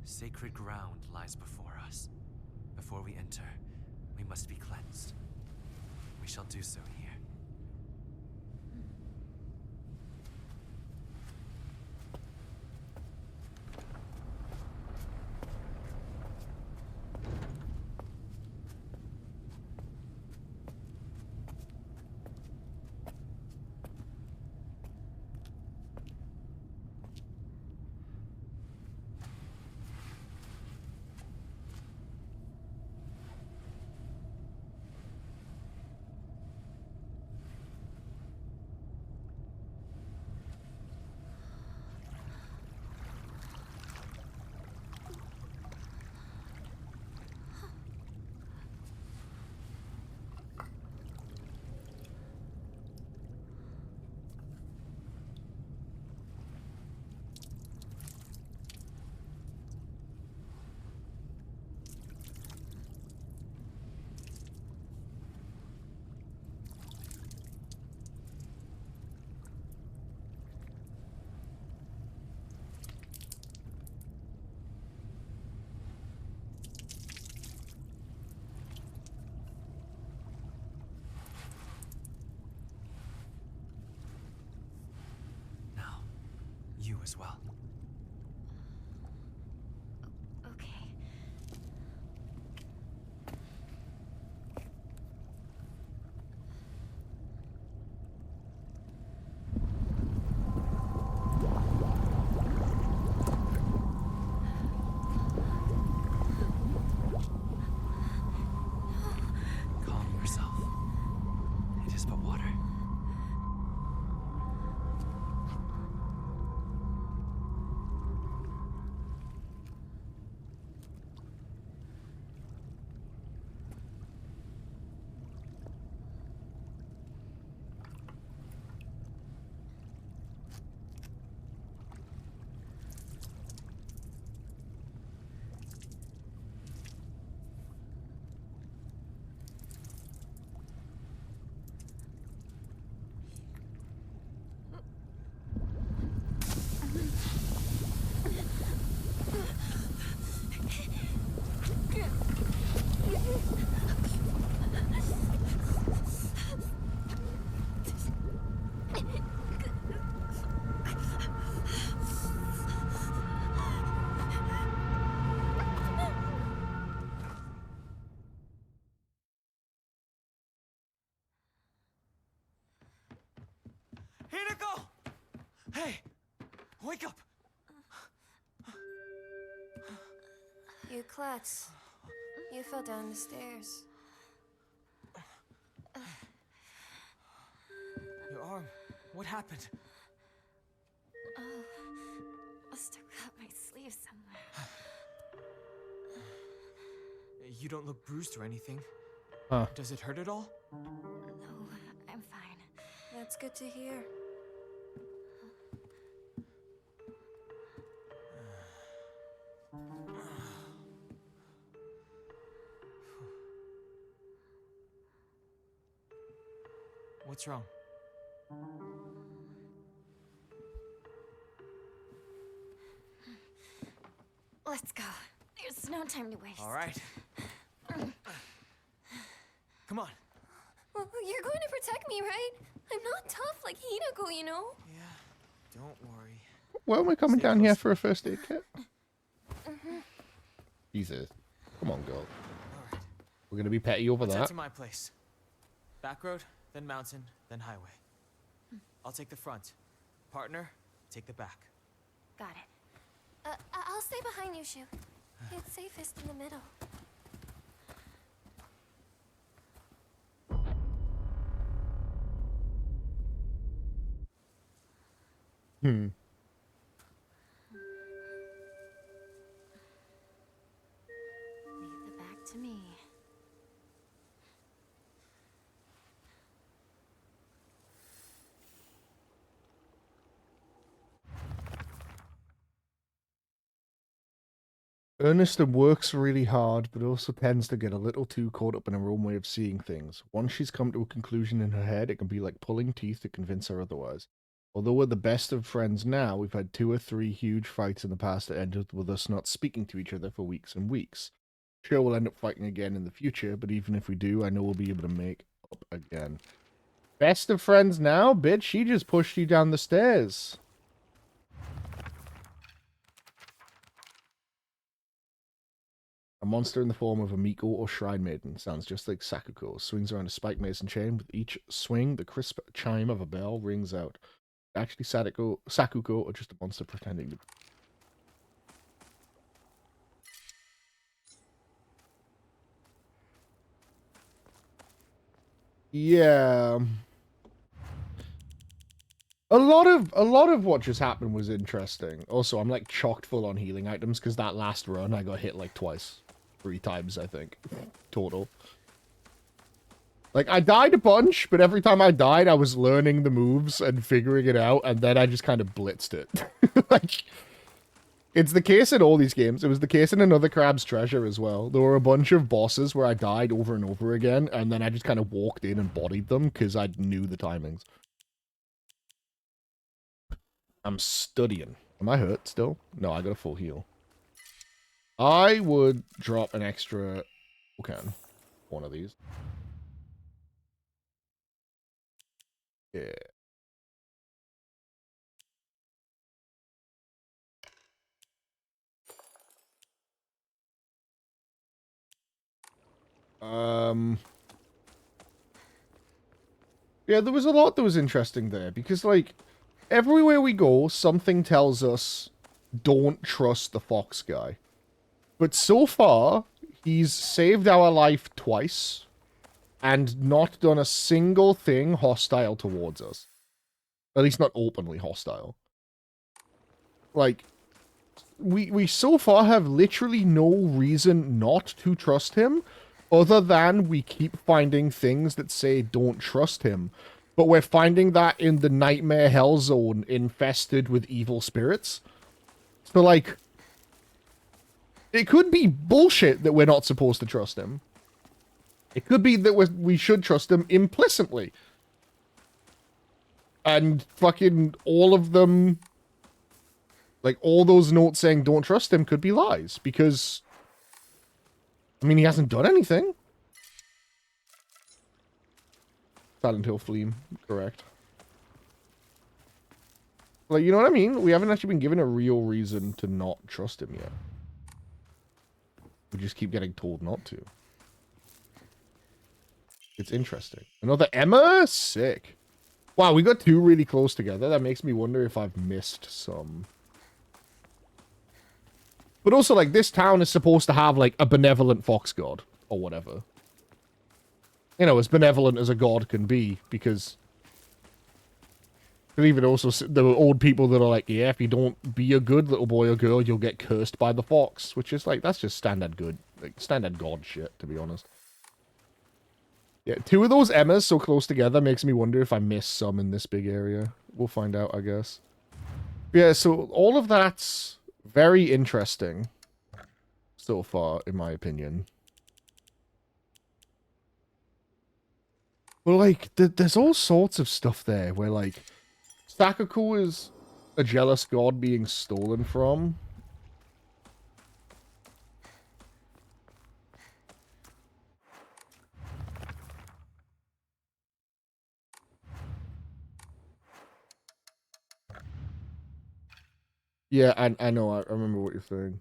Sacred ground lies before us. Before we enter, we must be cleansed. We shall do so here. Now, you as well. Okay. Hinako! Hey! Wake up! You klutz. You fell down the stairs. Your arm. What happened? Oh, must have cut my sleeve somewhere. You don't look bruised or anything. Huh. Does it hurt at all? No, I'm fine. That's good to hear. What's wrong? Let's go. There's no time to waste. All right. Come on. Well, you're going to protect me, right? I'm not tough like Hinako, you know? Yeah, don't worry. Well, we're coming Stay down close. here for a first aid kit. Jesus. Come on, girl. All right. We're gonna be petty over Let's head that. to my place. Back road, then mountain, then highway. I'll take the front. Partner, take the back. Got it. I'll stay behind you, Shu. It's safest in the middle. Hmm. Leave the back to me. Ernesta works really hard, but also tends to get a little too caught up in her own way of seeing things. Once she's come to a conclusion in her head, it can be like pulling teeth to convince her otherwise. Although we're the best of friends now, we've had 2 or 3 huge fights in the past that ended with us not speaking to each other for weeks and weeks. Sure, we'll end up fighting again in the future, but even if we do, I know we'll be able to make up again. Best of friends now? Bitch, she just pushed you down the stairs. A monster in the form of a Miko or Shrine Maiden. Sounds just like Sakuko. Swings around a spike mason chain. With each swing, the crisp chime of a bell rings out. Actually, Sakuko or just a monster pretending to... Yeah. A lot of what just happened was interesting. Also, I'm like chocked full on healing items because that last run I got hit like twice. 3 times, I think. Total. Like, I died a bunch, but every time I died, I was learning the moves and figuring it out, and then I just kind of blitzed it. Like, it's the case in all these games. It was the case in Another Crab's Treasure as well. There were a bunch of bosses where I died over and over again, and then I just kind of walked in and bodied them because I knew the timings. I'm studying. Am I hurt still? No, I got a full heal. I would drop an extra... Okay. One of these. Yeah. Yeah, there was a lot that was interesting there, because, like, everywhere we go, something tells us, don't trust the fox guy. But so far, he's saved our life twice, and not done a single thing hostile towards us. At least not openly hostile. Like, we so far have literally no reason not to trust him, other than we keep finding things that say don't trust him. But we're finding that in the nightmare hell zone infested with evil spirits. So, like, it could be bullshit that we're not supposed to trust him. It could be that we should trust him implicitly. And fucking all of them, like, all those notes saying don't trust him could be lies. Because, I mean, he hasn't done anything. Silent Hill Fleam, correct. Like, you know what I mean? We haven't actually been given a real reason to not trust him yet. We just keep getting told not to. It's interesting. Another Emma? Sick. Wow, we got two really close together. That makes me wonder if I've missed some. But also, like, this town is supposed to have, like, a benevolent fox god. Or whatever. You know, as benevolent as a god can be. Because... And even also, there are old people that are like, yeah, if you don't be a good little boy or girl, you'll get cursed by the fox. Which is, like, that's just standard good. Like, standard god shit, to be honest. Yeah, two of those Emmas so close together makes me wonder if I missed some in this big area. We'll find out, I guess. Yeah, so all of that's very interesting so far, in my opinion. Well, like, there's all sorts of stuff there where, like, Sakaku is a jealous god being stolen from. Yeah, I know, I remember what you're saying.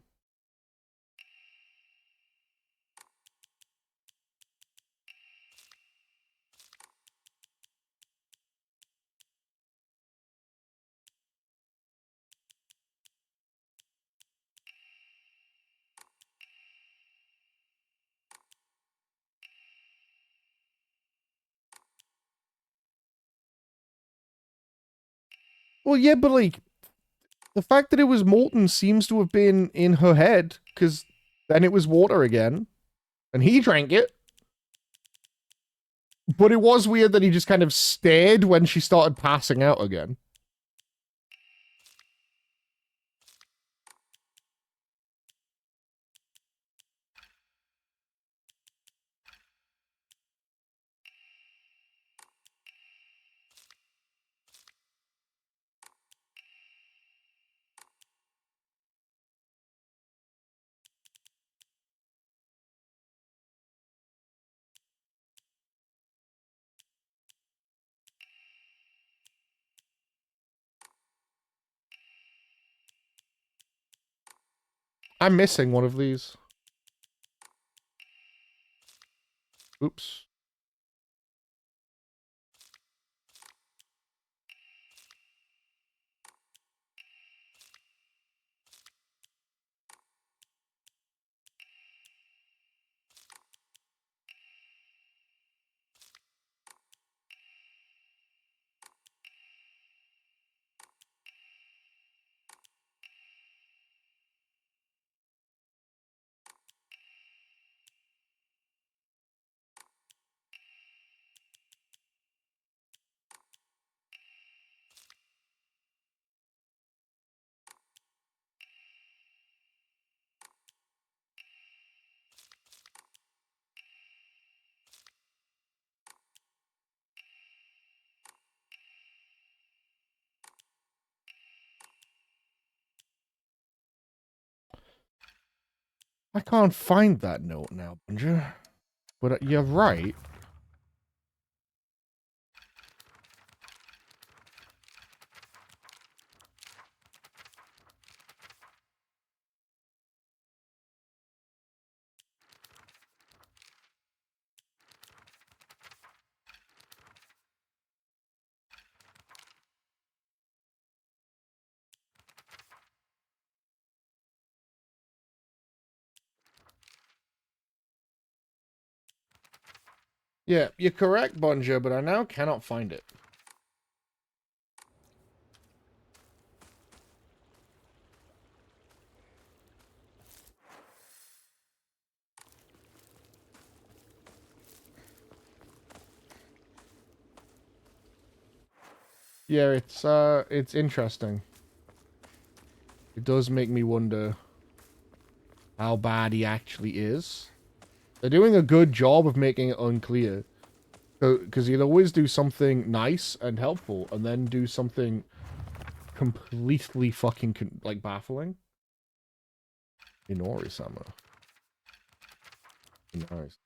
Well, yeah, but, like, the fact that it was molten seems to have been in her head, because then it was water again, and he drank it. But it was weird that he just kind of stayed when she started passing out again. I'm missing one of these. Oops. I can't find that note now, Bunja. But you're right. Yeah, you're correct, Bunja, but I now cannot find it. Yeah, it's interesting. It does make me wonder how bad he actually is. They're doing a good job of making it unclear. Because he'll always do something nice and helpful, and then do something completely fucking, like, baffling. Inori-sama. Nice.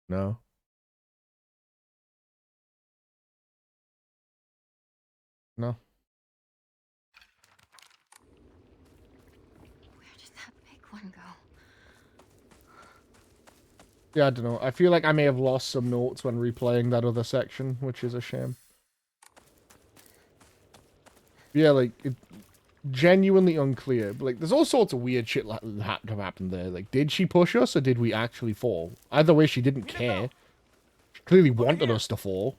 No? No? Where did that big one go? Yeah, I don't know. I feel like I may have lost some notes when replaying that other section, which is a shame. Yeah, like, it genuinely unclear. But, like, there's all sorts of weird shit that had to happen there. Like, did she push us or did we actually fall? Either way, she didn't care. She clearly wanted us to fall.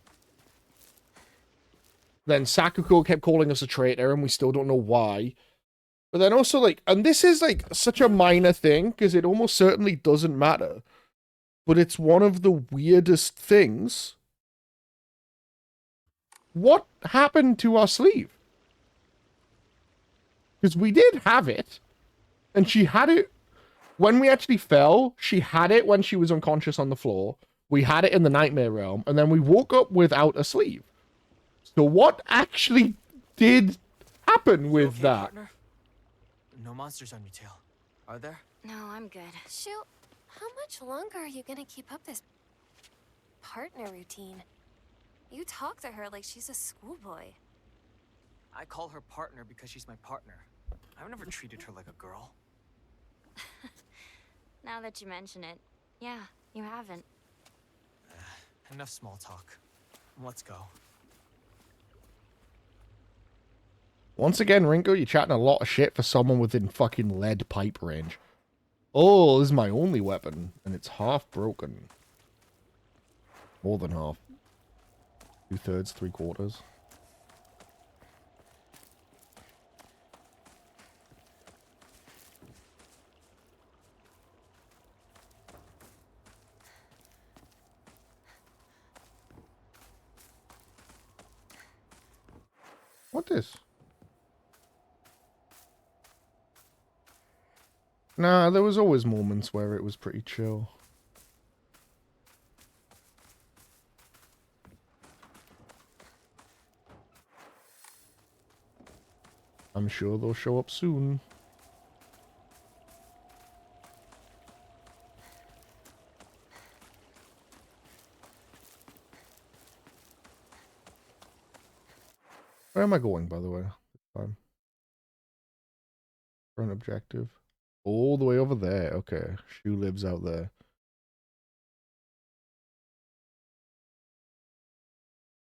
Then Sakuko kept calling us a traitor, and we still don't know why. But then also, like, and this is, like, such a minor thing, because it almost certainly doesn't matter. But it's one of the weirdest things. What happened to our sleeve? Because we did have it, and she had it when we actually fell. She had it when she was unconscious on the floor. We had it in the nightmare realm, and then we woke up without a sleeve. So what actually did happen with Okay, that? partner? No monsters on your tail, are there? No, I'm good. Shoot, how much longer are you gonna keep up this partner routine? You talk to her like she's a schoolboy. I call her partner because she's my partner. I've never treated her like a girl. Now that you mention it, yeah, you haven't. Enough small talk. Let's go. Once again, Rinko, you're chatting a lot of shit for someone within fucking lead pipe range. Oh, this is my only weapon, and it's half broken. More than half. 2/3, 3/4. What is? Nah, there was always moments where it was pretty chill. I'm sure they'll show up soon. Where am I going, by the way? This time. For an objective. All the way over there. Okay. Shu lives out there.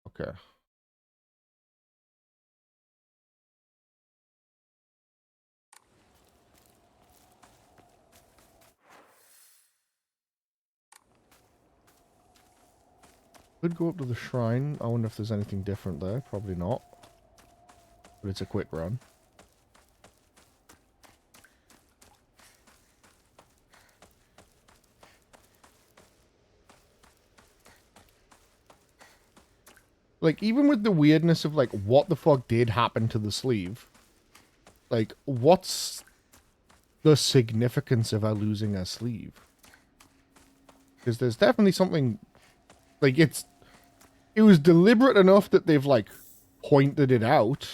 Okay. Could go up to the shrine. I wonder if there's anything different there. Probably not. But it's a quick run. Like, even with the weirdness of, like, what the fuck did happen to the sleeve? Like, what's the significance of her losing her sleeve? Because there's definitely something... Like, it was deliberate enough that they've, like, pointed it out.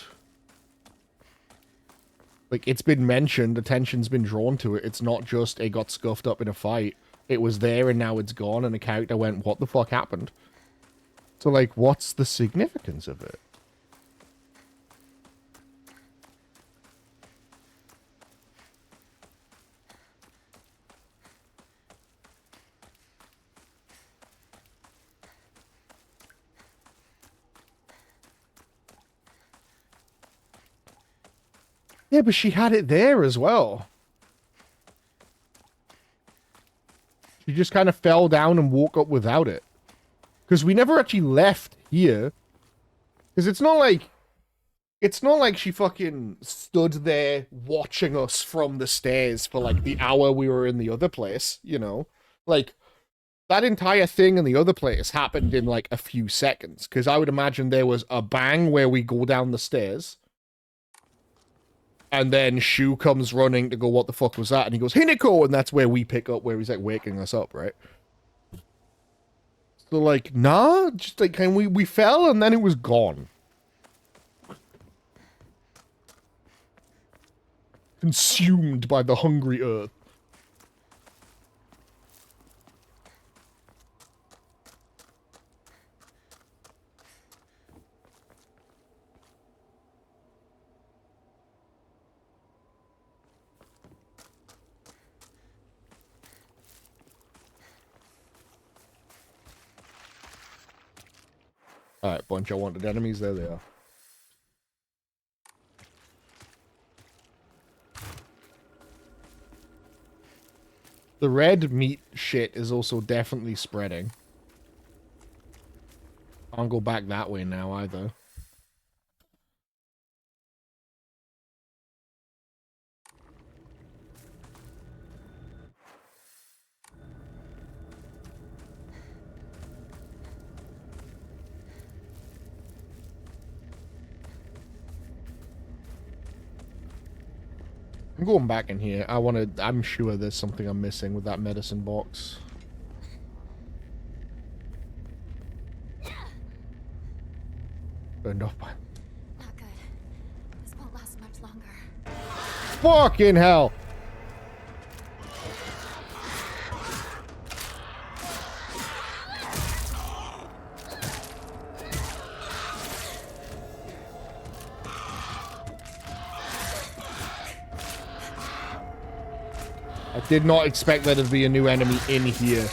Like, it's been mentioned, attention's been drawn to it. It's not just it got scuffed up in a fight. It was there and now it's gone, and the character went, what the fuck happened? So, like, what's the significance of it? Yeah, but she had it there as well. She just kind of fell down and woke up without it. Because we never actually left here. Because it's not like she fucking stood there watching us from the stairs for like the hour we were in the other place, you know? Like, that entire thing in the other place happened in like a few seconds. Because I would imagine there was a bang where we go down the stairs. And then Shu comes running to go, what the fuck was that? And he goes, Hinako! And that's where we pick up, where he's like waking us up, right? So like, nah, just like, we fell and then it was gone. Consumed by the hungry earth. Alright, bunch of wanted enemies. There they are. The red meat shit is also definitely spreading. Can't go back that way now either. I'm going back in here. I'm sure there's something I'm missing with that medicine box. Turned off by... Not good. This won't last much longer. Fucking hell! I did not expect there to be a new enemy in here.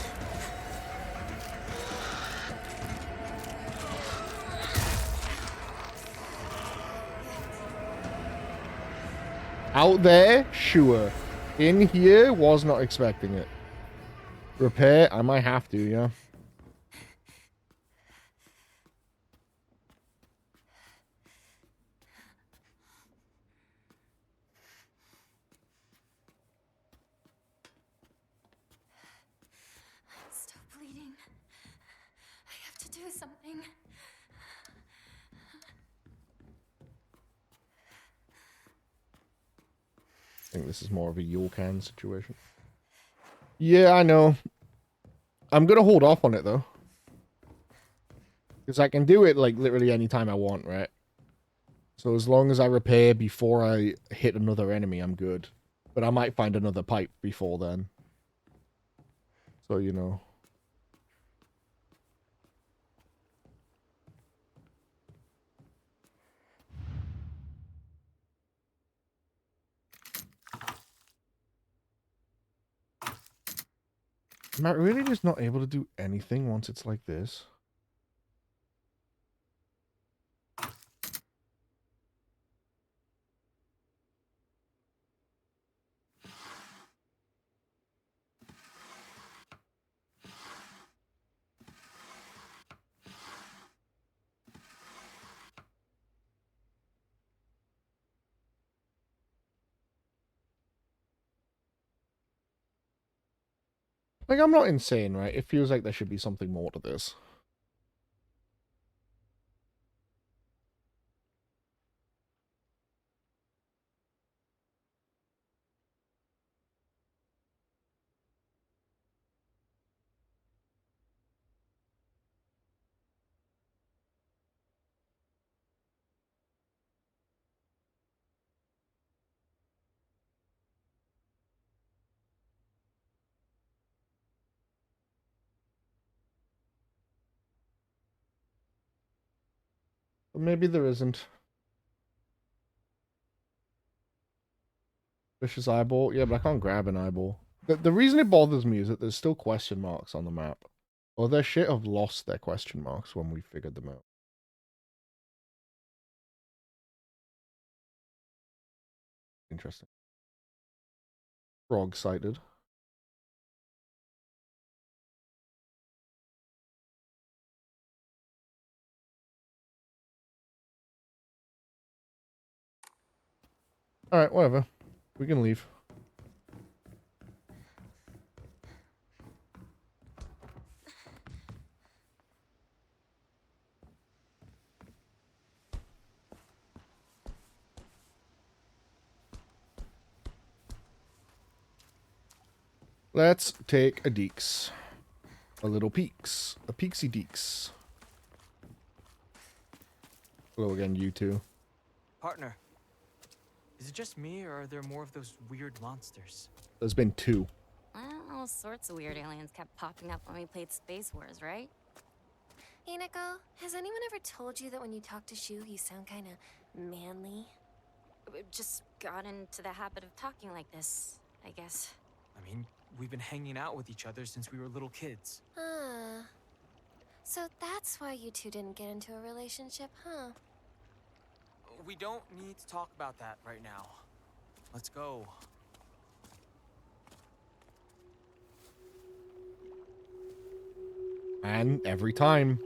Out there? Sure. In here? Was not expecting it. Repair? I might have to, yeah. I'm still bleeding. I have to do something. I think this is more of a Yokan situation. Yeah, I know. I'm gonna hold off on it, though. Because I can do it, like, literally any time I want, right? So as long as I repair before I hit another enemy, I'm good. But I might find another pipe before then. So, you know. Am I really just not able to do anything once it's like this? Like, I'm not insane, right? It feels like there should be something more to this. But maybe there isn't. Vicious eyeball? Yeah, but I can't grab an eyeball. The reason it bothers me is that there's still question marks on the map. Or their shit have lost their question marks when we figured them out. Interesting. Frog sighted. Alright, whatever. We can leave. Let's take a deeks. A little peeks. A peeksy deeks. Hello again, you two. Partner, is it just me or are there more of those weird monsters? There's been 2. Well, all sorts of weird aliens kept popping up when we played Space Wars, right? Hey, Nico, has anyone ever told you that when you talk to Shu, you sound kind of manly? We just got into the habit of talking like this, I guess. I mean, we've been hanging out with each other since we were little kids. So that's why you two didn't get into a relationship, huh? We don't need to talk about that right now. Let's go. And every time.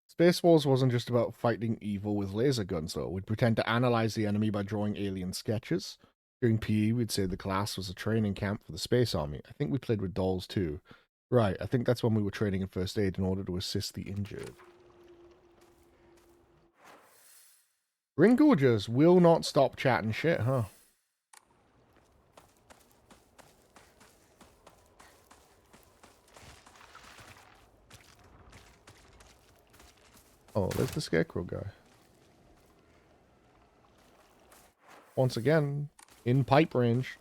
Space Wars wasn't just about fighting evil with laser guns, though. We'd pretend to analyze the enemy by drawing alien sketches. During PE, we'd say the class was a training camp for the Space Army. I think we played with dolls, too. Right, I think that's when we were training in first aid in order to assist the injured. Ringo just will not stop chatting shit, huh? Oh, there's the Scarecrow guy. Once again, in pipe range.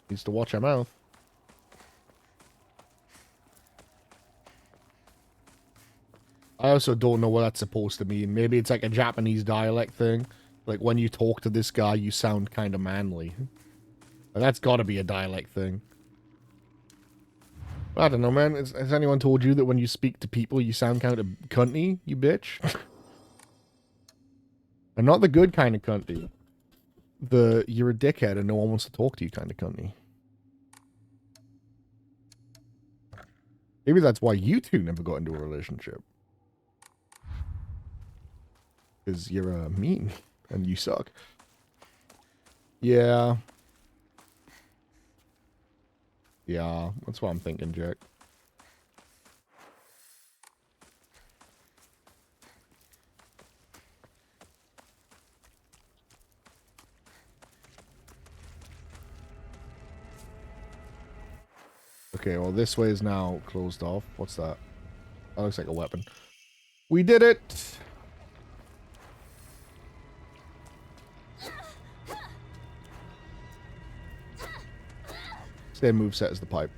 Needs to watch her mouth. I also don't know what that's supposed to mean. Maybe it's like a Japanese dialect thing. Like when you talk to this guy, you sound kind of manly. That's got to be a dialect thing. I don't know, man. Has anyone told you that when you speak to people, you sound kind of cunty, you bitch? And not the good kind of cunty. You're a dickhead and no one wants to talk to you kind of cunty. Maybe that's why you two never got into a relationship. Because you're mean and you suck. Yeah. Yeah, that's what I'm thinking, Jack. Okay, well, this way is now closed off. What's that? That looks like a weapon. We did it! Same moveset as the pipe.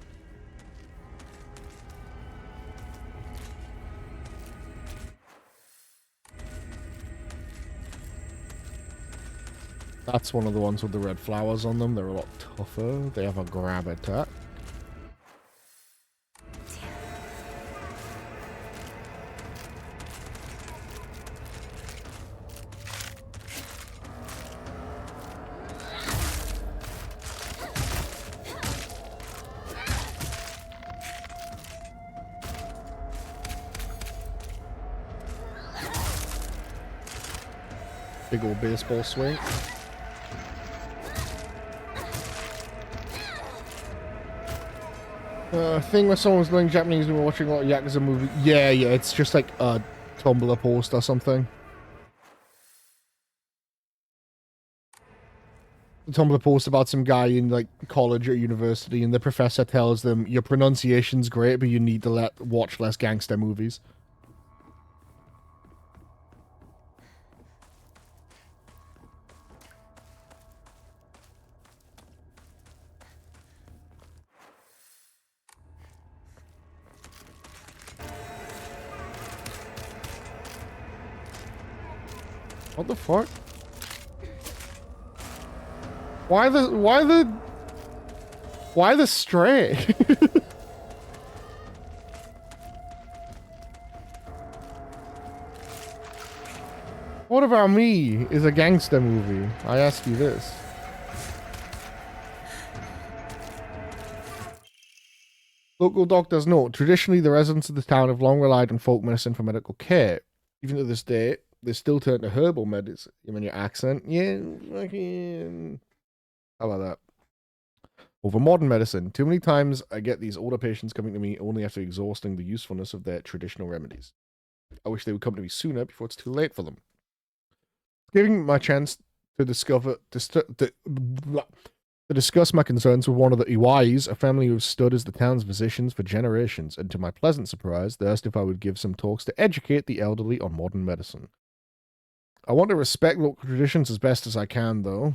That's one of the ones with the red flowers on them. They're a lot tougher. They have a grab attack. Big old baseball swing. Thing where someone's learning Japanese and we're watching a lot of Yakuza movies. Yeah, it's just like a Tumblr post or something. A Tumblr post about some guy in like college or university, and the professor tells them your pronunciation's great, but you need to watch less gangster movies. What the fuck? Why the stray? What About Me is a gangster movie? I ask you this. Local doctors note, traditionally the residents of the town have long relied on folk medicine for medical care. Even to this day, they still turn to herbal medicine. You mean your accent? Yeah, fucking... How about that? Over modern medicine. Too many times I get these older patients coming to me only after exhausting the usefulness of their traditional remedies. I wish they would come to me sooner before it's too late for them. Giving my chance to discuss my concerns with one of the Iwais, a family who have stood as the town's physicians for generations, and to my pleasant surprise, they asked if I would give some talks to educate the elderly on modern medicine. I want to respect local traditions as best as I can, though.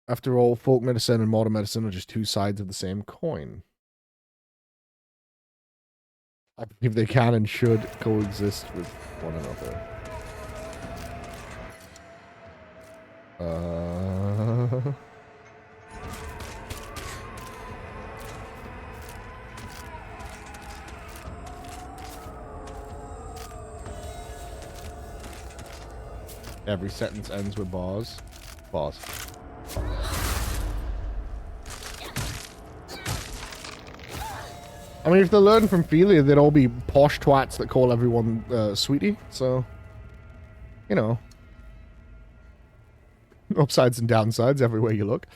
After all, folk medicine and modern medicine are just two sides of the same coin. I believe they can and should coexist with one another. Every sentence ends with bars. Bars. I mean, if they learn from Felia, they'd all be posh twats that call everyone sweetie. So, you know, upsides and downsides everywhere you look.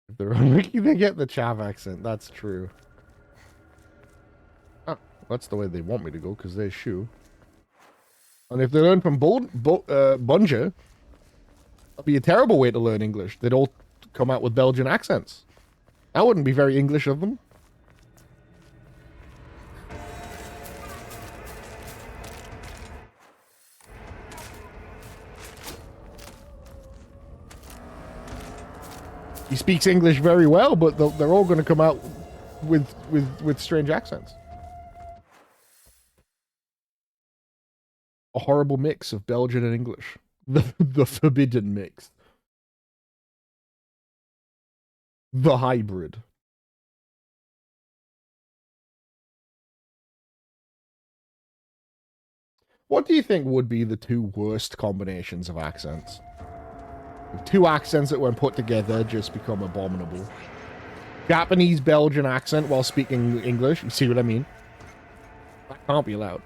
If they're unlucky, they get the Chav accent. That's true. Oh, that's the way they want me to go, because they shoe. And if they learn from Bunja, that'd be a terrible way to learn English. They'd all come out with Belgian accents. That wouldn't be very English of them. He speaks English very well, but they're all going to come out with strange accents. A horrible mix of Belgian and English. The forbidden mix. The hybrid. What do you think would be the two worst combinations of accents? Two accents that when put together just become abominable. Japanese-Belgian accent while speaking English. You see what I mean? That can't be allowed.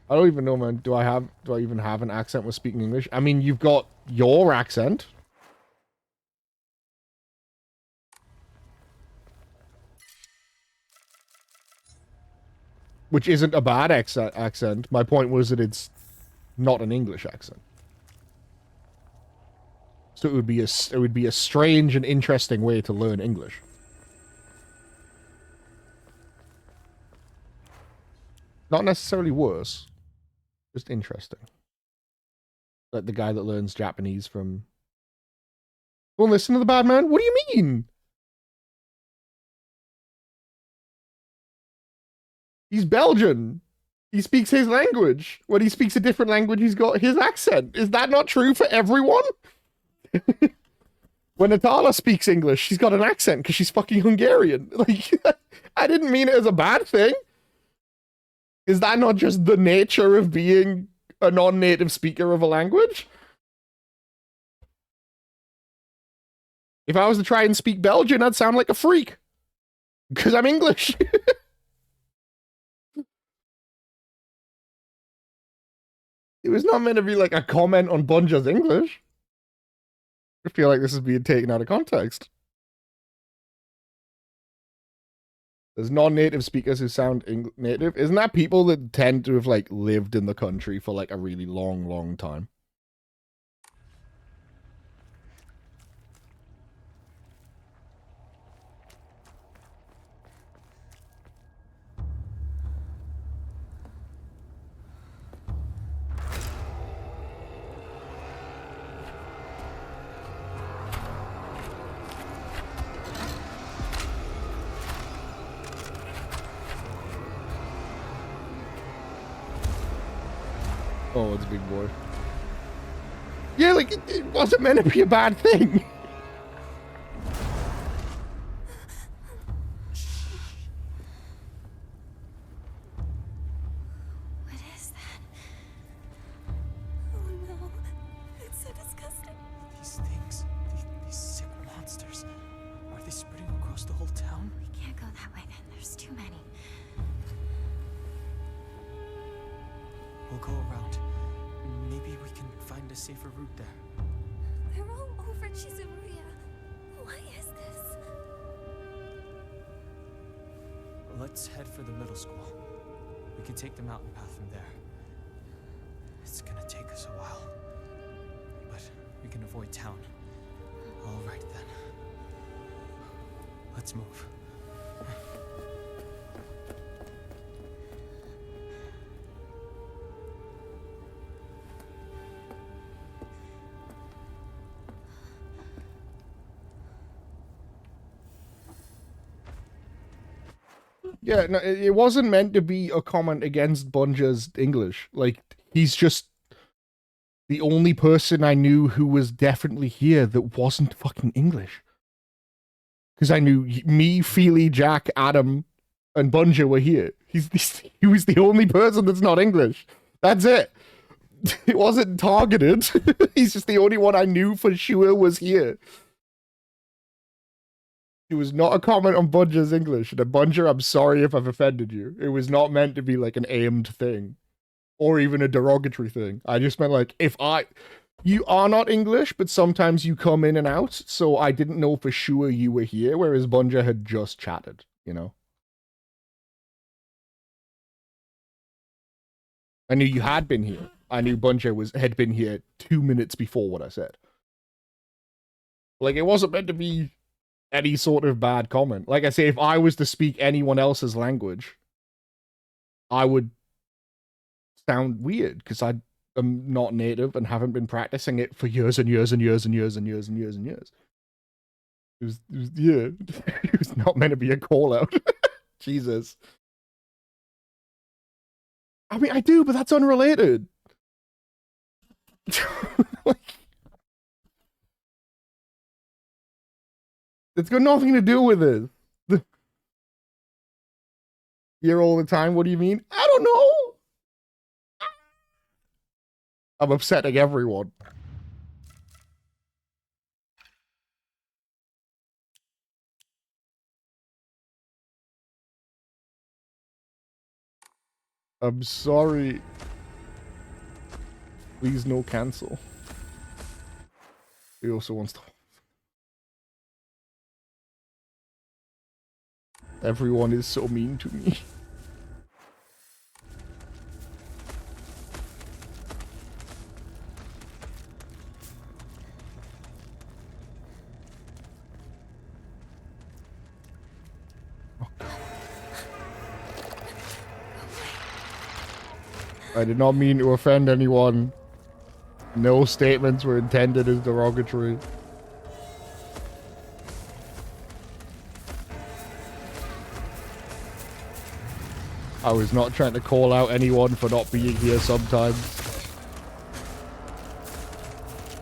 I don't even know, man. Do I even have an accent with speaking English? I mean, you've got your accent. Which isn't a bad accent. My point was that it's not an English accent. So it would be a strange and interesting way to learn English. Not necessarily worse, just interesting. Like the guy that learns Japanese from... Well, listen to the bad man? What do you mean? He's Belgian. He speaks his language. When he speaks a different language, he's got his accent. Is that not true for everyone? When Atala speaks English, she's got an accent because she's fucking Hungarian. Like, I didn't mean it as a bad thing. Is that not just the nature of being a non-native speaker of a language? If I was to try and speak Belgian, I'd sound like a freak. Because I'm English. It was not meant to be like a comment on Bunja's English. I feel like this is being taken out of context. There's non-native speakers who sound native. Isn't that people that tend to have like lived in the country for like a really long time? Oh, it's a big boy. Yeah, like, it wasn't meant to be a bad thing. What is that? Oh no. It's so disgusting. These things, these sick monsters, are they spreading across the whole town? We can't go that way then. There's too many. We'll go around. Maybe we can find a safer route there. They're all over Chizuruya. Why is this? Let's head for the middle school. We can take the mountain path from there. It's gonna take us a while. But we can avoid town. All right then. Let's move. Yeah, no, it wasn't meant to be a comment against Bunja's English. Like, he's just the only person I knew who was definitely here that wasn't fucking English. Because I knew me, Feely, Jack, Adam, and Bunja were here. He was the only person that's not English. That's it. It wasn't targeted. He's just the only one I knew for sure was here. It was not a comment on Bunja's English. And Bunja, I'm sorry if I've offended you. It was not meant to be like an aimed thing. Or even a derogatory thing. I just meant like, you are not English, but sometimes you come in and out, so I didn't know for sure you were here, whereas Bunja had just chatted, you know? I knew you had been here. I knew Bunja had been here 2 minutes before what I said. Like, it wasn't meant to be any sort of bad comment. Like I say, if I was to speak anyone else's language, I would sound weird, because I'm not native and haven't been practicing it for years and years and years and years and years and years and years. It was yeah. It was not meant to be a call out. Jesus. I mean, I do, but that's unrelated. Like, it's got nothing to do with it. Here all the time, what do you mean? I don't know. I'm upsetting everyone. I'm sorry. Please no cancel. He also wants to... Everyone is so mean to me. I did not mean to offend anyone. No statements were intended as derogatory. I was not trying to call out anyone for not being here sometimes.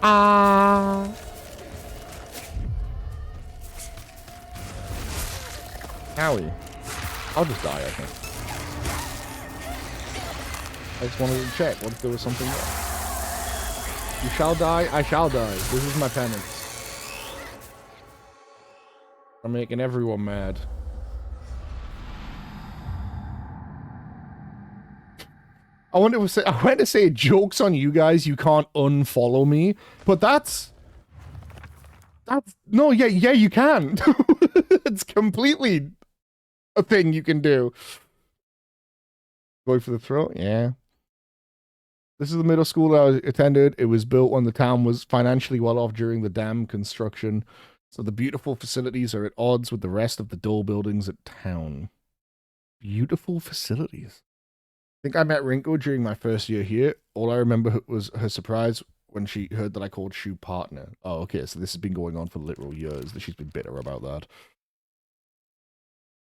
Howie. I'll just die, I think. I just wanted to check. What if there was something there? You shall die, I shall die. This is my penance. I'm making everyone mad. I went to say joke's on you guys, you can't unfollow me, but that's no, yeah, you can. It's completely a thing you can do. Going for the throat, yeah. This is the middle school I attended. It was built when the town was financially well off during the dam construction. So the beautiful facilities are at odds with the rest of the dull buildings at town. Beautiful facilities. I think I met Rinko during my first year here. All I remember was her surprise when she heard that I called Shu partner. Oh, okay, so this has been going on for literal years, that she's been bitter about that.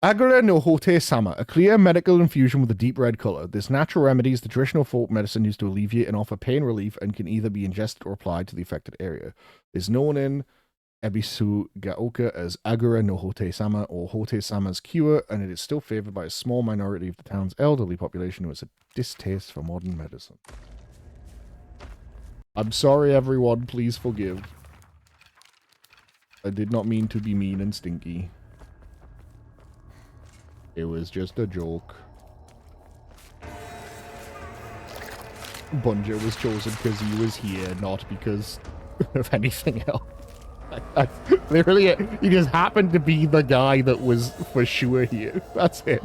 Agara no Hote Sama, a clear medical infusion with a deep red color. This natural remedy is the traditional folk medicine used to alleviate and offer pain relief and can either be ingested or applied to the affected area. It is known in Ebisu Gaoka as Agara no Hote Sama or Hote Sama's cure, and it is still favored by a small minority of the town's elderly population who has a distaste for modern medicine. I'm sorry, everyone. Please forgive. I did not mean to be mean and stinky. It was just a joke. Bunja was chosen because he was here, not because of anything else. Literally, he just happened to be the guy that was for sure here. That's it.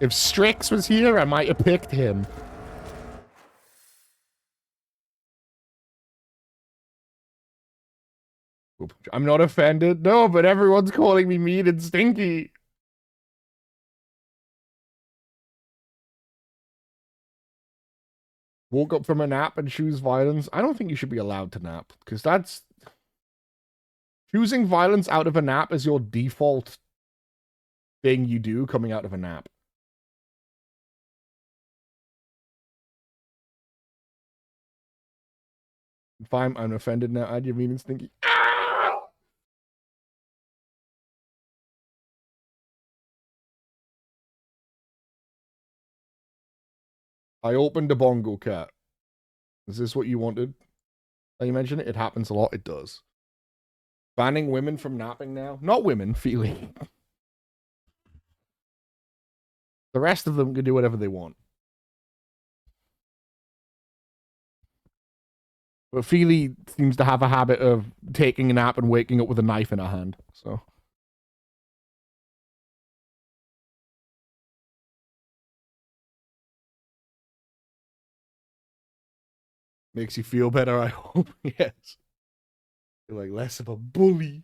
If Strix was here, I might have picked him. I'm not offended. No, but everyone's calling me mean and stinky. Woke up from a nap and choose violence. I don't think you should be allowed to nap, because that's... Choosing violence out of a nap is your default thing you do coming out of a nap. Fine, I'm offended now. Add your mean and stinky. I opened a bongo cat. Is this what you wanted? You mentioned it. It happens a lot. It does. Banning women from napping now? Not women, Feely. The rest of them can do whatever they want. But Feely seems to have a habit of taking a nap and waking up with a knife in her hand. So. Makes you feel better, I hope. Yes. You're like less of a bully.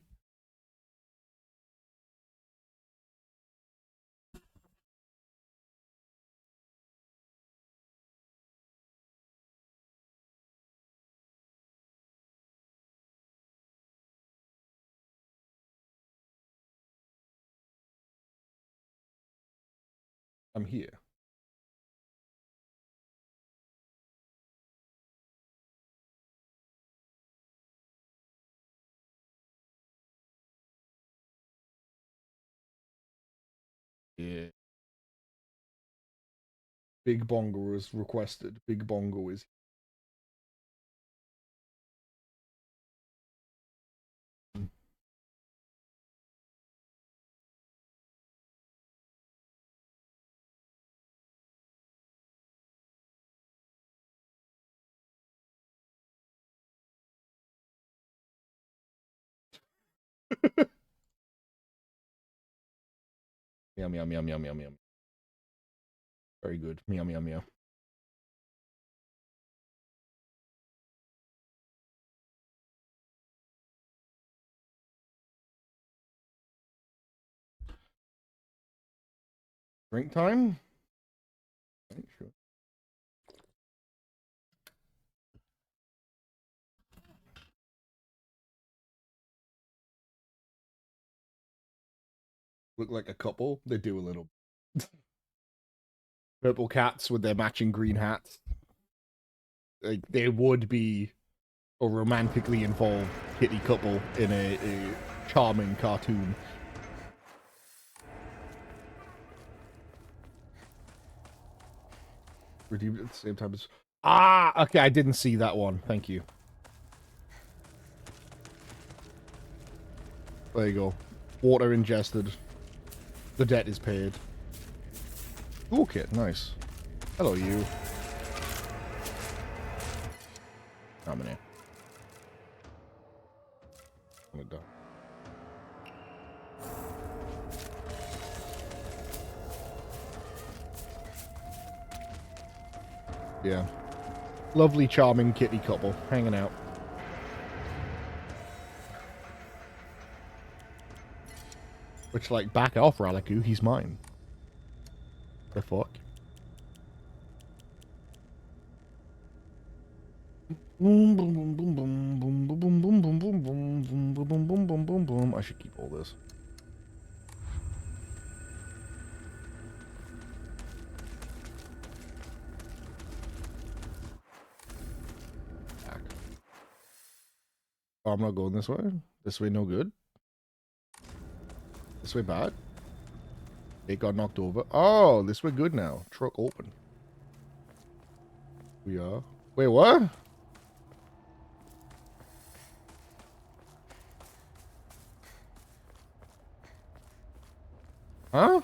I'm here. Yeah. Big Bongo is requested. Big Bongo is. Yum, yum, yum, yum, yum, yum. Very good. Meow, meow, meow. Drink time? Sure. Look like a couple. They do a little. Purple cats with their matching green hats. Like, they would be a romantically involved kitty couple in a charming cartoon. Redeemed at the same time as... Ah! Okay, I didn't see that one. Thank you. There you go. Water ingested. The debt is paid. Toolkit, nice. Hello, you. I'm in here. I'm done. Yeah. Lovely, charming kitty couple hanging out. Which, like, back off, Raliku. He's mine. The fuck? Boom, boom, boom, boom, boom, boom, boom, boom, boom, boom, boom, boom, boom, boom, boom, boom, boom, boom. I should keep all this. Back. Oh, I'm not going this way. This way, no good. This way, bad. It got knocked over. Oh, this way, good now. Truck open. We are. Wait, what? Huh?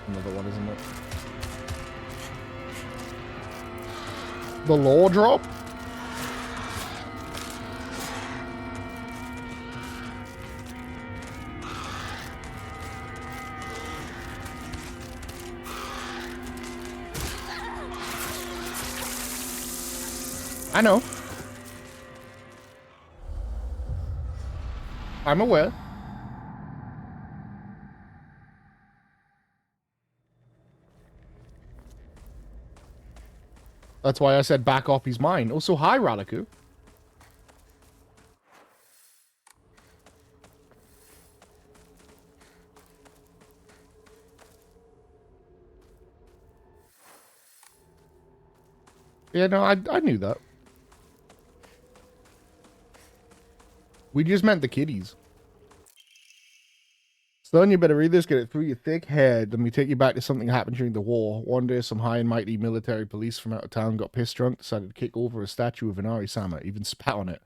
Another one, isn't it? The law drop? I know. I'm aware. That's why I said back off, he's mine. Also, hi, Radiku. Yeah, no, I knew that. We just meant the kiddies. Son, you better read this, get it through your thick head. Let me take you back to something that happened during the war. One day, some high and mighty military police from out of town got pissed drunk, decided to kick over a statue of Inari-sama, even spat on it.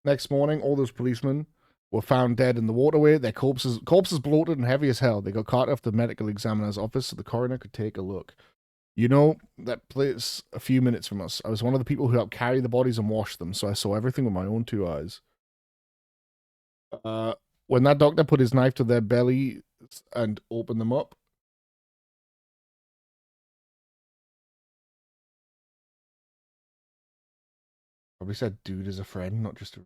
Next morning, all those policemen were found dead in the waterway. Their corpses bloated and heavy as hell. They got carted off to the medical examiner's office so the coroner could take a look. You know, that place a few minutes from us. I was one of the people who helped carry the bodies and wash them, so I saw everything with my own 2 eyes. When that doctor put his knife to their belly and opened them up, probably said dude is a friend, not just a...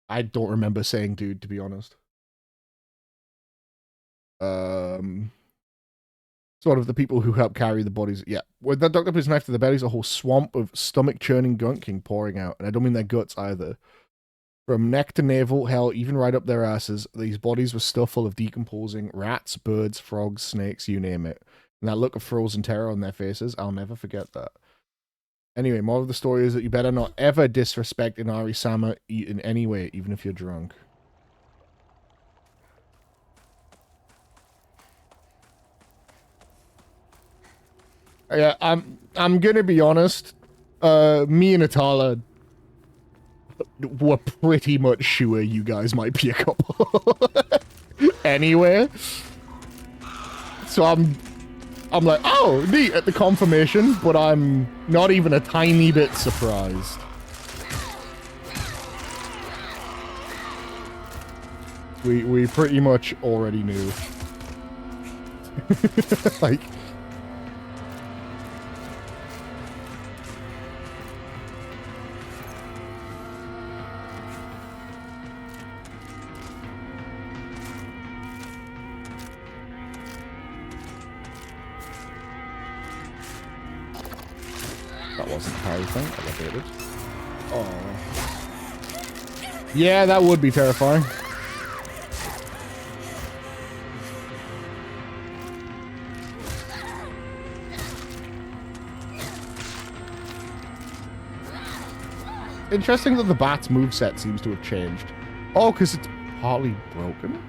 I don't remember saying dude, to be honest. Sort of the people who helped carry the bodies. Yeah. When that doctor put his knife to the bellies, a whole swamp of stomach-churning gunk came pouring out. And I don't mean their guts either. From neck to navel, hell, even right up their asses, these bodies were stuffed full of decomposing rats, birds, frogs, snakes, you name it. And that look of frozen terror on their faces, I'll never forget that. Anyway, more of the story is that you better not ever disrespect Inari-sama in any way, even if you're drunk. Yeah, I'm gonna be honest. Me and Atala were pretty much sure you guys might be a couple. Anyway. So I'm like, oh, neat at the confirmation, but I'm not even a tiny bit surprised. We pretty much already knew. Like... That wasn't terrifying. Elevated. Oh. Yeah, that would be terrifying. Interesting that the bat's moveset seems to have changed. Oh, because it's partly broken?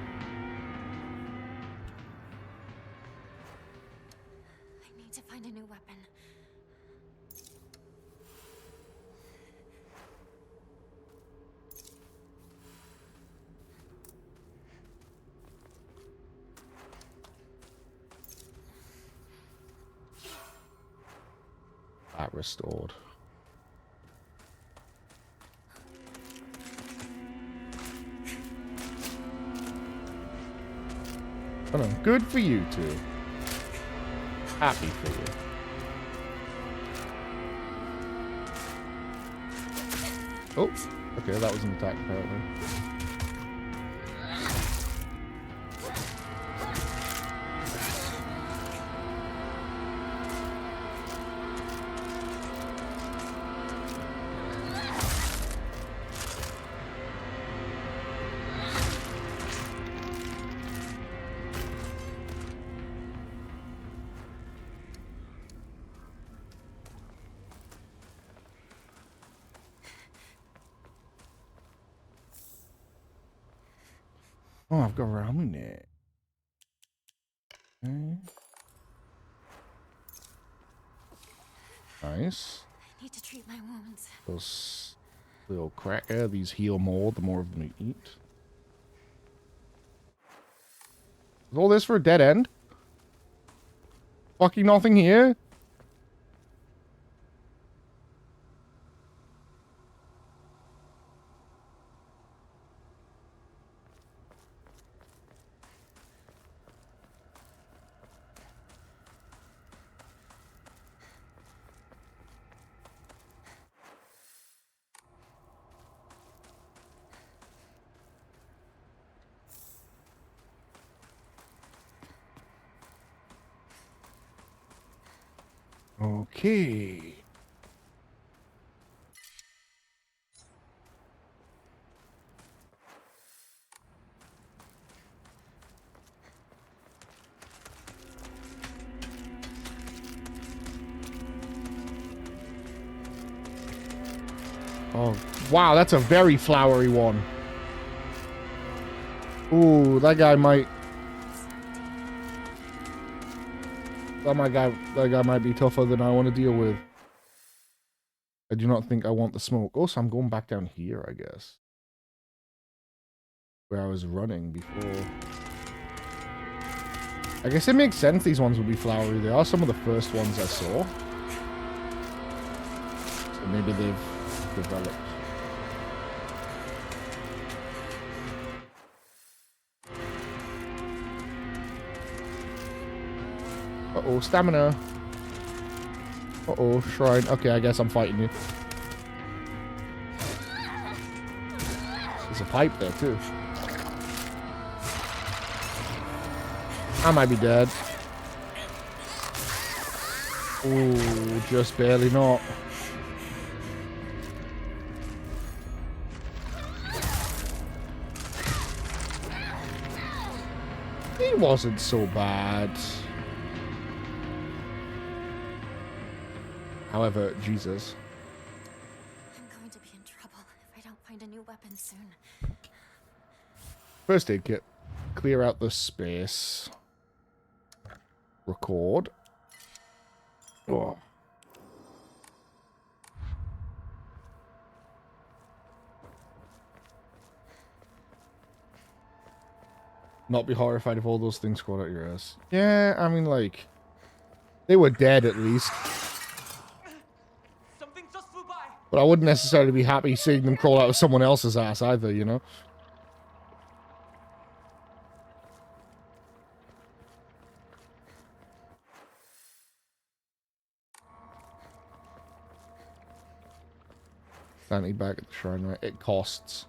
I need to find a new weapon. Bat restored. Oh no, good for you two. Happy for you. Oh, okay, that was an attack apparently. Oh, I've got ramen. Okay. Nice. I need to treat my wounds. Those little cracker, these heal more the more of them you eat. Is all this for a dead end? Fucking nothing here? Okay. Oh, wow, that's a very flowery one. Ooh, that guy might be tougher than I want to deal with. I do not think I want the smoke. Also, I'm going back down here, I guess. Where I was running before. I guess it makes sense these ones would be flowery. They are some of the first ones I saw. So maybe they've developed. Uh-oh, stamina. Uh-oh, shrine. Okay, I guess I'm fighting you. There's a pipe there, too. I might be dead. Ooh, just barely not. He wasn't so bad. However, Jesus. I'm going to be in trouble if I don't find a new weapon soon. First aid kit. Clear out the space. Record. Oh. Not be horrified if all those things crawled out your ass. Yeah, I mean, like, they were dead at least. Something just flew by. But I wouldn't necessarily be happy seeing them crawl out of someone else's ass either, you know? Sanity back at the shrine, right? It costs.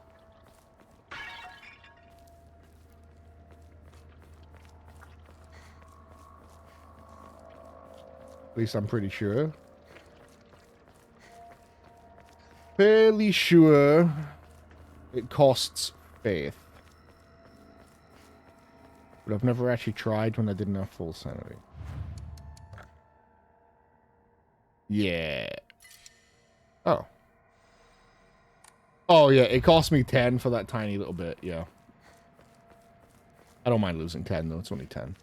At least I'm pretty sure. Fairly sure it costs faith. But I've never actually tried when I didn't have full sanity. Yeah. Oh. Oh, yeah, it cost me 10 for that tiny little bit, yeah. I don't mind losing 10, though. It's only 10.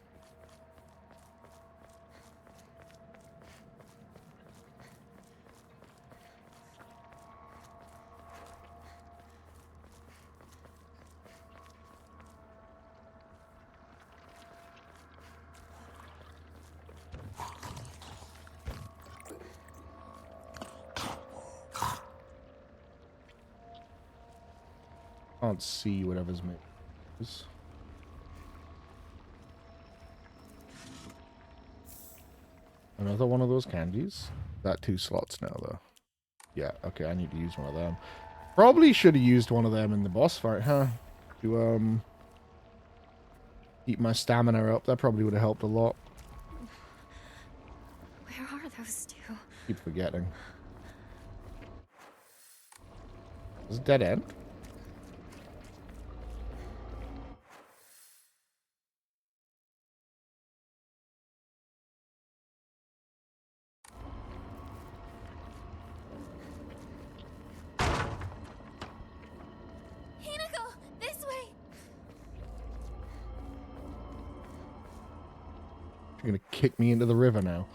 Can't see whatever's made. Another one of those candies. Got 2 slots now, though. Yeah, okay, I need to use one of them. Probably should have used one of them in the boss fight, huh? To, keep my stamina up. That probably would have helped a lot. Where are those two? Keep forgetting. Is it dead end? Hinako, this way. You're gonna kick me into the river now.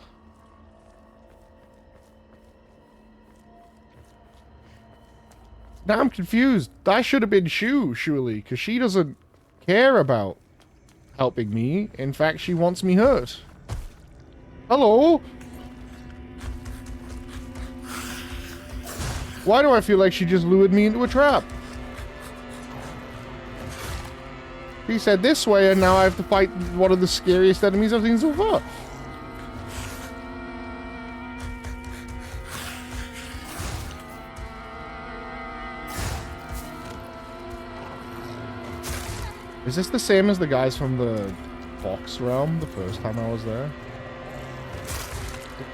Now I'm confused. That should have been Shu, surely, because she doesn't care about helping me. In fact, she wants me hurt. Hello? Why do I feel like she just lured me into a trap? He said this way, and now I have to fight one of the scariest enemies I've seen so far. Is this the same as the guys from the Fox realm the first time I was there?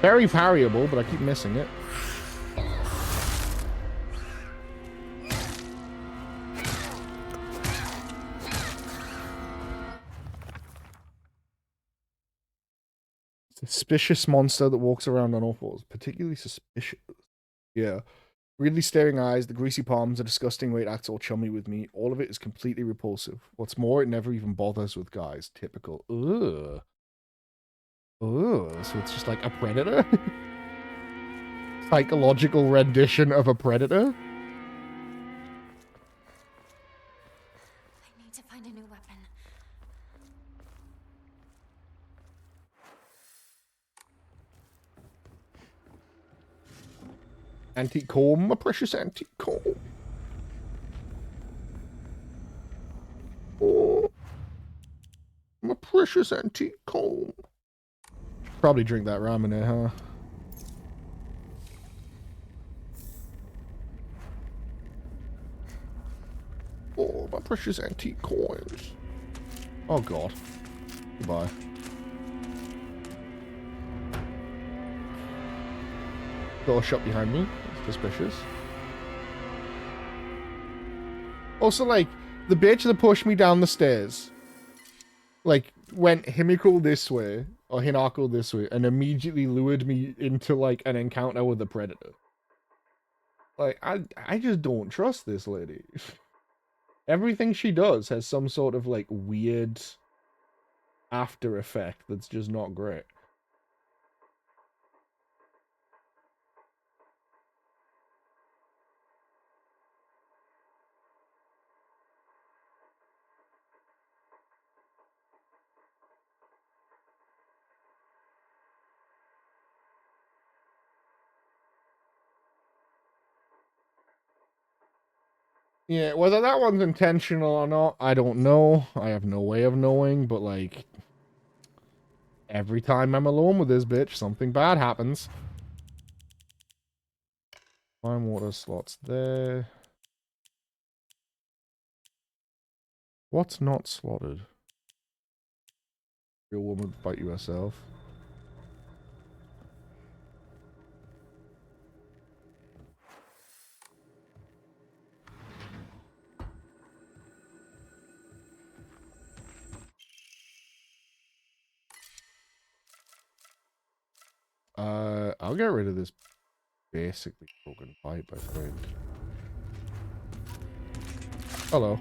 Very parryable, but I keep missing it. Suspicious monster that walks around on all fours. Particularly suspicious. Yeah. Weirdly staring eyes, the greasy palms, a disgusting way it acts all chummy with me. All of it is completely repulsive. What's more, it never even bothers with guys. Typical. Ugh. Ugh. So it's just like a predator? Psychological rendition of a predator? I need to find a new weapon. Antique comb, my precious antique comb. Oh, my precious antique comb. Probably drink that ramen there, huh? Oh, my precious antique coins. Oh, God. Goodbye. Door shut behind me. That's suspicious. Also, like, the bitch that pushed me down the stairs, like, went Himiko this way, or Hinako this way, and immediately lured me into, like, an encounter with a predator. Like, I just don't trust this lady. Everything she does has some sort of, like, weird after effect that's just not great. Yeah, whether that one's intentional or not, I don't know. I have no way of knowing, but, like, every time I'm alone with this bitch, something bad happens. Fine water slots there. What's not slotted? Real woman, fight you herself. I'll get rid of this basically broken pipe, I think. Hello.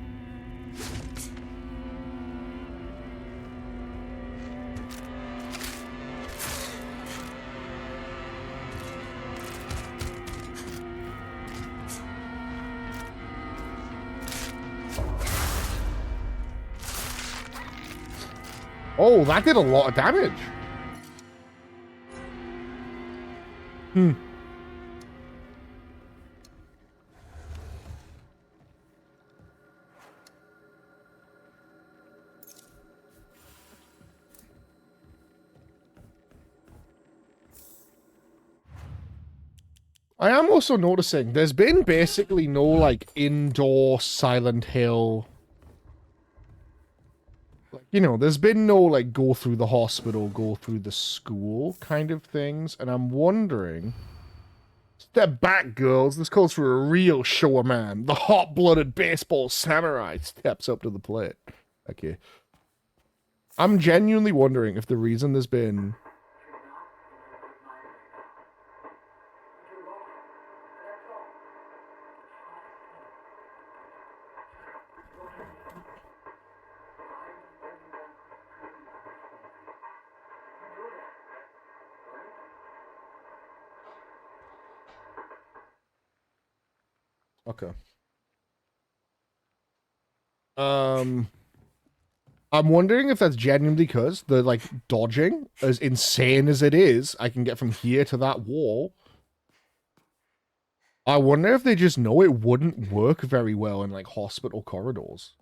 Oh, that did a lot of damage. Hmm. I am also noticing there's been basically no, like, indoor Silent Hill. Like, you know, there's been no, like, go through the hospital, go through the school kind of things. And I'm wondering... Step back, girls. This calls for a real show of man. The hot-blooded baseball samurai steps up to the plate. Okay. I'm genuinely wondering if the reason there's been... Okay. I'm wondering if that's genuinely because the, like, dodging, as insane as it is, I can get from here to that wall. I wonder if they just know it wouldn't work very well in, like, hospital corridors.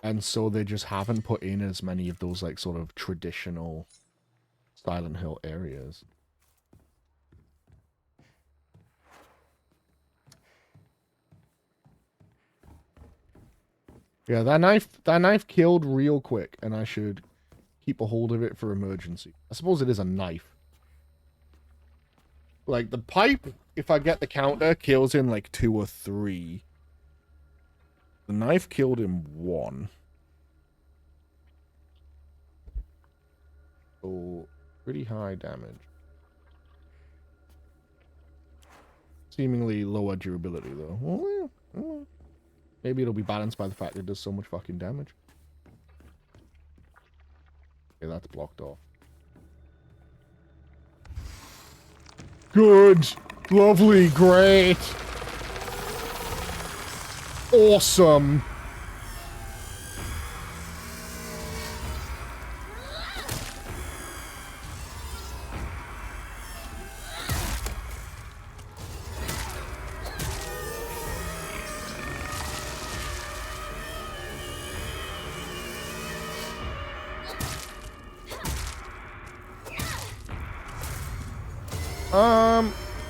And so they just haven't put in as many of those, like, sort of traditional Silent Hill areas. Yeah, that knife killed real quick, and I should keep a hold of it for emergency. I suppose it is a knife. Like, the pipe, if I get the counter, kills in, like, 2 or 3. The knife killed in 1. So, pretty high damage. Seemingly lower durability, though. Well, yeah. Maybe it'll be balanced by the fact it does so much fucking damage. Okay, that's blocked off. Good. Lovely. Great. Awesome.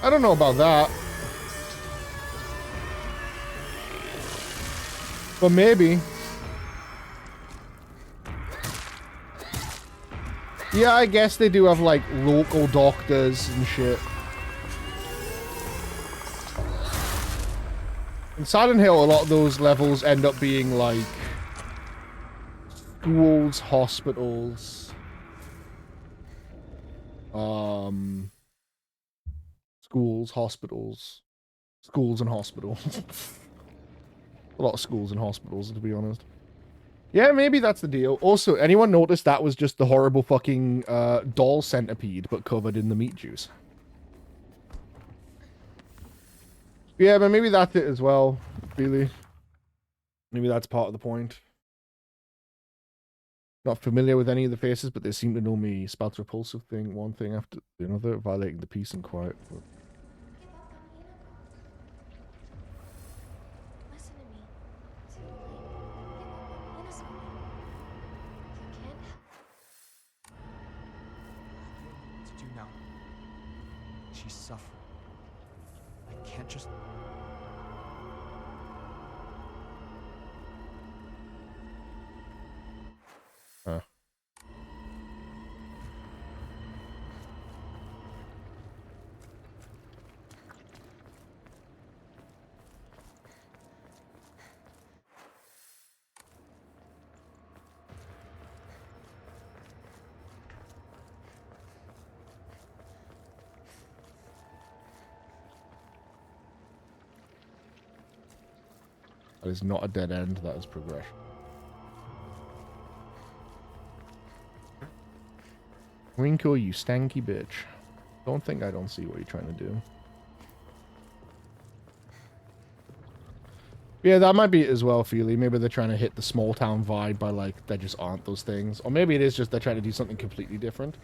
I don't know about that. But maybe. Yeah, I guess they do have, like, local doctors and shit. In Silent Hill, a lot of those levels end up being, like, schools, hospitals. Schools, hospitals. Schools and hospitals. A lot of schools and hospitals, to be honest. Yeah, maybe that's the deal. Also, anyone notice that was just the horrible fucking doll centipede, but covered in the meat juice? Yeah, but maybe that's it as well, really. Maybe that's part of the point. Not familiar with any of the faces, but they seem to know me. Spouts repulsive thing, one thing after another, violating the peace and quiet. But... Listen to me. What to do now? She's suffering. I can't just... That is not a dead end, that is progression. Winkle, you stanky bitch. Don't think I don't see what you're trying to do. Yeah, that might be it as well, Feely. Maybe they're trying to hit the small town vibe by, like, there just aren't those things. Or maybe it is just they're trying to do something completely different.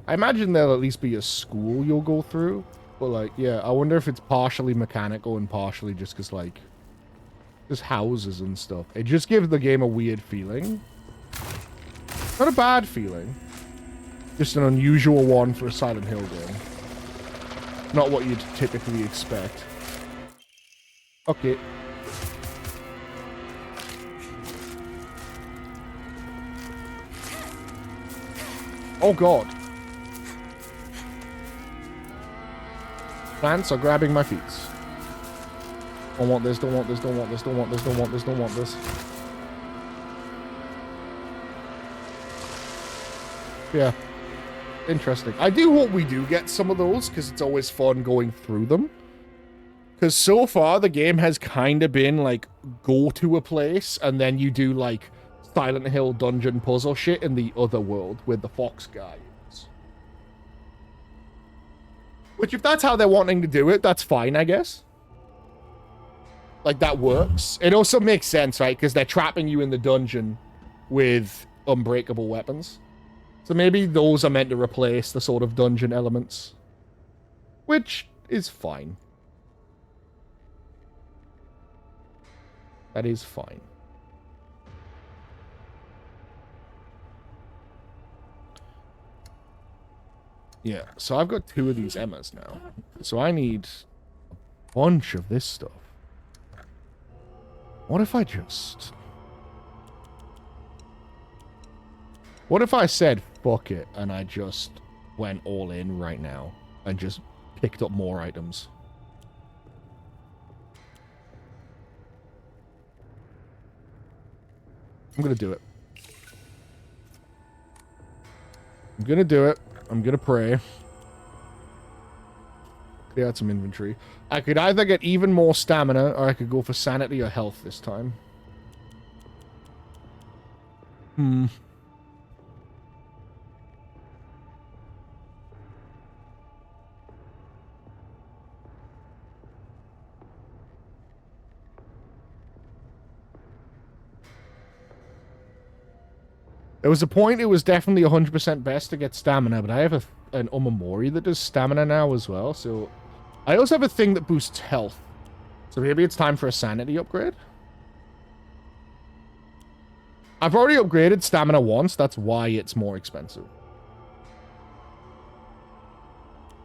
I imagine there'll at least be a school you'll go through. But, like, yeah, I wonder if it's partially mechanical and partially just because, like, just houses and stuff. It just gives the game a weird feeling. Not a bad feeling. Just an unusual one for a Silent Hill game. Not what you'd typically expect. Okay. Oh god. Plants are grabbing my feet. Don't want this, don't want this, don't want this, don't want this, don't want this, don't want this. Yeah. Interesting. I do hope we do get some of those, because it's always fun going through them. Because so far, the game has kind of been, like, go to a place, and then you do, like, Silent Hill dungeon puzzle shit in the other world with the fox guys. Which, if that's how they're wanting to do it, that's fine, I guess. Like, that works. It also makes sense, right? Because they're trapping you in the dungeon with unbreakable weapons. So maybe those are meant to replace the sort of dungeon elements. Which is fine. That is fine. Yeah, so I've got 2 of these Emmas now. So I need a bunch of this stuff. What if I just... What if I said, fuck it, and I just went all in right now and just picked up more items. I'm gonna do it. I'm gonna do it. I'm gonna pray. Clear out some inventory. I could either get even more stamina, or I could go for sanity or health this time. There was a point it was definitely 100% best to get stamina, but I have an Omamori that does stamina now as well, so... I also have a thing that boosts health. So maybe it's time for a sanity upgrade? I've already upgraded stamina once, that's why it's more expensive.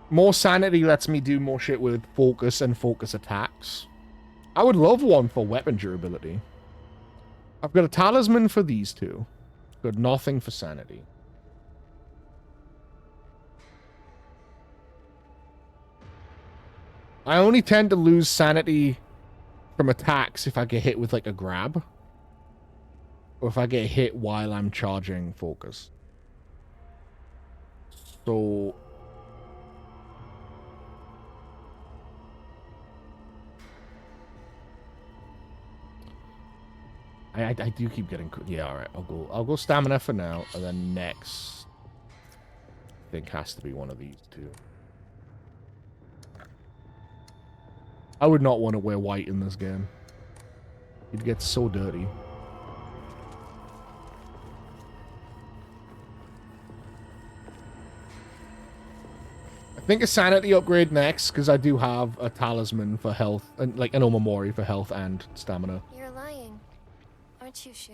More sanity lets me do more shit with focus and focus attacks. I would love one for weapon durability. I've got a talisman for these two. Got nothing for sanity. I only tend to lose sanity from attacks if I get hit with like a grab. Or if I get hit while I'm charging focus. So... I do keep getting... Yeah, alright. I'll go stamina for now. And then next... I think has to be one of these two. I would not want to wear white in this game. It gets so dirty. I think a sanity upgrade next, because I do have a talisman for health, and like an Omamori for health and stamina. You're lying, aren't you, Shu?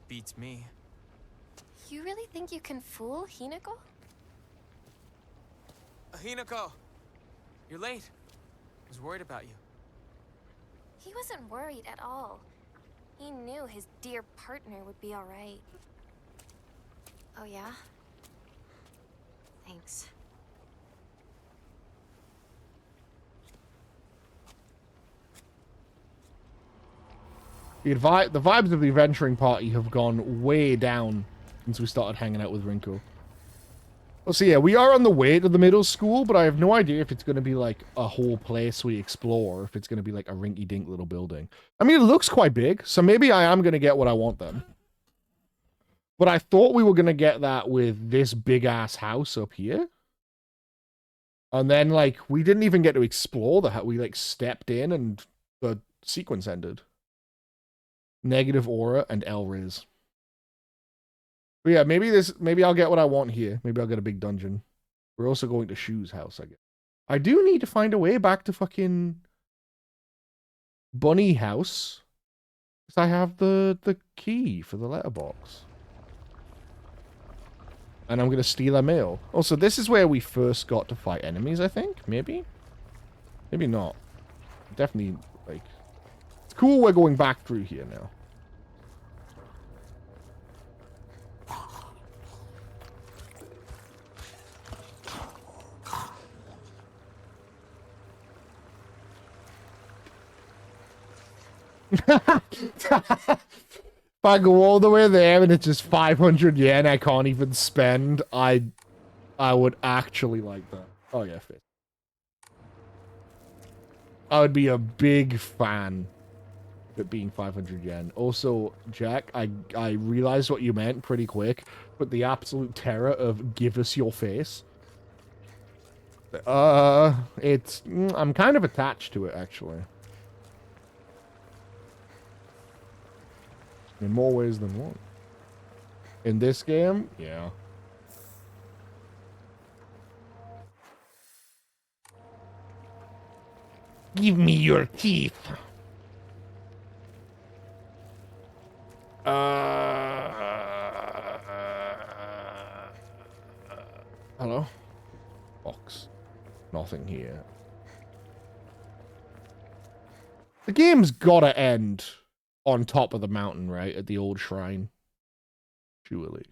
Beats me. You really think you can fool Hinako? Hinako! You're late. I was worried about you. He wasn't worried at all. He knew his dear partner would be all right. Oh, yeah? Thanks. The vibes of the adventuring party have gone way down since we started hanging out with Rinko. Well, so yeah, we are on the way to the middle school, but I have no idea if it's going to be like a whole place we explore, or if it's going to be like a rinky-dink little building. I mean, it looks quite big, so maybe I am going to get what I want then. But I thought we were going to get that with this big-ass house up here. And then, like, we didn't even get to explore the house. We, like, stepped in and the sequence ended. Negative aura and L-Riz. But yeah, maybe I'll get what I want here. Maybe I'll get a big dungeon. We're also going to Shu's house, I guess. I do need to find a way back to fucking Bunny house. Because I have the key for the letterbox. And I'm going to steal a mail. Also, this is where we first got to fight enemies, I think. Maybe? Maybe not. Definitely, like... It's cool we're going back through here now. If I go all the way there and it's just 500 yen I can't even spend, I would actually like that. Oh yeah, fit. I would be a big fan of it being 500 yen. Also, Jack, I realized what you meant pretty quick, but the absolute terror of give us your face. I'm kind of attached to it, actually. In more ways than one. In this game, yeah. Give me your teeth. Hello? Box. Nothing here. The game's gotta end on top of the mountain, right? At the old shrine. Surely.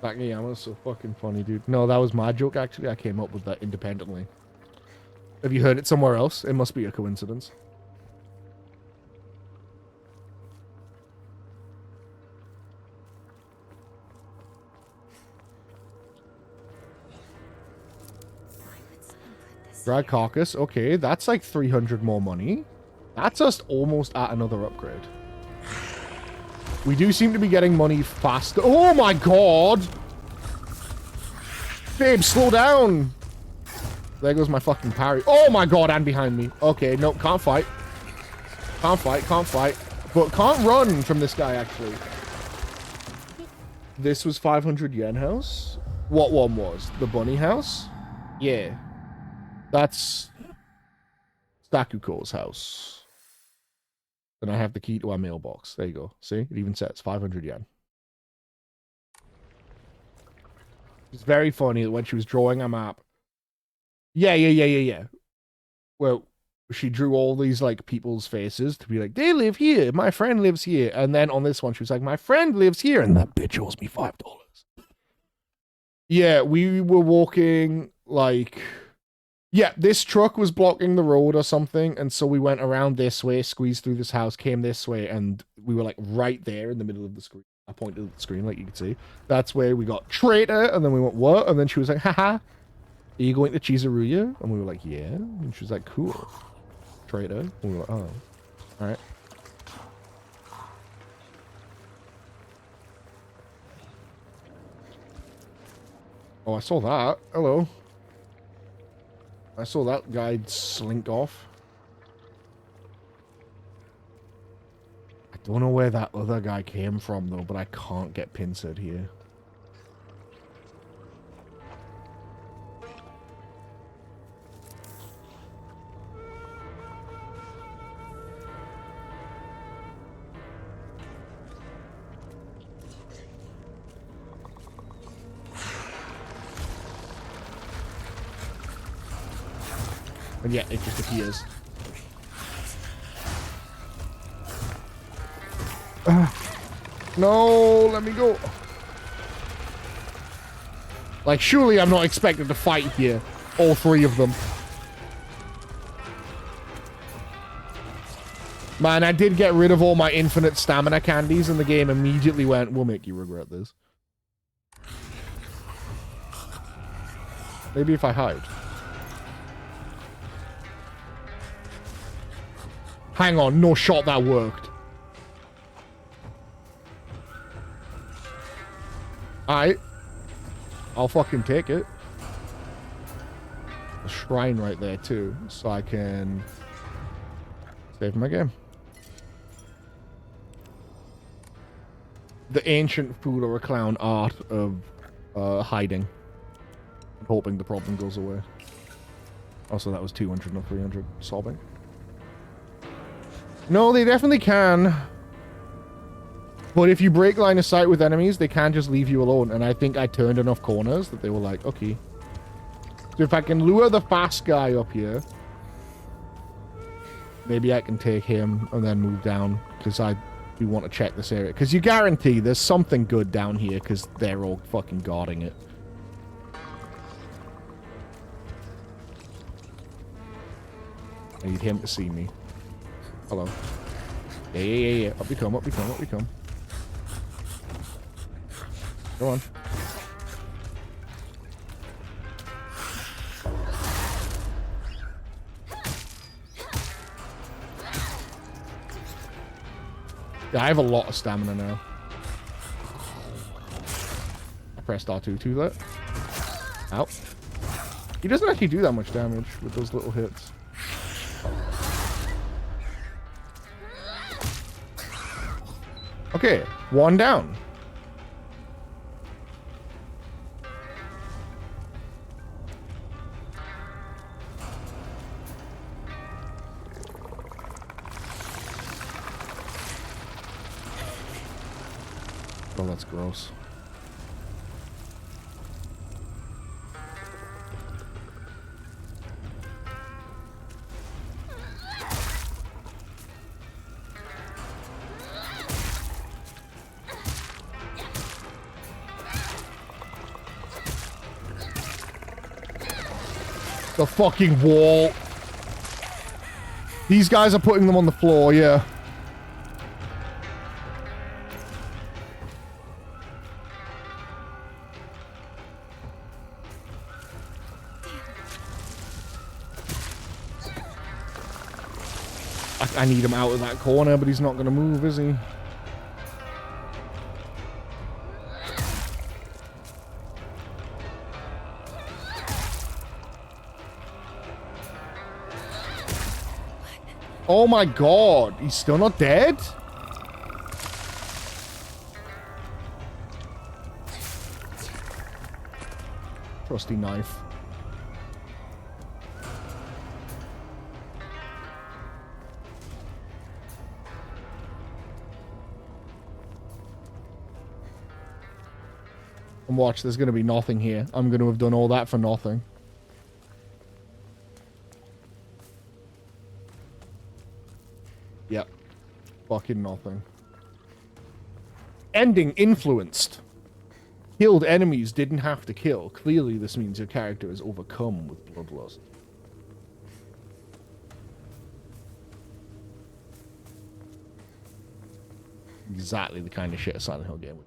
Takayama's so fucking funny, dude. No, that was my joke, actually. I came up with that independently. Have you heard it somewhere else? It must be a coincidence. Dry carcass. Okay, that's like 300 more money. That's us almost at another upgrade. We do seem to be getting money faster. Oh my god! Babe, slow down! There goes my fucking parry. Oh my god, and behind me. Okay, no, can't fight. Can't fight, can't fight. But can't run from this guy, actually. This was 500 yen house? What one was? The bunny house? Yeah. That's Sakuko's house. Then I have the key to our mailbox. There you go. See? It even says 500 yen. It's very funny that when she was drawing a map. Yeah. Well, she drew all these, like, people's faces to be like, they live here. My friend lives here. And then on this one, she was like, my friend lives here. And that bitch owes me $5. Yeah, we were walking, like... Yeah, this truck was blocking the road or something, and so we went around this way, squeezed through this house, came this way, and we were, like, right there in the middle of the screen. I pointed at the screen, like you could see. That's where we got traitor, and then we went, what? And then she was like, haha, are you going to Chizuruya? And we were like, yeah. And she was like, cool. Traitor. And we were like, oh. Alright. Oh, I saw that. Hello. I saw that guy slink off. I don't know where that other guy came from, though, but I can't get pincered here. And yeah, it just appears. No, let me go. Like, surely I'm not expected to fight here. All three of them. Man, I did get rid of all my infinite stamina candies, and the game immediately went, we'll make you regret this. Maybe if I hide. Hang on, no shot that worked. Alright. I'll fucking take it. A shrine right there too, so I can save my game. The ancient fool or a clown art of hiding. And hoping the problem goes away. Also, that was 200, not 300. Sobbing. No, they definitely can. But if you break line of sight with enemies, they can't just leave you alone. And I think I turned enough corners that they were like, okay. So if I can lure the fast guy up here, maybe I can take him and then move down. Because I do want to check this area. Because you guarantee there's something good down here because they're all fucking guarding it. I need him to see me. Hello. Yeah. Up you come, up you come, up you come. Go on. Yeah, I have a lot of stamina now. I pressed R2 too late. Ow. He doesn't actually do that much damage with those little hits. Okay, one down. Oh, that's gross. The fucking wall. These guys are putting them on the floor, yeah. I need him out of that corner, but he's not going to move, is he? Oh my god, he's still not dead? Trusty knife. And watch, there's going to be nothing here. I'm going to have done all that for nothing. Yep. Fucking nothing. Ending influenced. Killed enemies didn't have to kill. Clearly this means your character is overcome with bloodlust. Exactly the kind of shit a Silent Hill game would.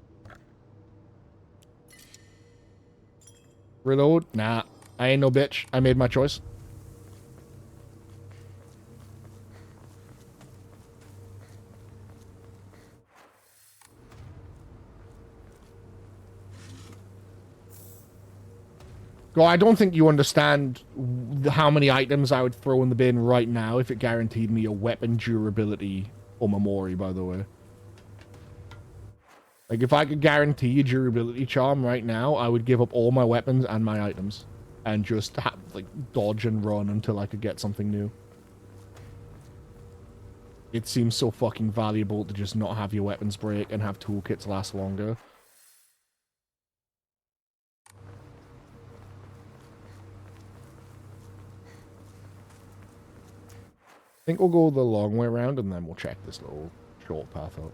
Reload? Nah. I ain't no bitch. I made my choice. Well, I don't think you understand how many items I would throw in the bin right now if it guaranteed me a weapon durability or Omamori, by the way. Like, if I could guarantee a durability charm right now, I would give up all my weapons and my items. And just, like, dodge and run until I could get something new. It seems so fucking valuable to just not have your weapons break and have toolkits last longer. I think we'll go the long way around and then we'll check this little short path up.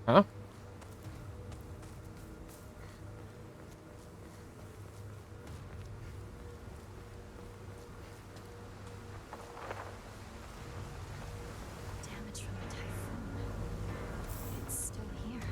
Huh? Damage from the typhoon. It's still here.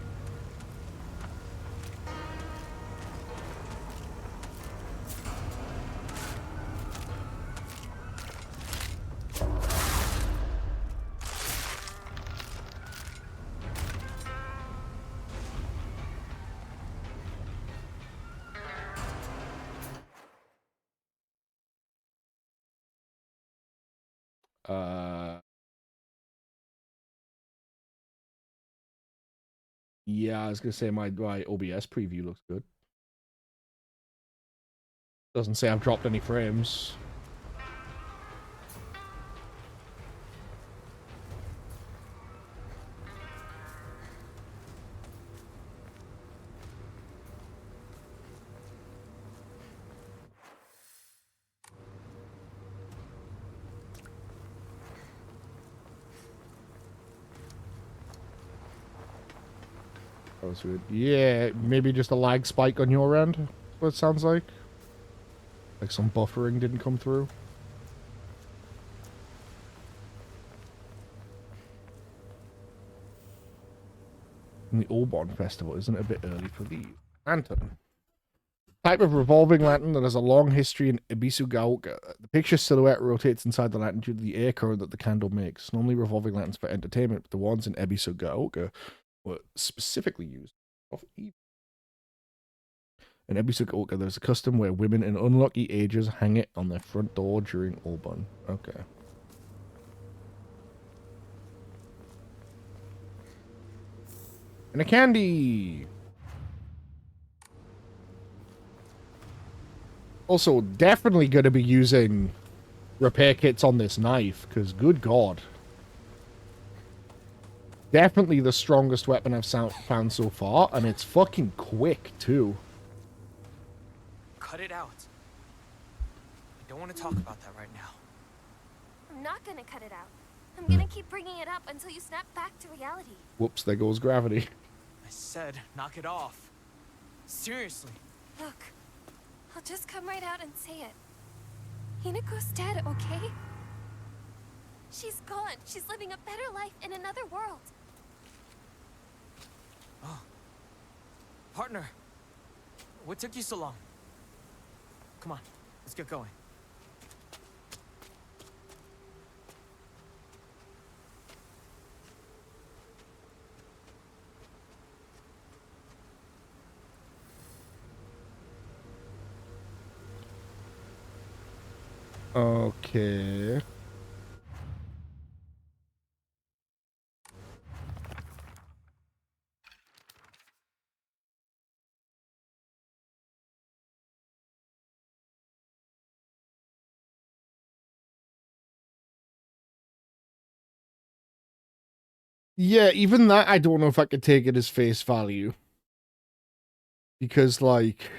Yeah, I was gonna say my OBS preview looks good. Doesn't say I've dropped any frames. That was weird. Yeah, maybe just a lag spike on your end. That's what it sounds like. Like some buffering didn't come through. And the Obon Festival isn't it a bit early for the lantern. Type of revolving lantern that has a long history in Ibisugaoka. The picture silhouette rotates inside the lantern due to the air current that the candle makes. Normally revolving lanterns for entertainment, but the ones in Ibisugaoka were specifically used of evil. In Ibisugaoka, there's a custom where women in unlucky ages hang it on their front door during Obon. Okay. And a candy! Also, definitely going to be using repair kits on this knife, because good god. Definitely the strongest weapon I've found so far, and it's fucking quick, too. Cut it out. I don't want to talk about that right now. I'm not gonna cut it out. I'm gonna keep bringing it up until you snap back to reality. Whoops, there goes gravity. I said, knock it off. Seriously. Look, I'll just come right out and say it. Hinako's dead, okay? She's gone. She's living a better life in another world. Oh. Partner. What took you so long? Come on, let's get going. Okay. Yeah, even that, I don't know if I could take it as face value. Because, like...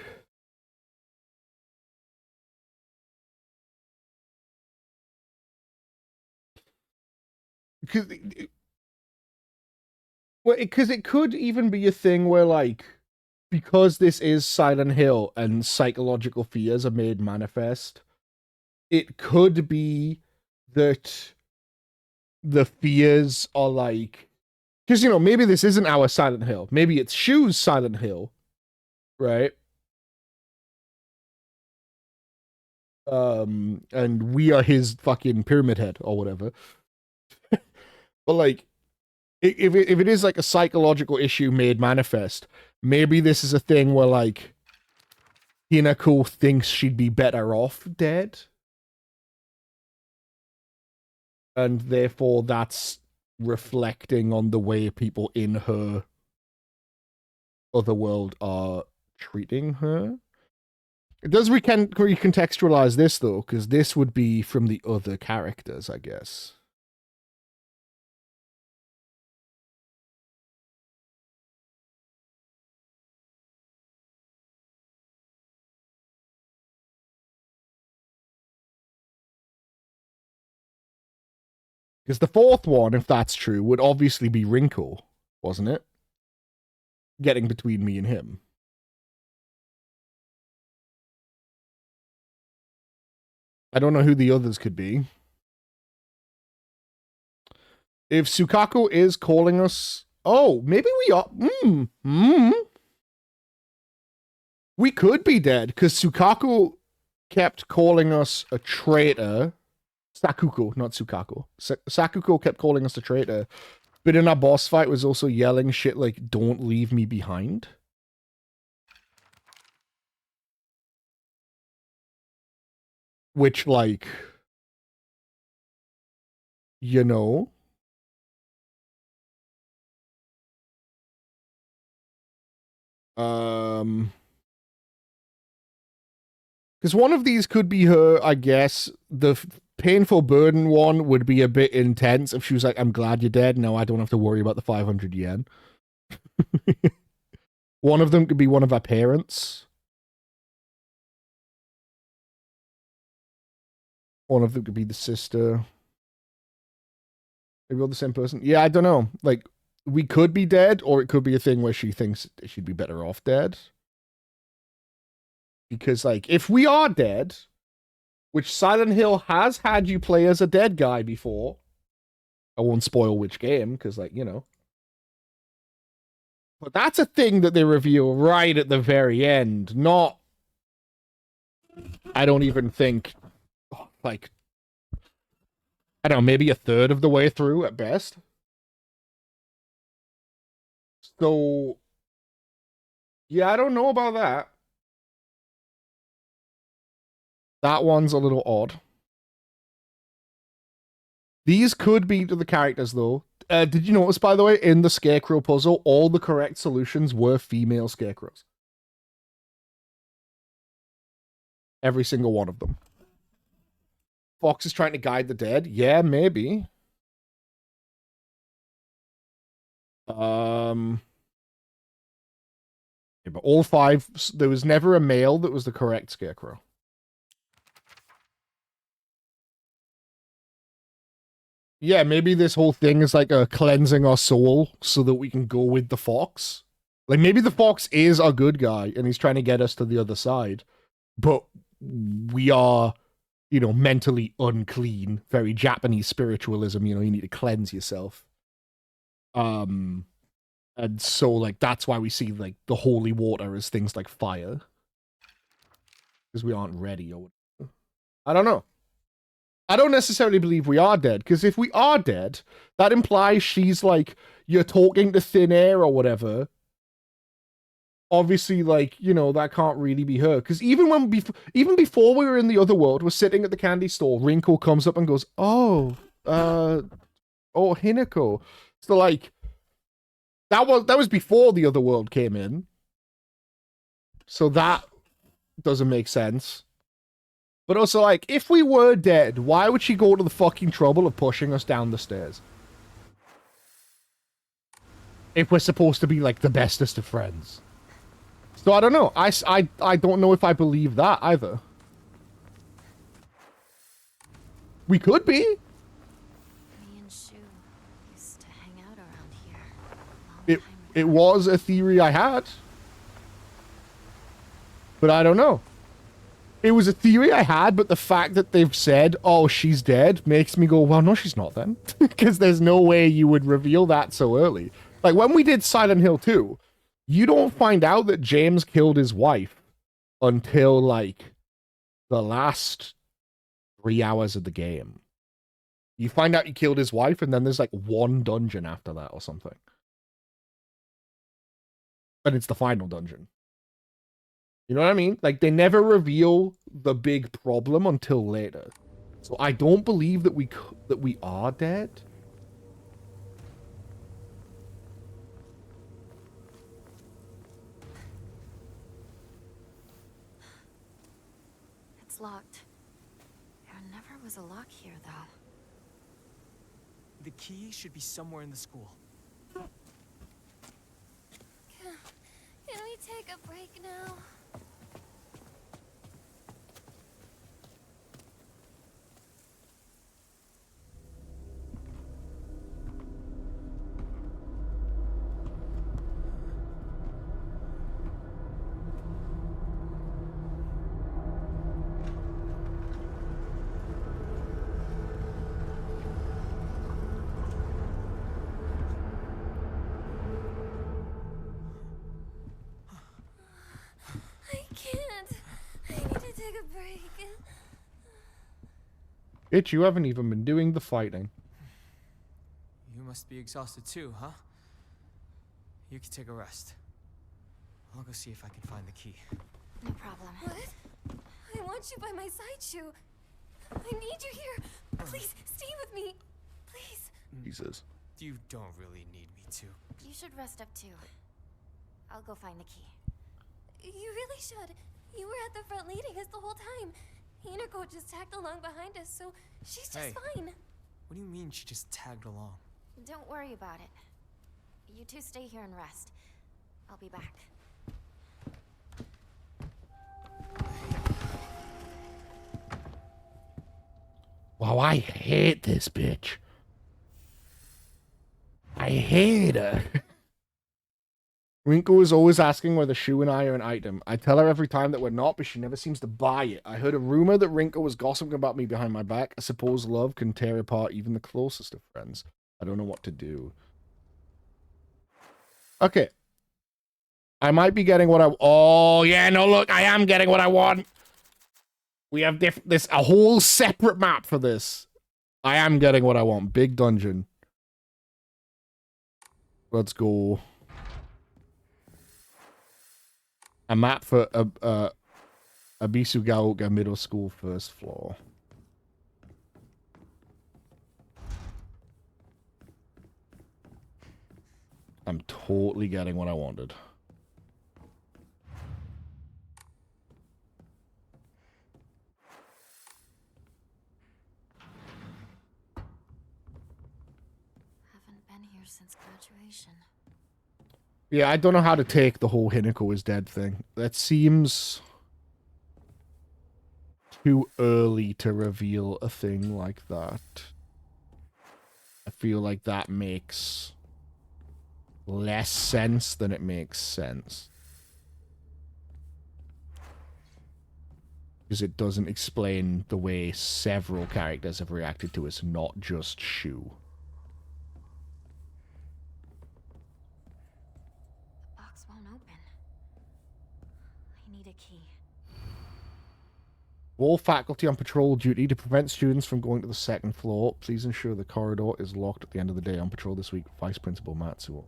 Because it could even be a thing where, like, because this is Silent Hill and psychological fears are made manifest, it could be that the fears are like... Because, you know, maybe this isn't our Silent Hill. Maybe it's Shu's Silent Hill, right? And we are his fucking pyramid head or whatever. But, like, if it is like a psychological issue made manifest, maybe this is a thing where, like, Hinako thinks she'd be better off dead. And therefore that's reflecting on the way people in her other world are treating her. It does recontextualize this, though, because this would be from the other characters, I guess. Because the fourth one, if that's true, would obviously be Rinko, wasn't it? Getting between me and him. I don't know who the others could be. If Sukaku is calling us... Oh, maybe we are... We could be dead, because Sukaku kept calling us a traitor. Sakuko, not Sukaku. Sakuko kept calling us a traitor, but in our boss fight was also yelling shit like, don't leave me behind. Which, like, you know... Because one of these could be her, I guess. The painful burden one would be a bit intense if she was like, I'm glad you're dead. No, I don't have to worry about the 500 yen. One of them could be one of our parents. One of them could be the sister. Maybe all the same person. Yeah, I don't know. Like, we could be dead, or it could be a thing where she thinks she'd be better off dead. Because, like, if we are dead, which Silent Hill has had you play as a dead guy before, I won't spoil which game, because, like, you know. But that's a thing that they reveal right at the very end, not... I don't even think, like... I don't know, maybe a third of the way through at best. So... Yeah, I don't know about that. That one's a little odd. These could be to the characters, though. Did you notice, by the way, in the Scarecrow puzzle, all the correct solutions were female Scarecrows? Every single one of them. Fox is trying to guide the dead? Yeah, maybe. Yeah, but all five, there was never a male that was the correct Scarecrow. Yeah, maybe this whole thing is like a cleansing our soul so that we can go with the fox. Like maybe the fox is a good guy and he's trying to get us to the other side, but we are, you know, mentally unclean. Very Japanese spiritualism, you know, you need to cleanse yourself. And so like that's why we see like the holy water as things like fire. Because we aren't ready or whatever. I don't know. I don't necessarily believe we are dead, because if we are dead, that implies she's like, you're talking to thin air or whatever. Obviously, like, you know, that can't really be her. Because even before we were in the other world, we're sitting at the candy store, Rinko comes up and goes, oh, Hinako. So like, that was before the other world came in. So that doesn't make sense. But also, like, if we were dead, why would she go to the fucking trouble of pushing us down the stairs? If we're supposed to be, like, the bestest of friends. So I don't know. I don't know if I believe that either. We could be. Me and Shu used to hang out around here. A long time It ago. was a theory I had. But I don't know. It was a theory I had, but the fact that they've said, oh, she's dead, makes me go, well, no, she's not then. Because there's no way you would reveal that so early. Like, when we did Silent Hill 2, you don't find out that James killed his wife until, like, the last 3 hours of the game. You find out he killed his wife, and then there's, like, one dungeon after that or something. And it's the final dungeon. You know what I mean? Like, they never reveal the big problem until later. So I don't believe that we are dead. It's locked. There never was a lock here, though. The key should be somewhere in the school. Can we take a break now? I can't. I need to take a break. Bitch, you haven't even been doing the fighting. You must be exhausted too, huh? You can take a rest. I'll go see if I can find the key. No problem. What? I want you by my side, Shu. I need you here. Please, stay with me. Please. Jesus. You don't really need me to. You should rest up too. I'll go find the key. You really should. You were at the front leading us the whole time. Hinako just tagged along behind us, so she's just Hey. fine. What do you mean she just tagged along? Don't worry about it. You two stay here and rest. I'll be back. Wow, I hate this bitch. I hate her. Rinko is always asking whether Shu and I are an item. I tell her every time that we're not, but she never seems to buy it. I heard a rumor that Rinko was gossiping about me behind my back. I suppose love can tear apart even the closest of friends. I don't know what to do. Okay. I might be getting what I... Oh, yeah, no, look, I am getting what I want. We have a whole separate map for this. I am getting what I want. Big dungeon. Let's go. A map for Abisugaoka Middle School, first floor. I'm totally getting what I wanted. Haven't been here since graduation. Yeah, I don't know how to take the whole Hinako is dead thing. That seems too early to reveal a thing like that. feel like that makes less sense than it makes sense. Because it doesn't explain the way several characters have reacted to us, not just Shu. The box won't open. I need a key. All faculty on patrol duty to prevent students from going to the second floor. Please ensure the corridor is locked at the end of the day. On patrol this week, Vice Principal Matsuo.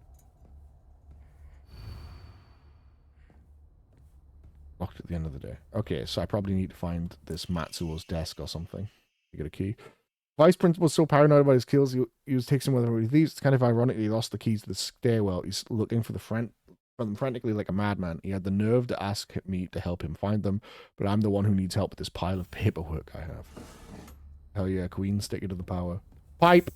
Locked at the end of the day. Okay, so I probably need to find this Matsuo's desk or something. You get a key. Vice Principal's so paranoid about his kills, he was taking whether he leaves. It's kind of ironic he lost the keys to the stairwell. He's looking for them frantically like a madman. He had the nerve to ask me to help him find them, but I'm the one who needs help with this pile of paperwork I have. Hell yeah, Queen, stick it to the power. Pipe!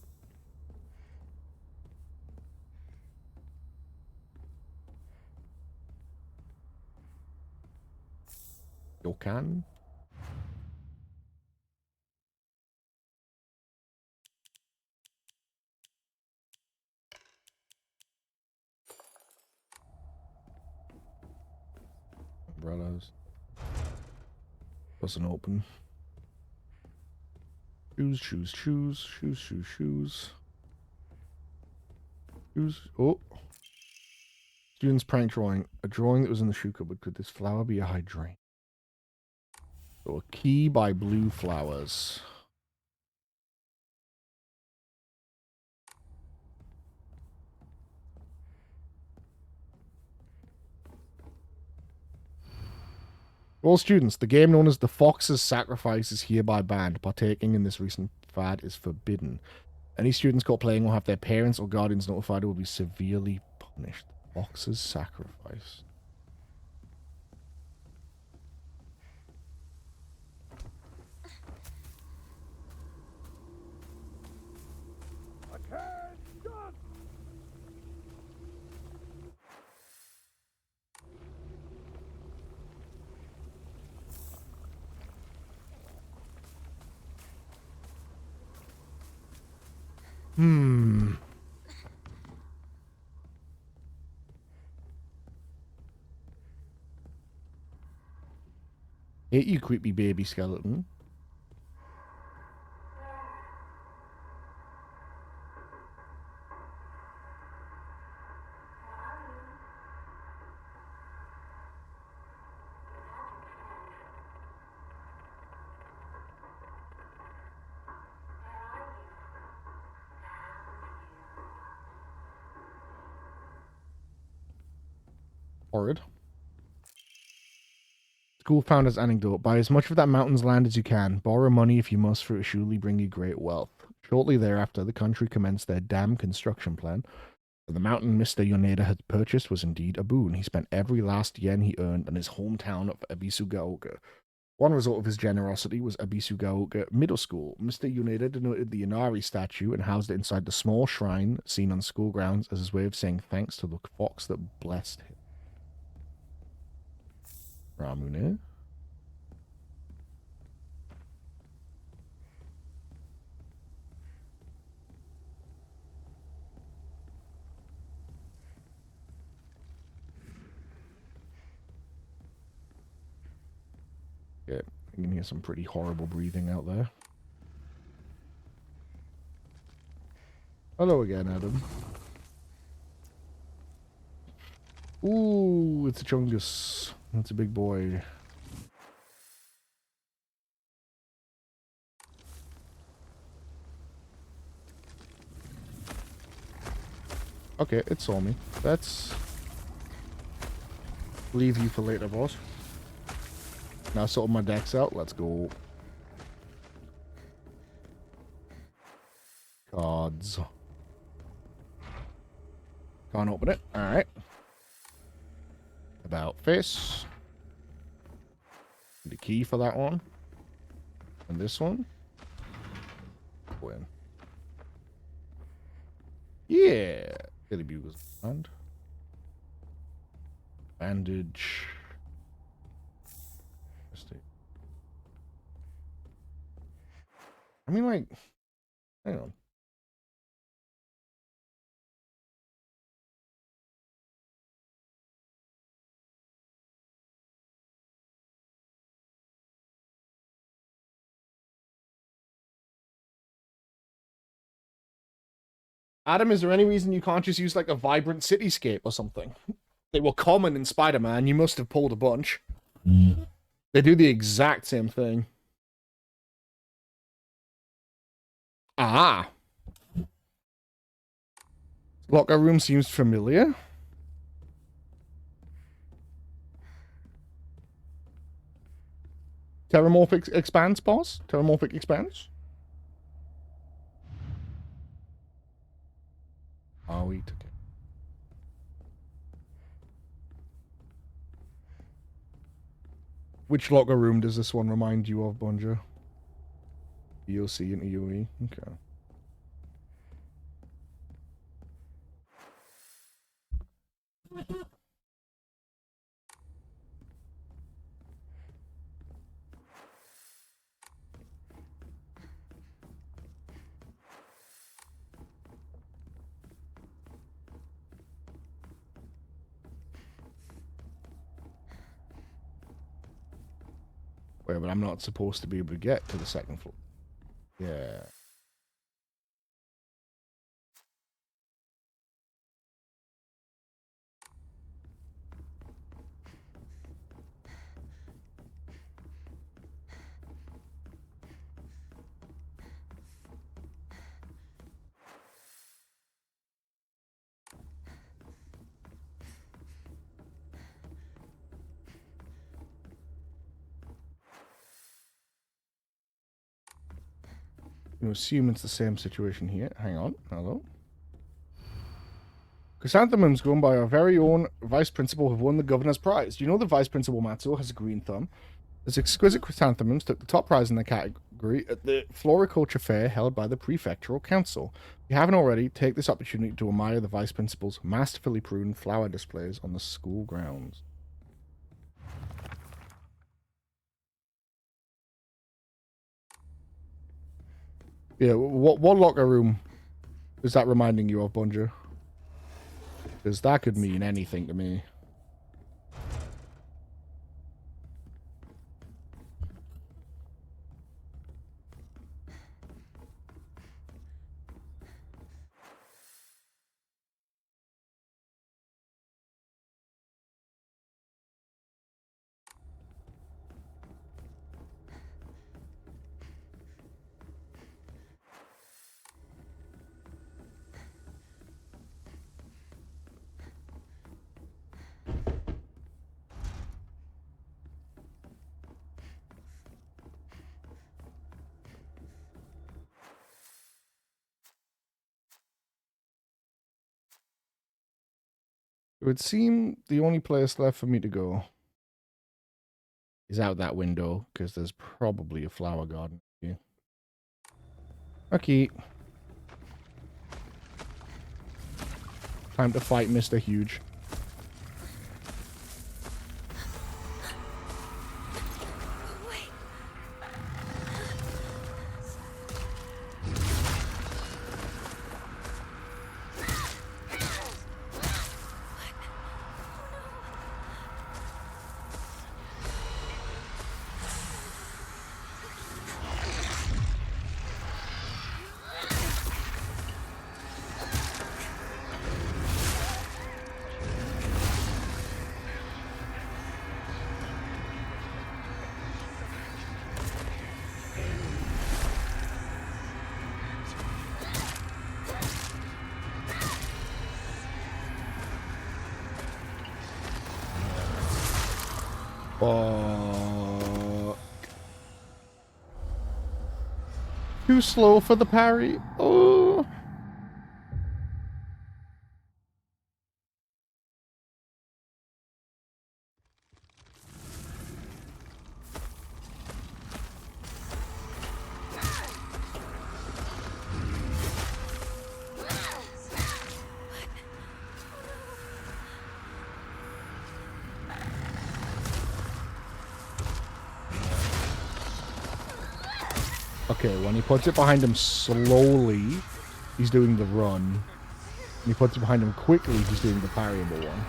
You can. Umbrellas. Doesn't open. Shoes, shoes, shoes, shoes, shoes, shoes. Shoes. Oh. Student's prank drawing. A drawing that was in the shoe cupboard. Could this flower be a hydrangea? So a key by blue flowers. All students, the game known as the Fox's Sacrifice is hereby banned. Partaking in this recent fad is forbidden. Any students caught playing will have their parents or guardians notified or will be severely punished. Fox's Sacrifice. Hate you, creepy baby skeleton. Horrid. School founder's anecdote. Buy as much of that mountain's land as you can. Borrow money if you must, for it will surely bring you great wealth. Shortly thereafter, the country commenced their dam construction plan. The mountain Mr. Yoneda had purchased was indeed a boon. He spent every last yen he earned on his hometown of Abisugaoka. One result of his generosity was Abisugaoka Middle School. Mr. Yoneda denoted the Inari statue and housed it inside the small shrine seen on school grounds as his way of saying thanks to the fox that blessed him. Ramune. Okay, you can hear some pretty horrible breathing out there. Hello again, Adam. Ooh, it's a chungus. That's a big boy. Okay, it saw me. Let's leave you for later, boss. Now sort my decks out. Let's go. Cards. Can't open it. Alright. About face. The key for that one. And this one. Win. Yeah. Billy Bugle's band. Bandage. I mean, like, hang on. Adam, is there any reason you can't just use like a vibrant cityscape or something? They were common in Spider-Man. You must have pulled a bunch. They do the exact same thing. Ah. Locker room seems familiar. Terramorphic expanse, boss? Terramorphic expanse? Oh, we took it. Which locker room does this one remind you of, Bonja? EOC and EOE? Okay. Wait, but I'm not supposed to be able to get to the second floor. Yeah. You assume it's the same situation here. Hang on. Hello. Chrysanthemums grown by our very own vice principal have won the governor's prize. Do you know the vice principal Matsuo has a green thumb? This exquisite chrysanthemums took the top prize in the category at the floriculture fair held by the prefectural council. If you haven't already, take this opportunity to admire the vice principal's masterfully pruned flower displays on the school grounds. Yeah, what locker room is that reminding you of, Bonja? Because that could mean anything to me. It would seem the only place left for me to go is out that window, because there's probably a flower garden here. Okay. Time to fight Mr. Huge. Too slow for the parry. Oh. Okay, when he puts it behind him slowly, he's doing the run. When he puts it behind him quickly, he's doing the parryable one.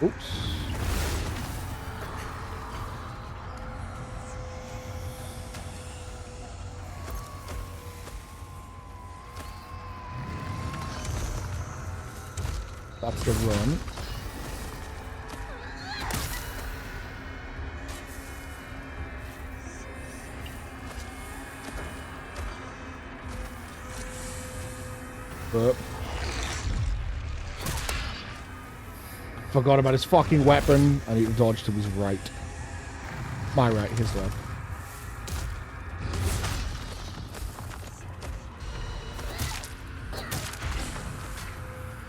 Oops. That's the run. But forgot about his fucking weapon. I need to dodge to his right. My right, his left.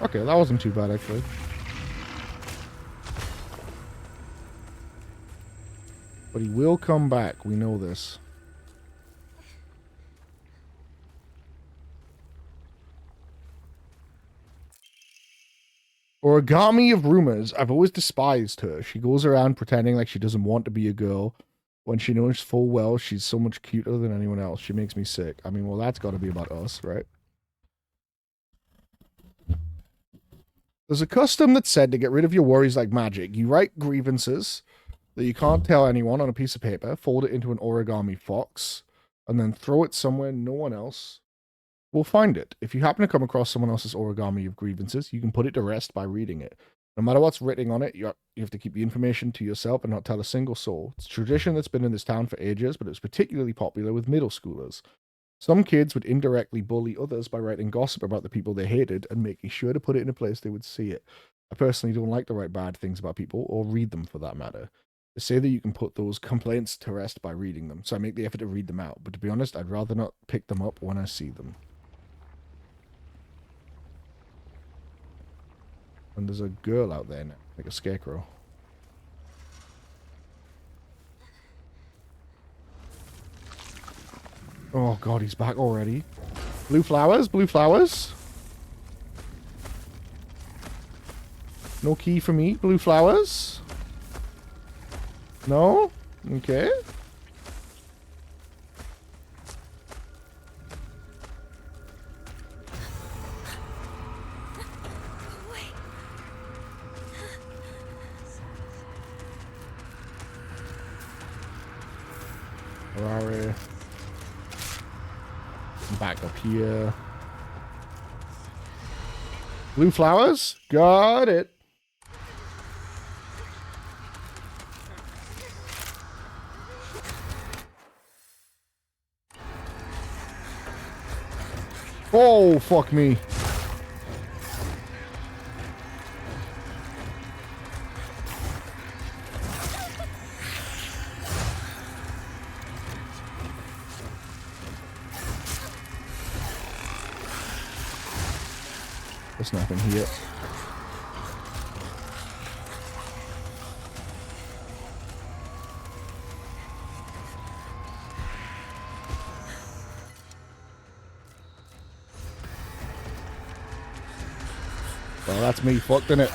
Okay, that wasn't too bad actually. But he will come back, we know this. Origami of rumors. I've always despised her. She goes around pretending like she doesn't want to be a girl when she knows full well she's so much cuter than anyone else. She makes me sick. I mean, well, that's got to be about us, right? There's a custom that said to get rid of your worries like magic. You write grievances that you can't tell anyone on a piece of paper, fold it into an origami fox, and then throw it somewhere no one else will find it. If you happen to come across someone else's origami of grievances, you can put it to rest by reading it. No matter what's written on it, you have to keep the information to yourself and not tell a single soul. It's a tradition that's been in this town for ages, but it was particularly popular with middle schoolers. Some kids would indirectly bully others by writing gossip about the people they hated and making sure to put it in a place they would see it. I personally don't like to write bad things about people, or read them for that matter. They say that you can put those complaints to rest by reading them, so I make the effort to read them out, but to be honest, I'd rather not pick them up when I see them. And there's a girl out there now, like a scarecrow. Oh god, he's back already. Blue flowers, blue flowers. No key for me, blue flowers. No? Okay. Ferrari. Back up here. Blue flowers? Got it. Oh, fuck me. There's nothing here. Well, that's me fucked, innit?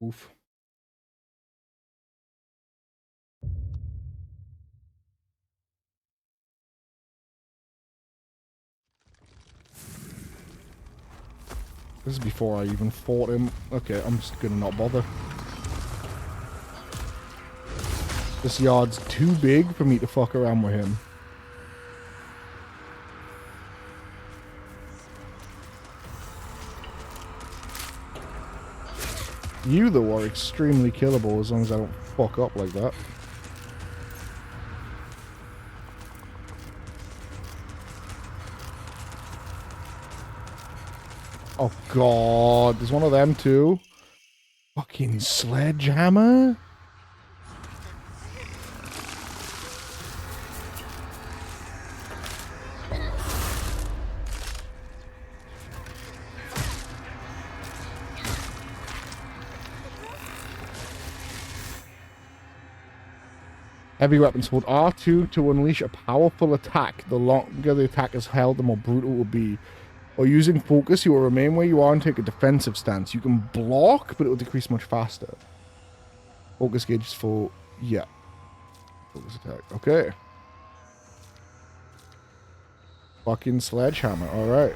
Oof. This is before I even fought him. Okay, I'm just gonna not bother. This yard's too big for me to fuck around with him. You, though, are extremely killable as long as I don't fuck up like that. Oh god, there's one of them too. Fucking sledgehammer? Heavy weapons hold R2 to unleash a powerful attack. The longer the attack is held, the more brutal it will be. Or using focus, you will remain where you are and take a defensive stance. You can block, but it will decrease much faster. Focus gauge is full. Yeah. Focus attack. Okay. Fucking sledgehammer. All right.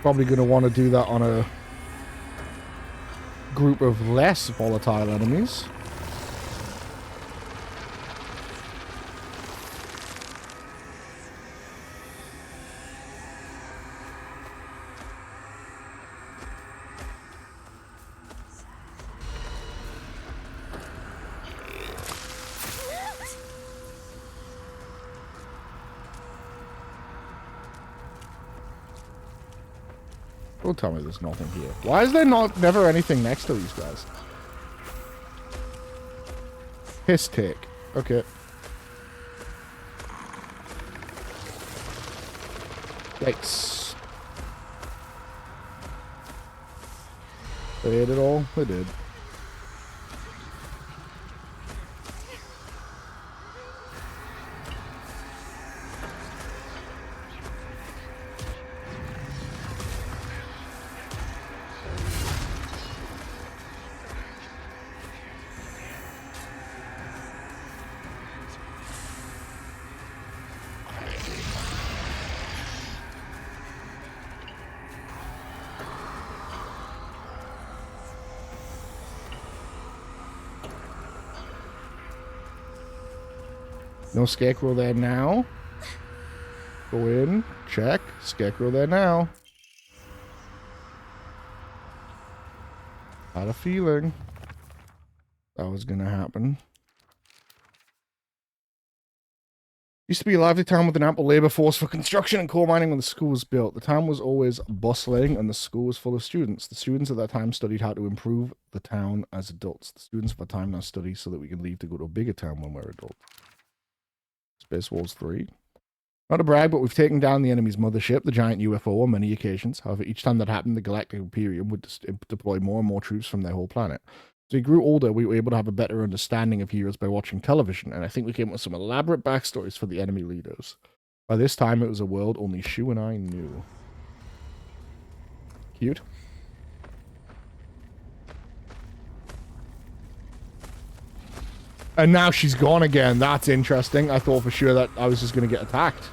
Probably going to want to do that on a group of less volatile enemies. Don't tell me there's nothing here. Why is there never anything next to these guys? Piss take. Okay. Yikes. They ate it all? They did. No scarecrow there now. Go in. Check. Scarecrow there now. Had a feeling that was gonna happen. Used to be a lively town with an ample labor force for construction and coal mining when the school was built. The town was always bustling and the school was full of students. The students at that time studied how to improve the town as adults. The students of our time now study so that we can leave to go to a bigger town when we're adults. Space Wars 3. Not to brag, but we've taken down the enemy's mothership, the giant UFO, on many occasions. However, each time that happened, the Galactic Imperium would deploy more and more troops from their whole planet. As we grew older, we were able to have a better understanding of heroes by watching television, and I think we came up with some elaborate backstories for the enemy leaders. By this time, it was a world only Shu and I knew. Cute. And now she's gone again. That's interesting. I thought for sure that I was just going to get attacked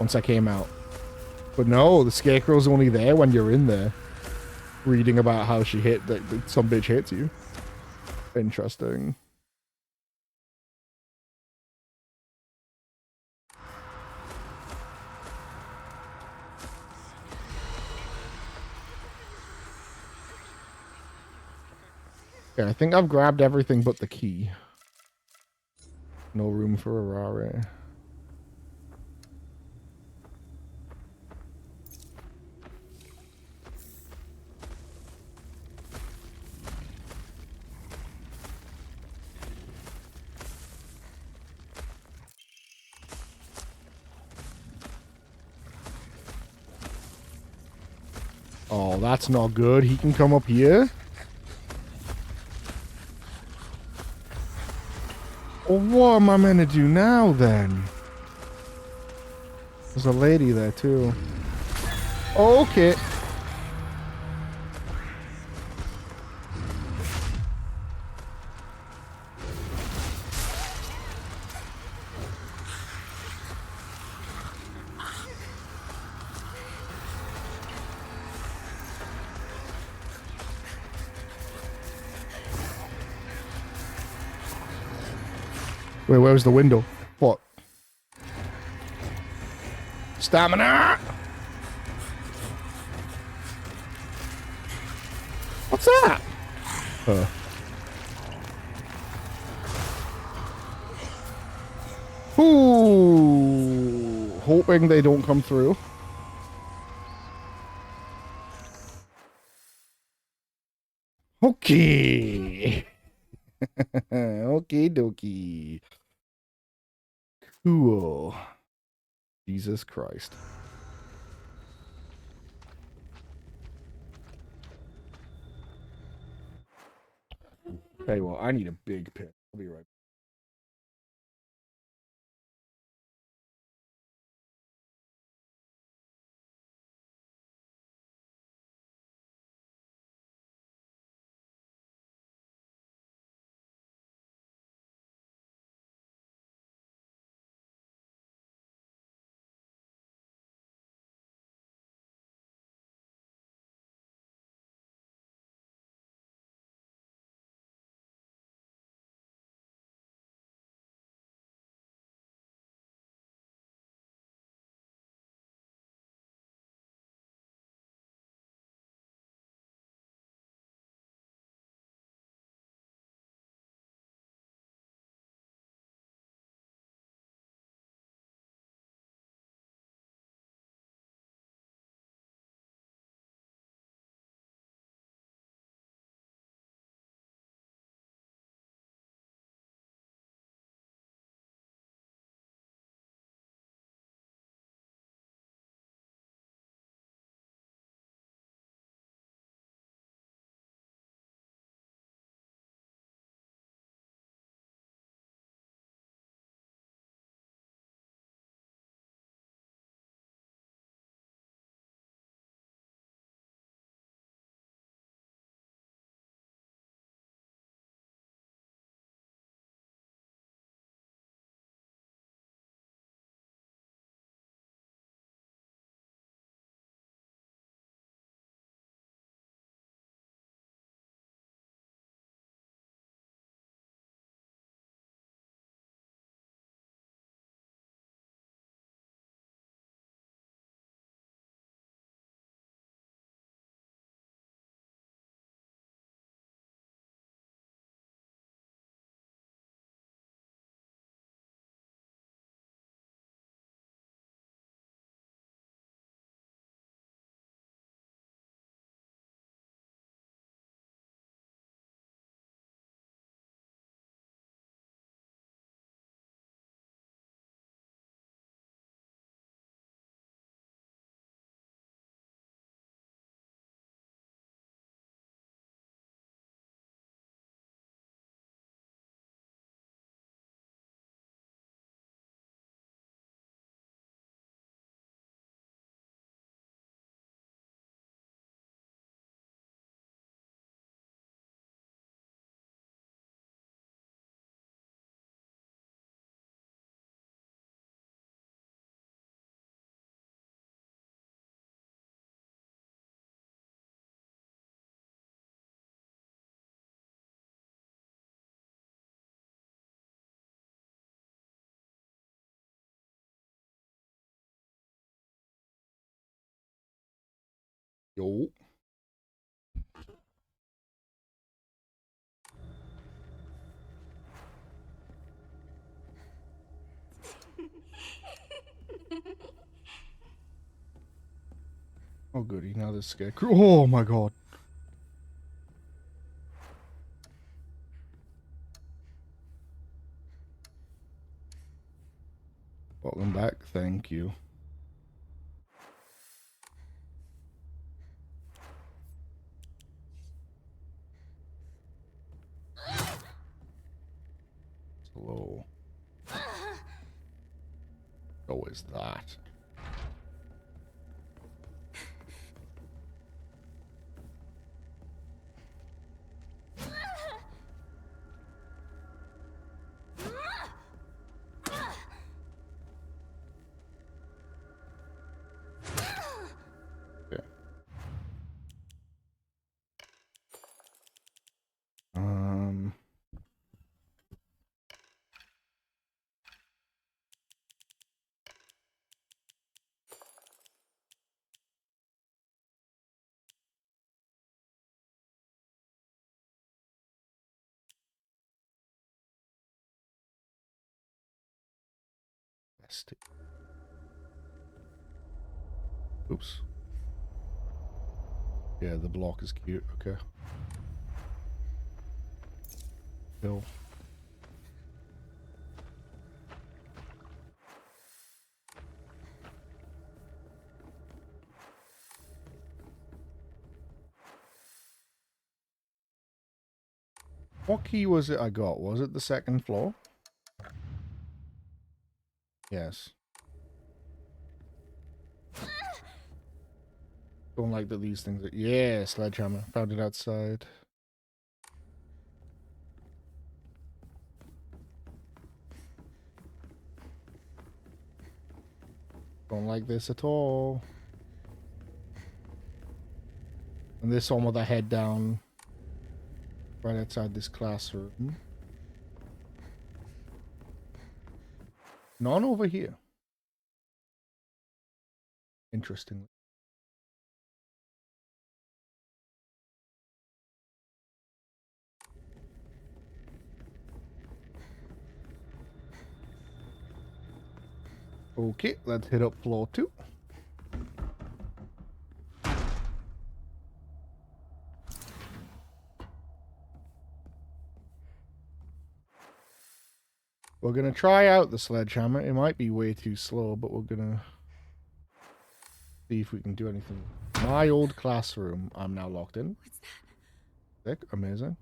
once I came out. But no, the scarecrow's only there when you're in there. Reading about how she hit, that some bitch hits you. Interesting. Yeah, I think I've grabbed everything but the key. No room for a rare. Oh, that's not good. He can come up here. Well, what am I meant to do now, then? There's a lady there, too. Okay. Wait, where was the window? What? Stamina! What's that? Ooh, hoping they don't come through. Okay. Okie dokie. Cool. Jesus Christ. Hey, well, I need a big pick. I'll be right back. Yo. Oh goody, now this scarecrow. Oh my god. Welcome back, thank you. Slow. Oh, is that? Okay. Oops. Yeah, the block is cute. Okay. Kill. What key was it I got? Was it the second floor? Yes. Don't like that these things are... Yeah, sledgehammer. Found it outside. Don't like this at all. And this one with a head down. Right outside this classroom. None over here. Interestingly. Okay, let's hit up floor 2. We're gonna try out the sledgehammer. It might be way too slow, but we're gonna see if we can do anything. My old classroom. I'm now locked in. What's that? Sick, amazing.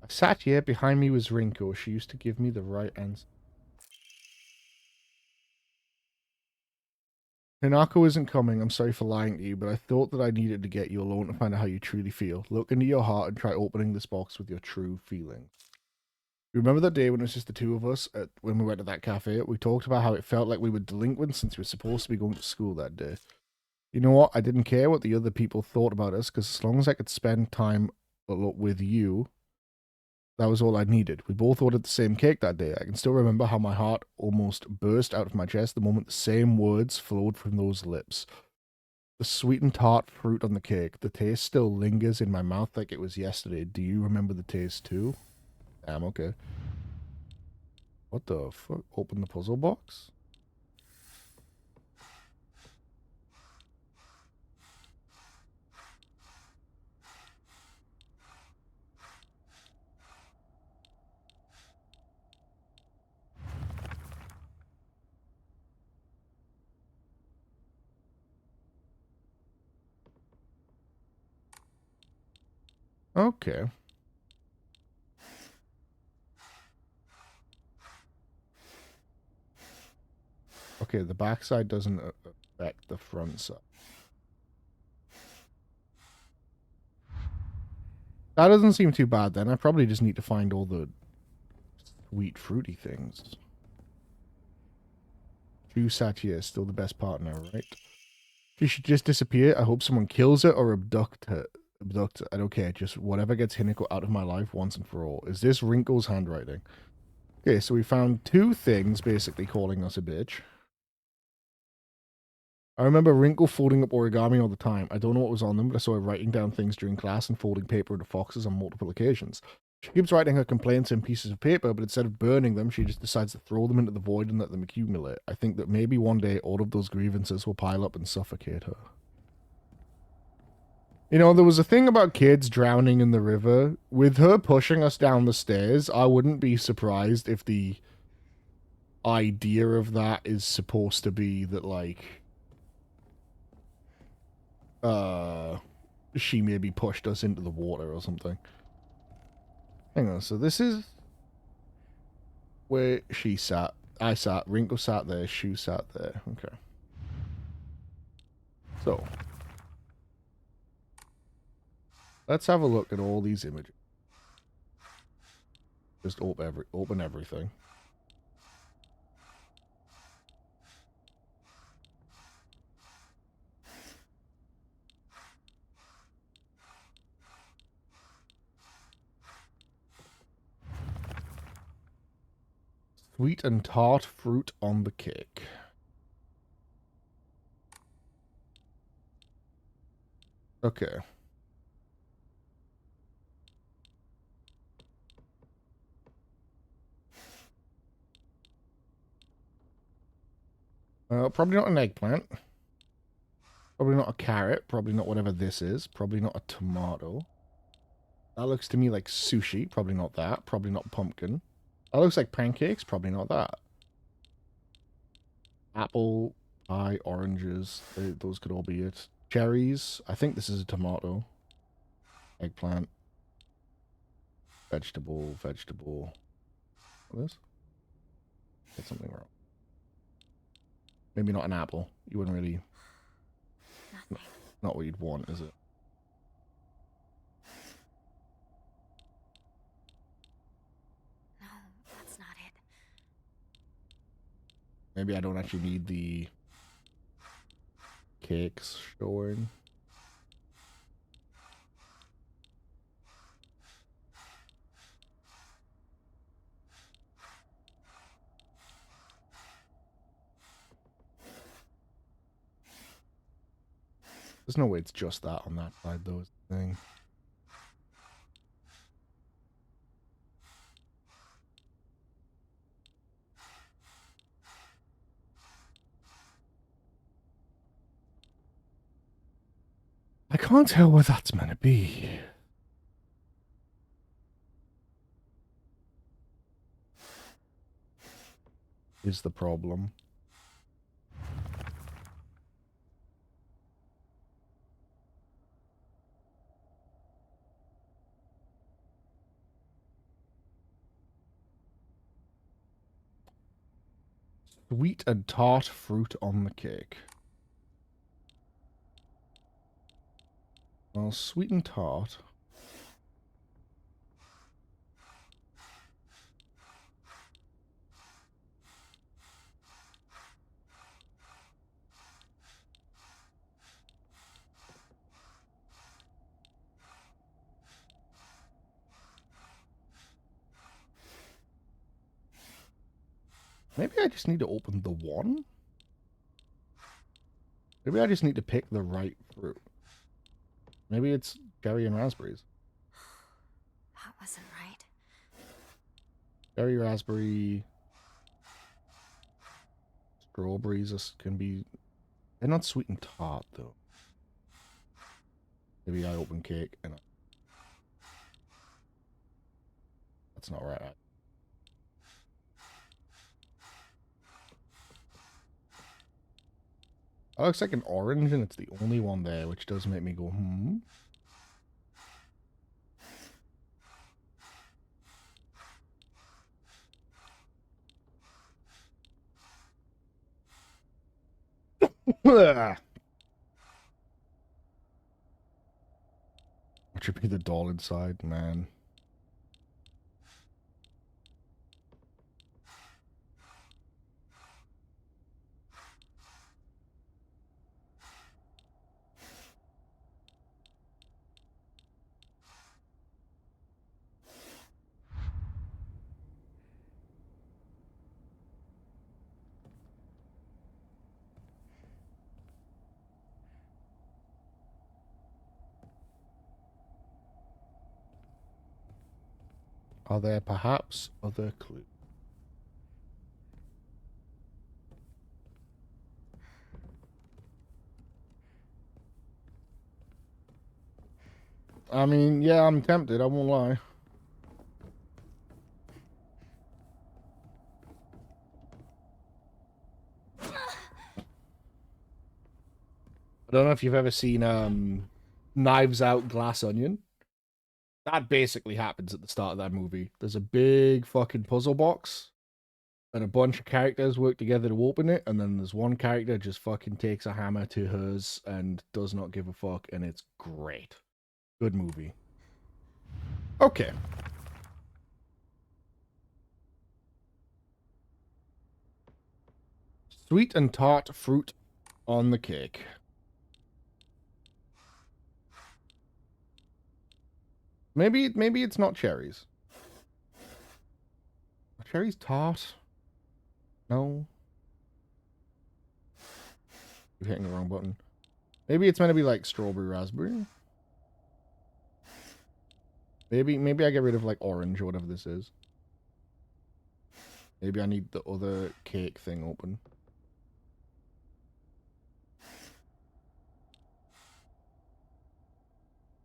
I sat here. Behind me was Rinko. She used to give me the right answer. Hinako isn't coming. I'm sorry for lying to you, but I thought that I needed to get you alone to find out how you truly feel. Look into your heart and try opening this box with your true feelings. Remember that day when it was just the two of us when we went to that cafe? We talked about how it felt like we were delinquents since we were supposed to be going to school that day. You know what? I didn't care what the other people thought about us, because as long as I could spend time with you, that was all I needed. We both ordered the same cake that day. I can still remember how my heart almost burst out of my chest the moment the same words flowed from those lips. The sweet and tart fruit on the cake. The taste still lingers in my mouth like it was yesterday. Do you remember the taste too? Damn, okay. What the fuck? Open the puzzle box? Okay. Okay, the backside doesn't affect the front side. That doesn't seem too bad then. I probably just need to find all the sweet fruity things. True Satya is still the best partner, right? She should just disappear. I hope someone kills her or abduct her. abduct. I don't care. Just whatever gets Hinako out of my life once and for all. Is this Wrinkle's handwriting? Okay, so we found 2 things basically calling us a bitch. I remember Wrinkle folding up origami all the time. I don't know what was on them, but I saw her writing down things during class and folding paper into foxes on multiple occasions. She keeps writing her complaints in pieces of paper, but instead of burning them, she just decides to throw them into the void and let them accumulate. I think that maybe one day all of those grievances will pile up and suffocate her. You know, there was a thing about kids drowning in the river. With her pushing us down the stairs, I wouldn't be surprised if the idea of that is supposed to be that, like, she maybe pushed us into the water or something. Hang on, so this is where she sat. I sat, Wrinkle sat there, Shu sat there. Okay. So, let's have a look at all these images. Just open everything. Sweet and tart fruit on the cake. Okay. Probably not an eggplant. Probably not a carrot. Probably not whatever this is. Probably not a tomato. That looks to me like sushi. Probably not that. Probably not pumpkin. That looks like pancakes. Probably not that. Apple, pie, oranges. Those could all be it. Cherries. I think this is a tomato. Eggplant. Vegetable. Vegetable. What is this? Got something wrong. Maybe not an apple. You wouldn't really... Nothing. Not what you'd want, is it? No, that's not it. Maybe I don't actually need the cakes showing. There's no way it's just that on that side, though, is the thing. I can't tell where that's meant to be. Is the problem. Sweet and tart fruit on the cake. Well, sweet and tart. Maybe I just need to open the one? Maybe I just need to pick the right fruit. Maybe it's cherry and raspberries. That wasn't right. Cherry, raspberry, strawberries can be... They're not sweet and tart, though. Maybe I open cake and... That's not right. That looks like an orange, and it's the only one there, which does make me go, hmm? What should be the doll inside, man? Are there perhaps other clues? I mean, yeah, I'm tempted, I won't lie. I don't know if you've ever seen Knives Out Glass Onion. That basically happens at the start of that movie. There's a big fucking puzzle box, and a bunch of characters work together to open it, and then there's one character just fucking takes a hammer to hers and does not give a fuck, and it's great. Good movie. Okay. Sweet and tart fruit on the cake. Maybe it's not cherries. Are cherries tart? No. You're hitting the wrong button. Maybe it's meant to be like strawberry raspberry. Maybe I get rid of like orange or whatever this is. Maybe I need the other cake thing open.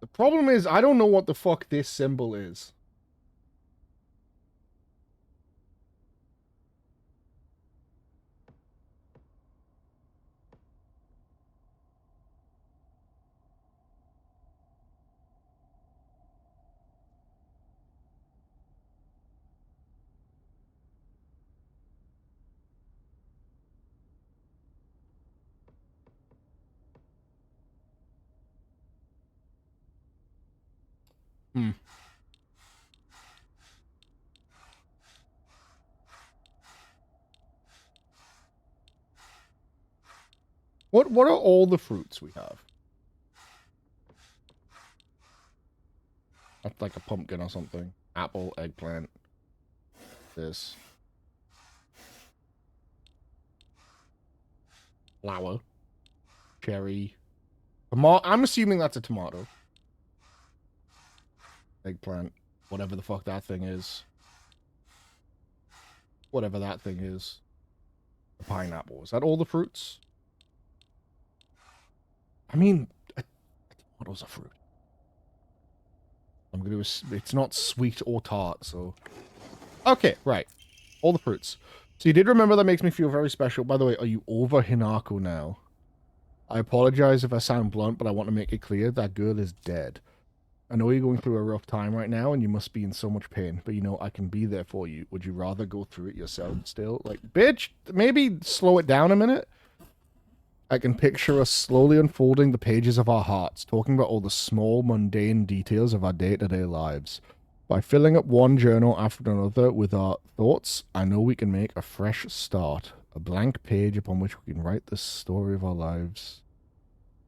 The problem is I don't know what the fuck this symbol is. Hmm. What are all the fruits we have? That's like a pumpkin or something. Apple, eggplant. This. Flower. Cherry. I'm assuming that's a tomato. Eggplant. Whatever the fuck that thing is. Whatever that thing is. A pineapple. Is that all the fruits? I mean, a tomato's a fruit. I'm gonna. It's not sweet or tart, so. Okay, right. All the fruits. So you did remember that makes me feel very special. By the way, are you over Hinako now? I apologize if I sound blunt, but I want to make it clear that girl is dead. I know you're going through a rough time right now, and you must be in so much pain, but you know, I can be there for you. Would you rather go through it yourself still? Like, bitch, maybe slow it down a minute? I can picture us slowly unfolding the pages of our hearts, talking about all the small, mundane details of our day-to-day lives. By filling up one journal after another with our thoughts, I know we can make a fresh start. A blank page upon which we can write the story of our lives.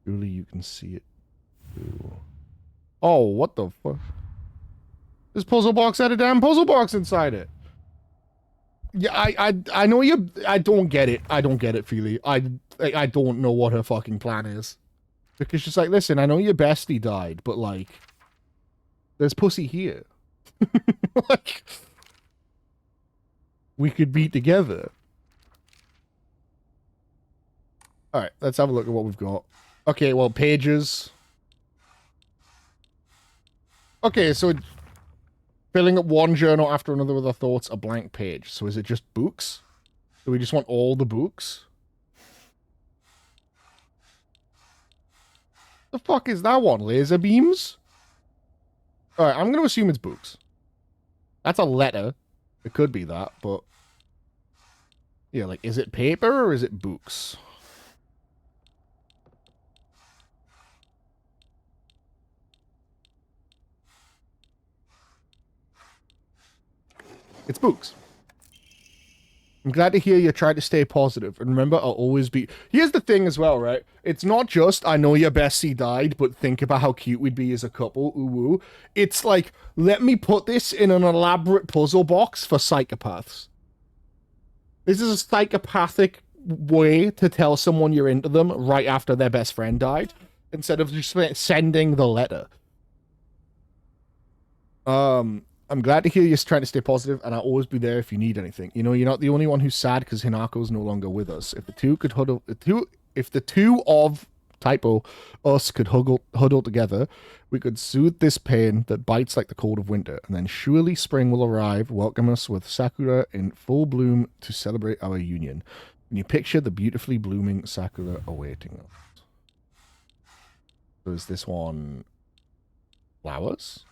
Truly, you can see it too. Oh, what the fuck? This puzzle box had a damn puzzle box inside it. Yeah, I know you. I don't get it. I don't get it, Feely. I don't know what her fucking plan is. Because she's like, listen, I know your bestie died, but like, there's pussy here. Like, we could be together. Alright, let's have a look at what we've got. Okay, well, pages. Okay, so filling up one journal after another with our thoughts, a blank page. So is it just books? Do we just want all the books? The fuck is that one? Laser beams? Alright, I'm gonna assume it's books. That's a letter. It could be that, but... Yeah, like, is it paper or is it books? It's books. I'm glad to hear you try to stay positive. And remember, I'll always be... Here's the thing as well, right? It's not just, I know your bestie died, but think about how cute we'd be as a couple. Ooh, woo. It's like, let me put this in an elaborate puzzle box for psychopaths. This is a psychopathic way to tell someone you're into them right after their best friend died, instead of just sending the letter. I'm glad to hear you're trying to stay positive, and I'll always be there if you need anything. You know, you're not the only one who's sad because Hinako's no longer with us. If the two could huddle, if the two of typo us could huddle together, we could soothe this pain that bites like the cold of winter, and then surely spring will arrive, welcome us with sakura in full bloom to celebrate our union. Can you picture the beautifully blooming sakura awaiting us? So is this one flowers?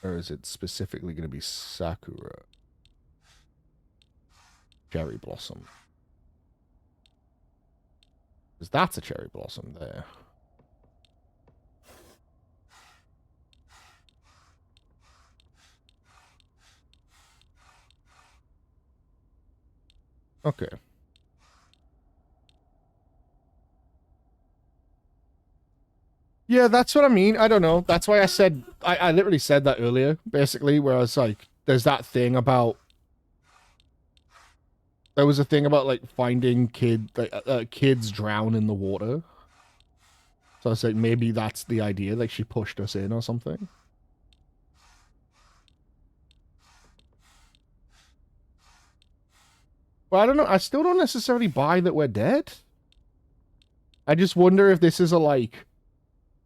Or is it specifically going to be sakura? Cherry blossom. Because that's a cherry blossom there. Okay. Yeah, that's what I mean. I don't know. That's why I said, I literally said that earlier, basically, where I was like, there's that thing about, there was a thing about, like, finding kids drown in the water. So I was like, maybe that's the idea, like she pushed us in or something. Well, I don't know. I still don't necessarily buy that we're dead. I just wonder if this is a, like,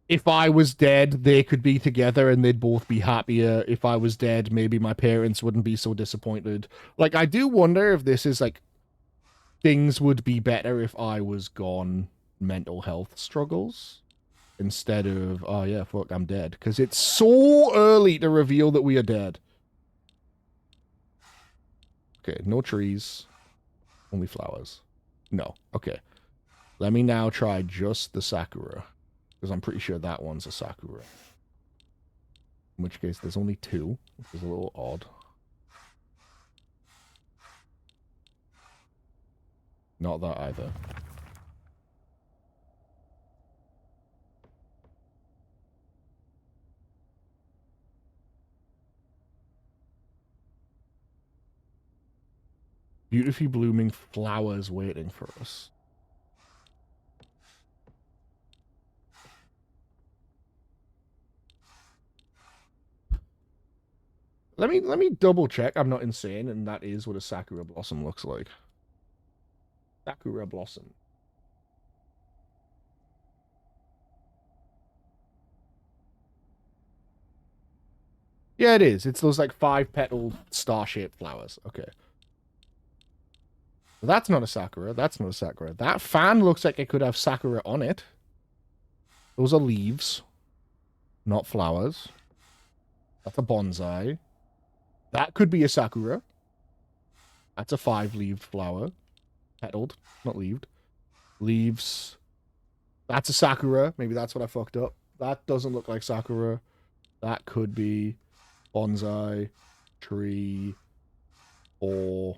if I was dead, they could be together and they'd both be happier. If I was dead, maybe my parents wouldn't be so disappointed. Like, I do wonder if this is, like, things would be better if I was gone, mental health struggles, instead of, oh yeah, fuck, I'm dead. Because it's so early to reveal that we are dead. Okay, no trees. Only flowers. No, okay. Let me now try just the sakura. Because I'm pretty sure that one's a sakura. In which case, there's only two, which is a little odd. Not that either. Beautifully blooming flowers waiting for us. Let me double check I'm not insane, and that is what a sakura blossom looks like. Sakura blossom. Yeah, it is. It's those like 5-petal star-shaped flowers. Okay. That's not a sakura. That's not a sakura. That fan looks like it could have sakura on it. Those are leaves, not flowers. That's a bonsai. That could be a sakura. That's a 5-leaved flower. Petaled, not leaved. Leaves. That's a sakura. Maybe that's what I fucked up. That doesn't look like sakura. That could be bonsai, tree, or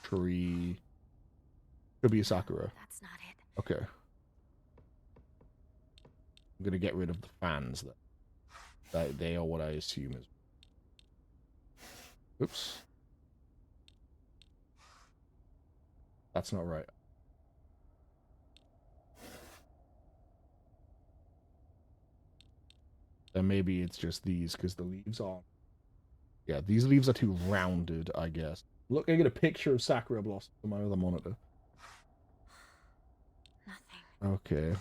tree. Could be a sakura. That's not it. Okay. I'm gonna get rid of the fans. That they are what I assume is. Oops. That's not right. Then maybe it's just these, because the leaves are... Yeah, these leaves are too rounded, I guess. Look, I get a picture of Sakura Blossom on my other monitor. Nothing. Okay.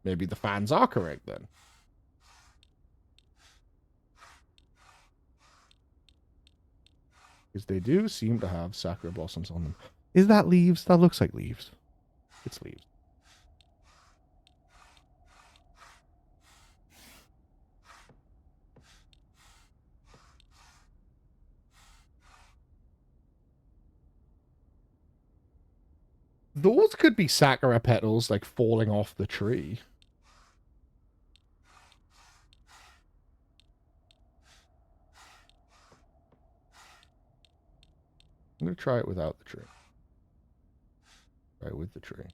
Maybe the fans are correct, then. Because they do seem to have Sakura Blossoms on them. Is that leaves? That looks like leaves. It's leaves. Those could be Sakura petals, like, falling off the tree. I'm going to try it without the tree. Try it with the tree.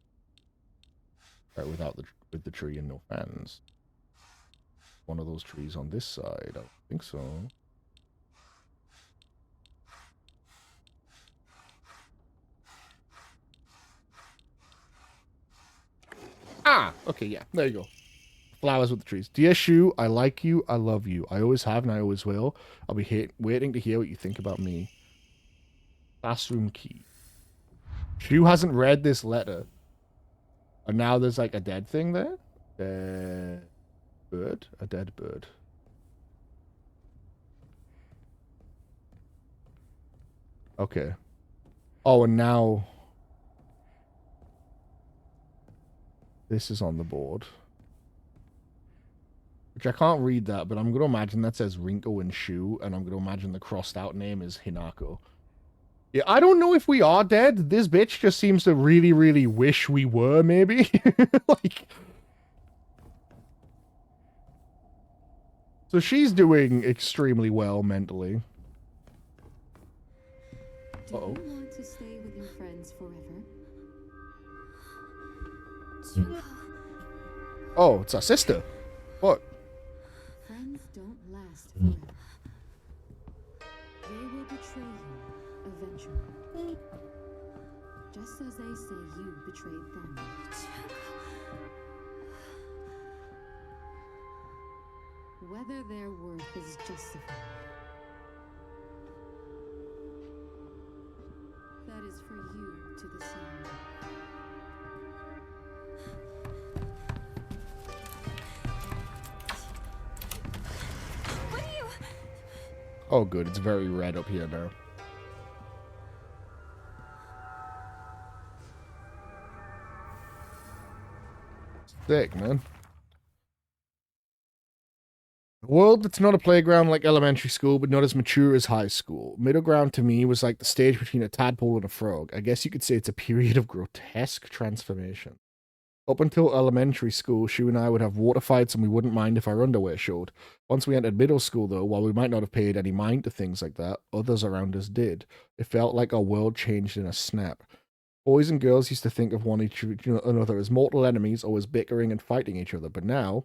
Try it with the tree and no fans. One of those trees on this side. I don't think so. Ah! Okay, yeah. There you go. flowers with the trees. Dear Shu, I like you. I love you. I always have and I always will. I'll be waiting to hear what you think about me. Classroom key. Shu hasn't read this letter. And now there's like a dead thing there. Bird? A dead bird. Okay. Oh, and now this is on the board. Which I can't read that, but I'm going to imagine that says Rinko and Shu, and I'm going to imagine the crossed out name is Hinako. Yeah, I don't know if we are dead. This bitch just seems to really, really wish we were, maybe. Like... So she's doing extremely well mentally. Do Uh-oh. you want to stay with your friends forever? Oh, it's our sister. What? Friends don't last forever. They will betray you eventually. Just as they say you betrayed them. Whether their worth is justified. That is for you to decide. What are you? Oh, good. It's very red up here now. Thick, man. A world that's not a playground like elementary school, but not as mature as high school. Middle ground to me was like the stage between a tadpole and a frog. I guess you could say it's a period of grotesque transformation. Up until elementary school, Shu and I would have water fights and we wouldn't mind if our underwear showed. Once we entered middle school, though, while we might not have paid any mind to things like that, others around us did. It felt like our world changed in a snap. Boys and girls used to think of one each another as mortal enemies, always bickering and fighting each other, but now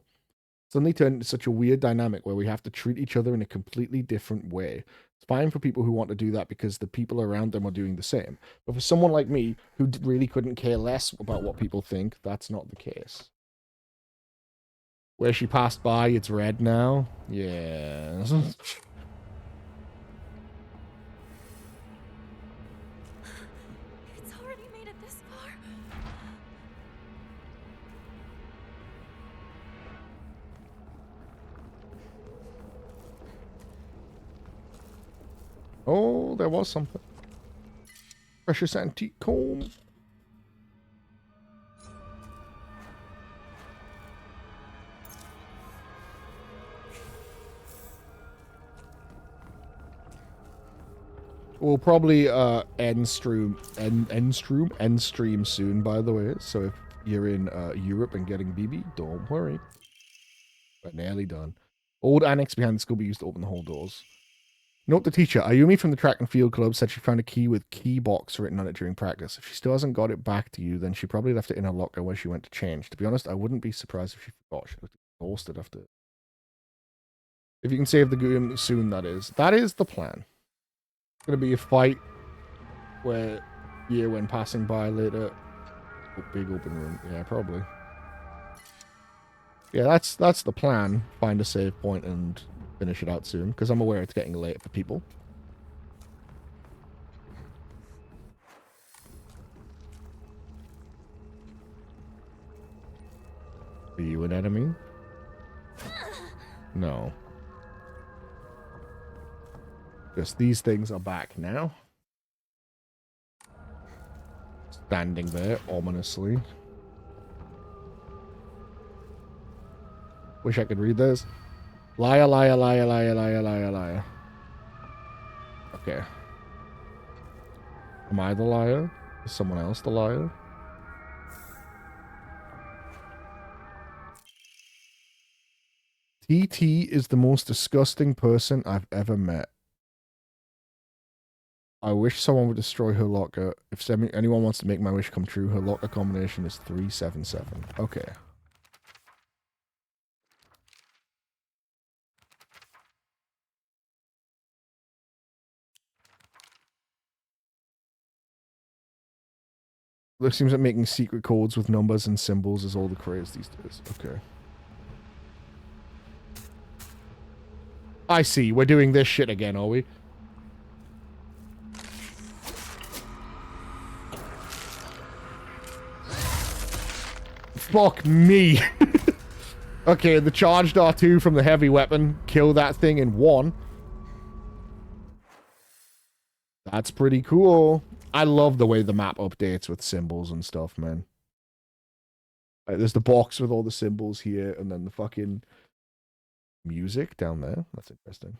suddenly turned into such a weird dynamic where we have to treat each other in a completely different way. It's fine for people who want to do that because the people around them are doing the same. But for someone like me, who really couldn't care less about what people think, that's not the case. Where she passed by, it's red now. Yeah. It's already made it this far. Oh, there was something. Precious antique comb. We'll probably end stream soon, by the way. So if you're in Europe and getting BB, don't worry. We're nearly done. Old annex behind the school we used to open the whole doors. Note the teacher, Ayumi from the track and field club, said she found a key with key box written on it during practice. If she still hasn't got it back to you, then she probably left it in her locker where she went to change. To be honest, I wouldn't be surprised if she forgot. She looked exhausted after. If you can save the goon soon, that is. That is the plan. It's going to be a fight where, yeah, when passing by later. Oh, big open room. Yeah, probably. Yeah, that's the plan. Find a save point and finish it out soon, because I'm aware it's getting late for people. Are you an enemy? No. Just these things are back now. Standing there ominously. Wish I could read this. Liar, liar, liar, liar, liar, liar, liar. Okay. Am I the liar? Is someone else the liar? TT is the most disgusting person I've ever met. I wish someone would destroy her locker. If anyone wants to make my wish come true, her locker combination is 377. Okay. It seems like making secret codes with numbers and symbols is all the craze these days. Okay. I see. We're doing this shit again, are we? Fuck me. Okay, the charged R2 from the heavy weapon. Kill that thing in 1. That's pretty cool. I love the way the map updates with symbols and stuff, man. Like, there's the box with all the symbols here, and then the fucking music down there. That's interesting.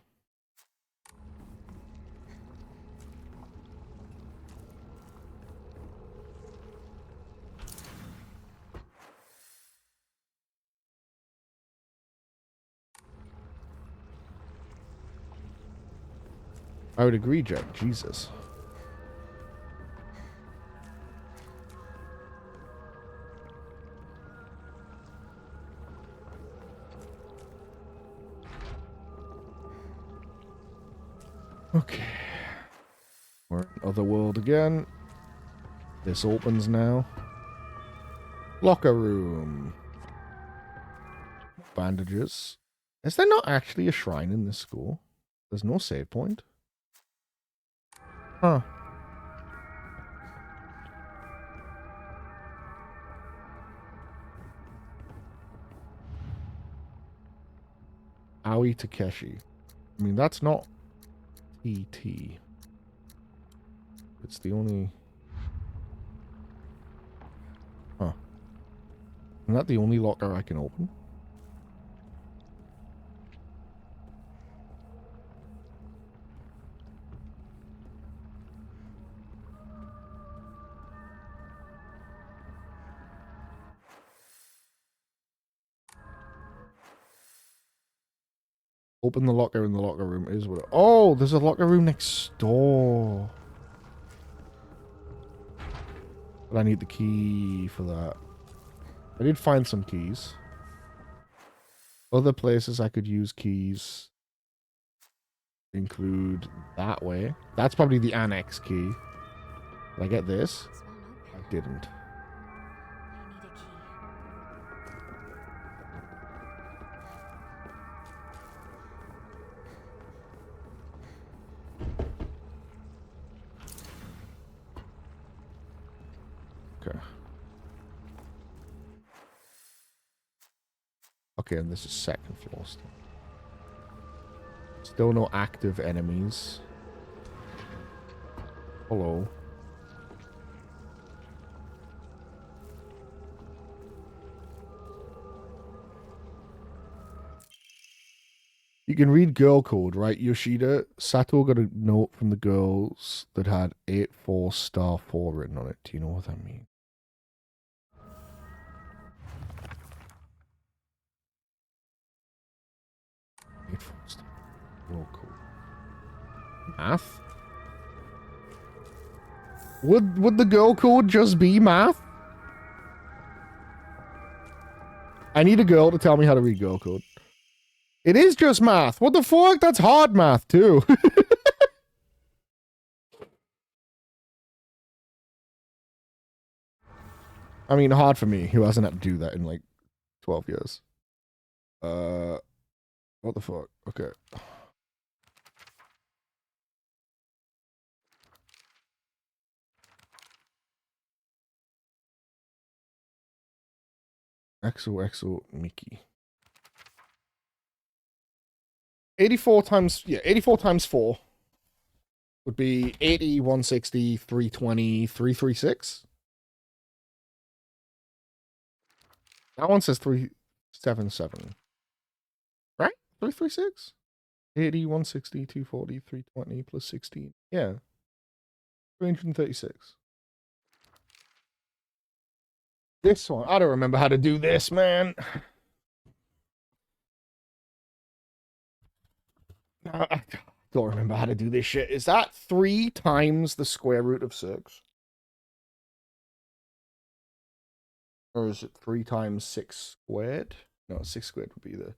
I would agree, Jack. Jesus. Okay. We're in Otherworld again. This opens now. Locker room. Bandages. Is there not actually a shrine in this school? There's no save point? Huh. Aoi Takeshi. I mean, that's not TT. It's the only... Huh. Isn't that the only locker I can open? Open the locker in the locker room is what... Oh, there's a locker room next door. But I need the key for that. I did find some keys. Other places I could use keys include that way. That's probably the annex key. Did I get this? This won't open. I didn't. I need a key. Okay. Okay, and this is second floor still. Still no active enemies. Hello. You can read girl code, right, Yoshida? Sato got a note from the girls that had 84*4 written on it. Do you know what that means? 84*. Girl code. Math? Would the girl code just be math? I need a girl to tell me how to read girl code. It is just math. What the fuck? That's hard math, too. I mean, hard for me, who hasn't had to do that in, like, 12 years. What the fuck? Okay. XOXO Mickey. 84 times 4 would be 80, 160, 320, 336. That one says 377. Right? 336? 80, 160, 240, 320 plus 16. Yeah. 336. This one. I don't remember how to do this, man. I don't remember how to do this shit. Is that 3 times the square root of 6? Or is it 3 times 6 squared? No, 6 squared would be the...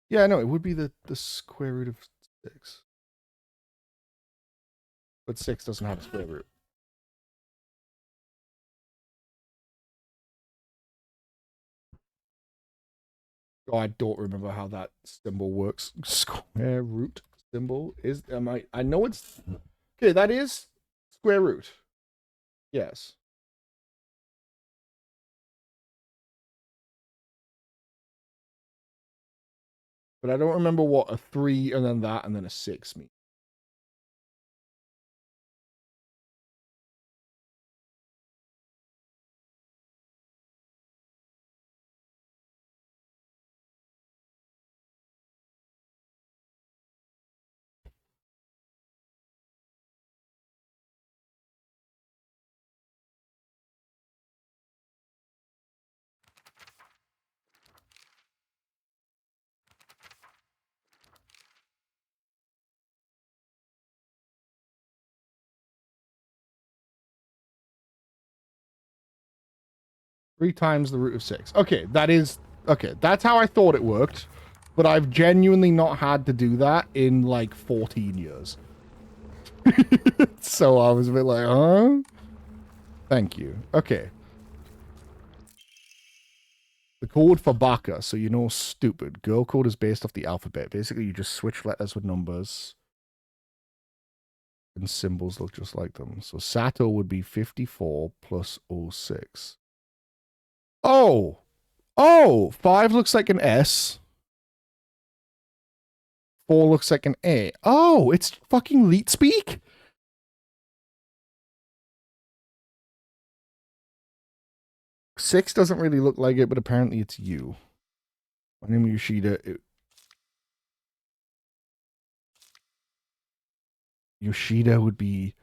Yeah, no, it would be the square root of 6. But 6 doesn't have a square root. Oh, I don't remember how that symbol works. Square root symbol is. I know it's okay. That is square root. Yes. But I don't remember what a 3 and then that and then a 6 means. 3 times the root of 6. Okay, that is... Okay, that's how I thought it worked. But I've genuinely not had to do that in, like, 14 years. So I was a bit like, huh? Thank you. Okay. The code for Baka, so you know, stupid. Girl code is based off the alphabet. Basically, you just switch letters with numbers. And symbols look just like them. So Sato would be 54 plus 06. Oh! Oh! 5 looks like an S. 4 looks like an A. Oh! It's fucking Leet Speak? Six doesn't really look like it, but apparently it's you. My name is Yoshida. Yoshida would be...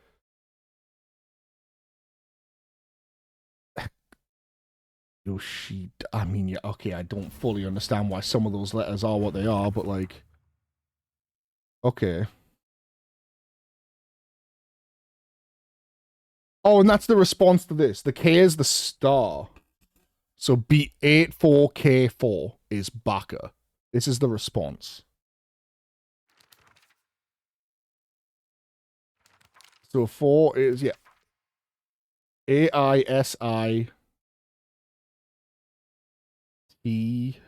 Yoshida. I mean, yeah, okay, I don't fully understand why some of those letters are what they are, but like... Okay. Oh, and that's the response to this. The K is the star. So B84K4 is Baka. This is the response. So 4 is, yeah. AISI T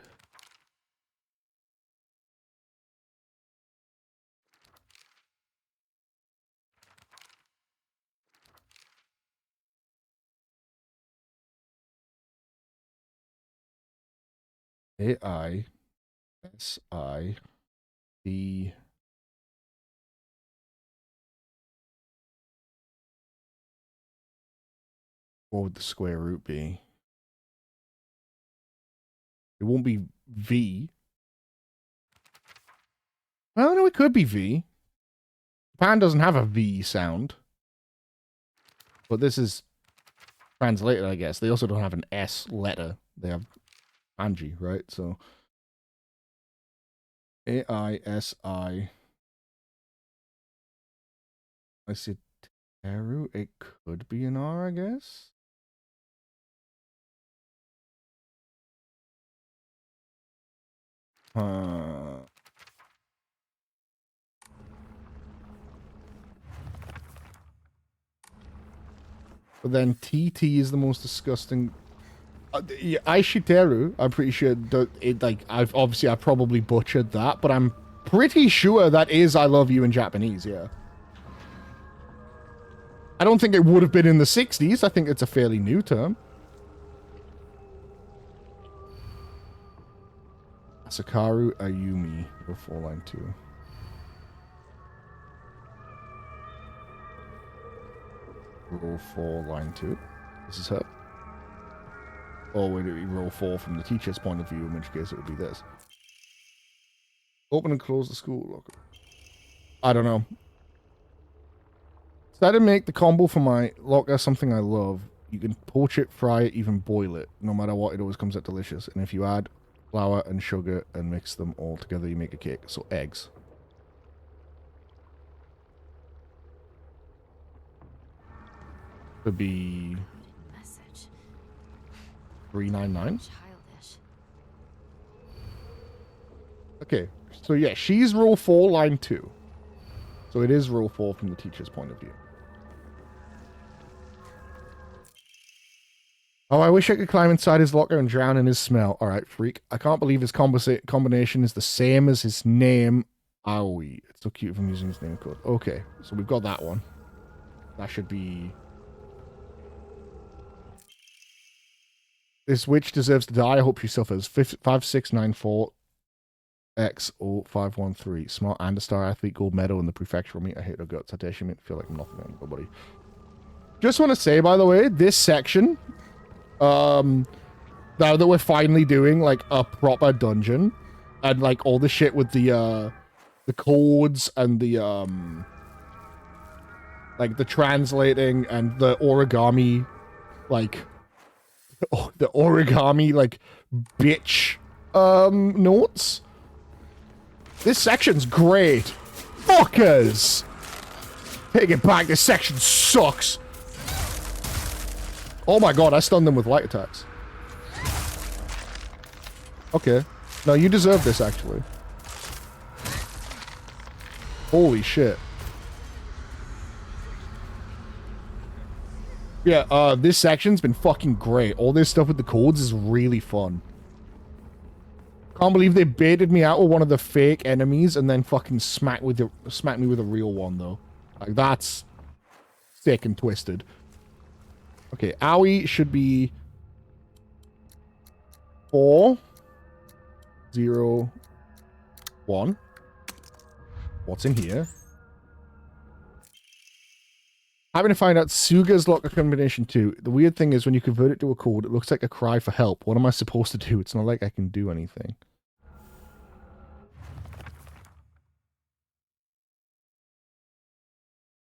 AISI T what would the square root be? It won't be V. Well, no, it could be V. Japan doesn't have a V sound. But this is translated, I guess. They also don't have an S letter. They have kanji, right? So AISI. I said Teru. It could be an R, I guess. But then TT is the most disgusting. Yeah, Aishiteru, I'm pretty sure I probably butchered that, but I'm pretty sure that is I love you in Japanese, yeah. I don't think it would have been in the 60s. I think it's a fairly new term. Sakaru Ayumi, before line 2. Row 4, line 2. This is her. Or would it be row 4 from the teacher's point of view, in which case it would be this. Open and close the school locker. I don't know. Decided to make the combo for my locker something I love. You can poach it, fry it, even boil it. No matter what, it always comes out delicious. And if you add flour and sugar and mix them all together, you make a cake. So eggs. Could be Message. 399. Childish. Okay, so yeah, she's row 4, line 2. So it is row 4 from the teacher's point of view. Oh, I wish I could climb inside his locker and drown in his smell. Alright, freak. I can't believe his combination is the same as his name. Owie. It's so cute if I'm using his name code. Okay, so we've got that one. That should be... This witch deserves to die. I hope she suffers. 5694 X0513. Smart and a star athlete, gold medal in the prefectural meet. I hate her guts. I dare she make me feel like I'm nothing on nobody. Just want to say, by the way, this section, now that we're finally doing like a proper dungeon and like all the shit with the codes and the like the translating and the origami, like the origami like bitch notes. This section's great. Fuckers! Take it back, this section sucks. Oh my god, I stunned them with light attacks. Okay. No, you deserve this, actually. Holy shit. Yeah, this section's been fucking great. All this stuff with the codes is really fun. Can't believe they baited me out with one of the fake enemies and then fucking smacked me with a real one, though. Like, that's sick and twisted. Okay, Owie should be 4, 0, 1. What's in here? Having to find out Suga's locker combination 2. The weird thing is when you convert it to a code, it looks like a cry for help. What am I supposed to do? It's not like I can do anything.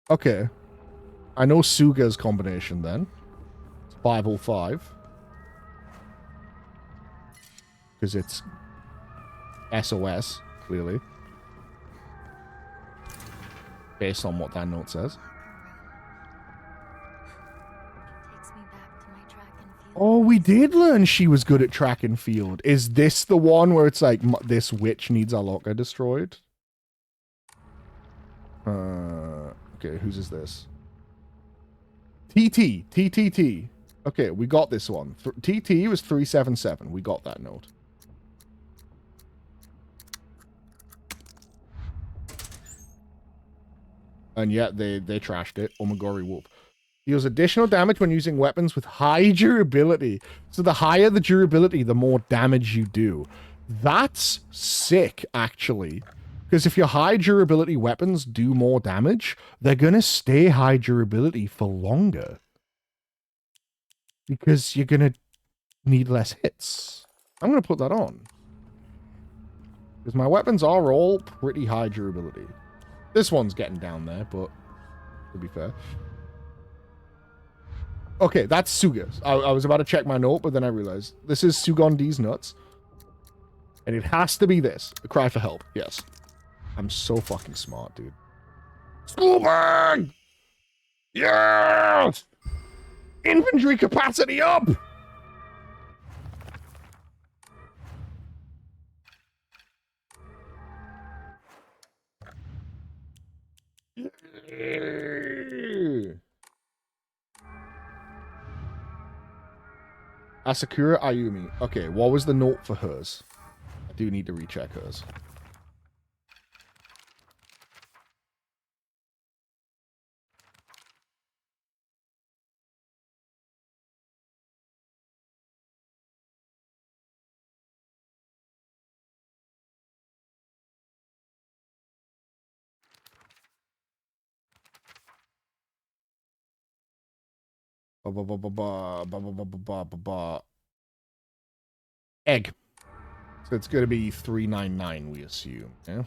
Okay. I know Suga's combination then. It's 505. Because it's SOS, clearly. Based on what that note says. Oh, we did learn she was good at track and field. Is this the one where it's like, this witch needs our locker destroyed? Okay, whose is this? TTT. Okay, we got this one. TT was 377. We got that note. And yet they trashed it. Omagori Wolf. Deals additional damage when using weapons with high durability. So the higher the durability, the more damage you do. That's sick, actually. Because if your high durability weapons do more damage, they're going to stay high durability for longer. Because you're going to need less hits. I'm going to put that on. Because my weapons are all pretty high durability. This one's getting down there, but to be fair. Okay, that's Suga's. I was about to check my note, but then I realized this is Sugondi's nuts. And it has to be this. A cry for help. Yes. I'm so fucking smart, dude. Schoolbag! Yes! Infantry capacity up! Asakura Ayumi. Okay, what was the note for hers? I do need to recheck hers. Egg. So it's going to be 399, we assume. Yeah?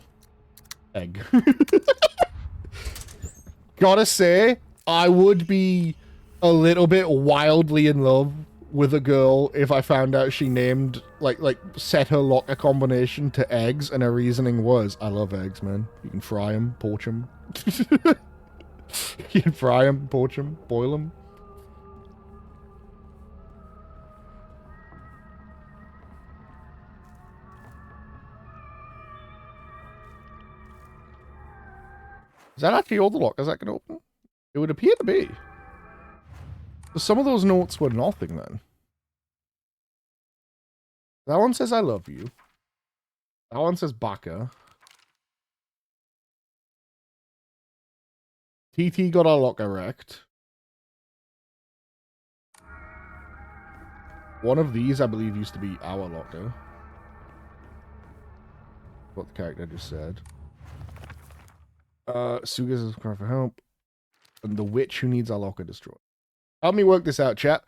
Egg. Gotta say, I would be a little bit wildly in love with a girl if I found out she named, like set her locker combination to eggs, and her reasoning was, I love eggs, man. You can fry them, poach them. You can fry them, poach them, boil them. Is that actually all the lockers I can open? It would appear to be. So some of those notes were nothing then. That one says I love you. That one says Baka. TT got our locker wrecked. One of these, I believe, used to be our locker. What the character just said. Suga's is crying for help. And the witch who needs our locker destroyed. Help me work this out, chat.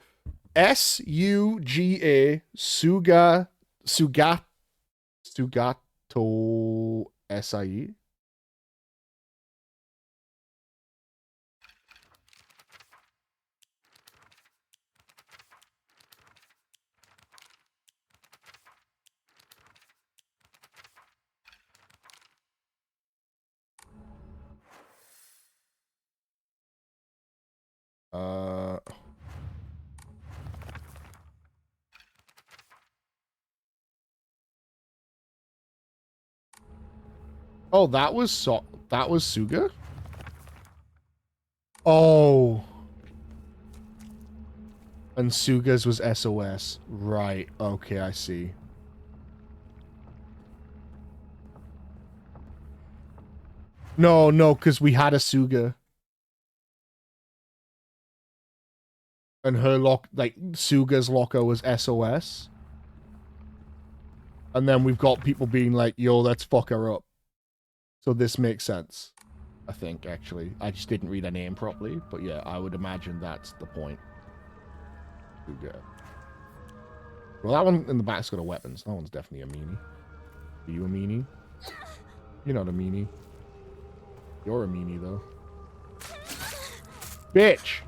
S-U-G-A Sugato S-I-E. Oh, that was Suga? Oh. And Suga's was SOS. Right. Okay, I see. No, because we had a Suga. And her Suga's locker was SOS. And then we've got people being like, yo, let's fuck her up. So this makes sense. I think, actually. I just didn't read her name properly. But yeah, I would imagine that's the point. Suga. Well, that one in the back's got a weapon, so that one's definitely a meanie. Are you a meanie? You're not a meanie. You're a meanie, though. Bitch!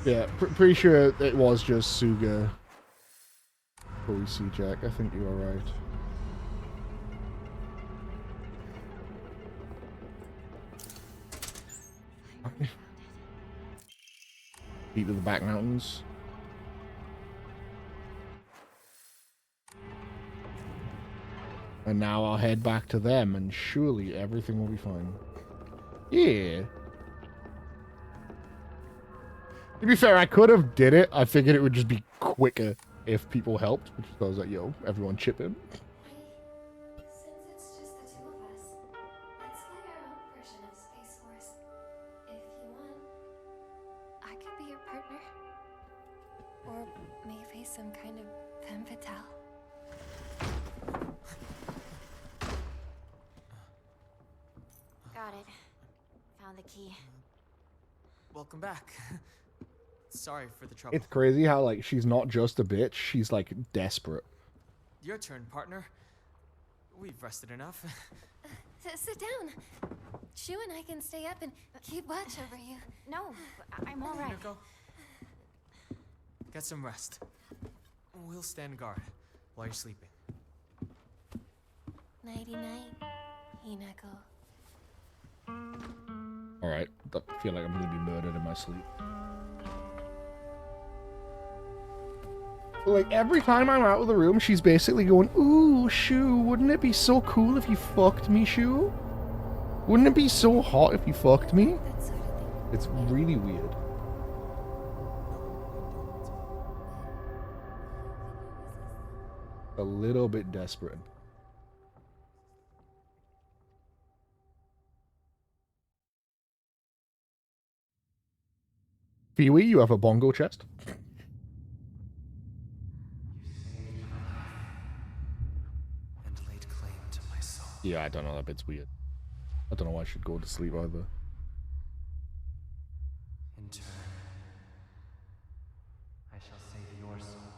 Yeah, pretty sure it was just Suga. Before we see Jack, I think you are right. Beat to the back mountains. And now I'll head back to them, and surely everything will be fine. Yeah. To be fair, I could have did it. I figured it would just be quicker if people helped, which I was like, yo, everyone chip in. Since it's just the two of us, let's play our own version of Space Wars. If you want. I could be your partner. Or maybe some kind of femme fatale. Got it. Found the key. Welcome back. Sorry for the trouble. It's crazy how, like, she's not just a bitch, she's, like, desperate. Your turn, partner. We've rested enough. Sit down. Shu and I can stay up and keep watch over you. No, I'm all right. Go. Get some rest. We'll stand guard while you're sleeping. Nighty night, Hinako. Alright, I feel like I'm gonna be murdered in my sleep. Like, every time I'm out of the room, she's basically going, ooh, Shu, wouldn't it be so cool if you fucked me, Shu? Wouldn't it be so hot if you fucked me? That sort of thing. It's really weird. A little bit desperate. Pee-wee, you have a bongo chest? And laid claim to my soul. Yeah, I don't know, that bit's weird. I don't know why I should go to sleep either. In turn, I shall save your soul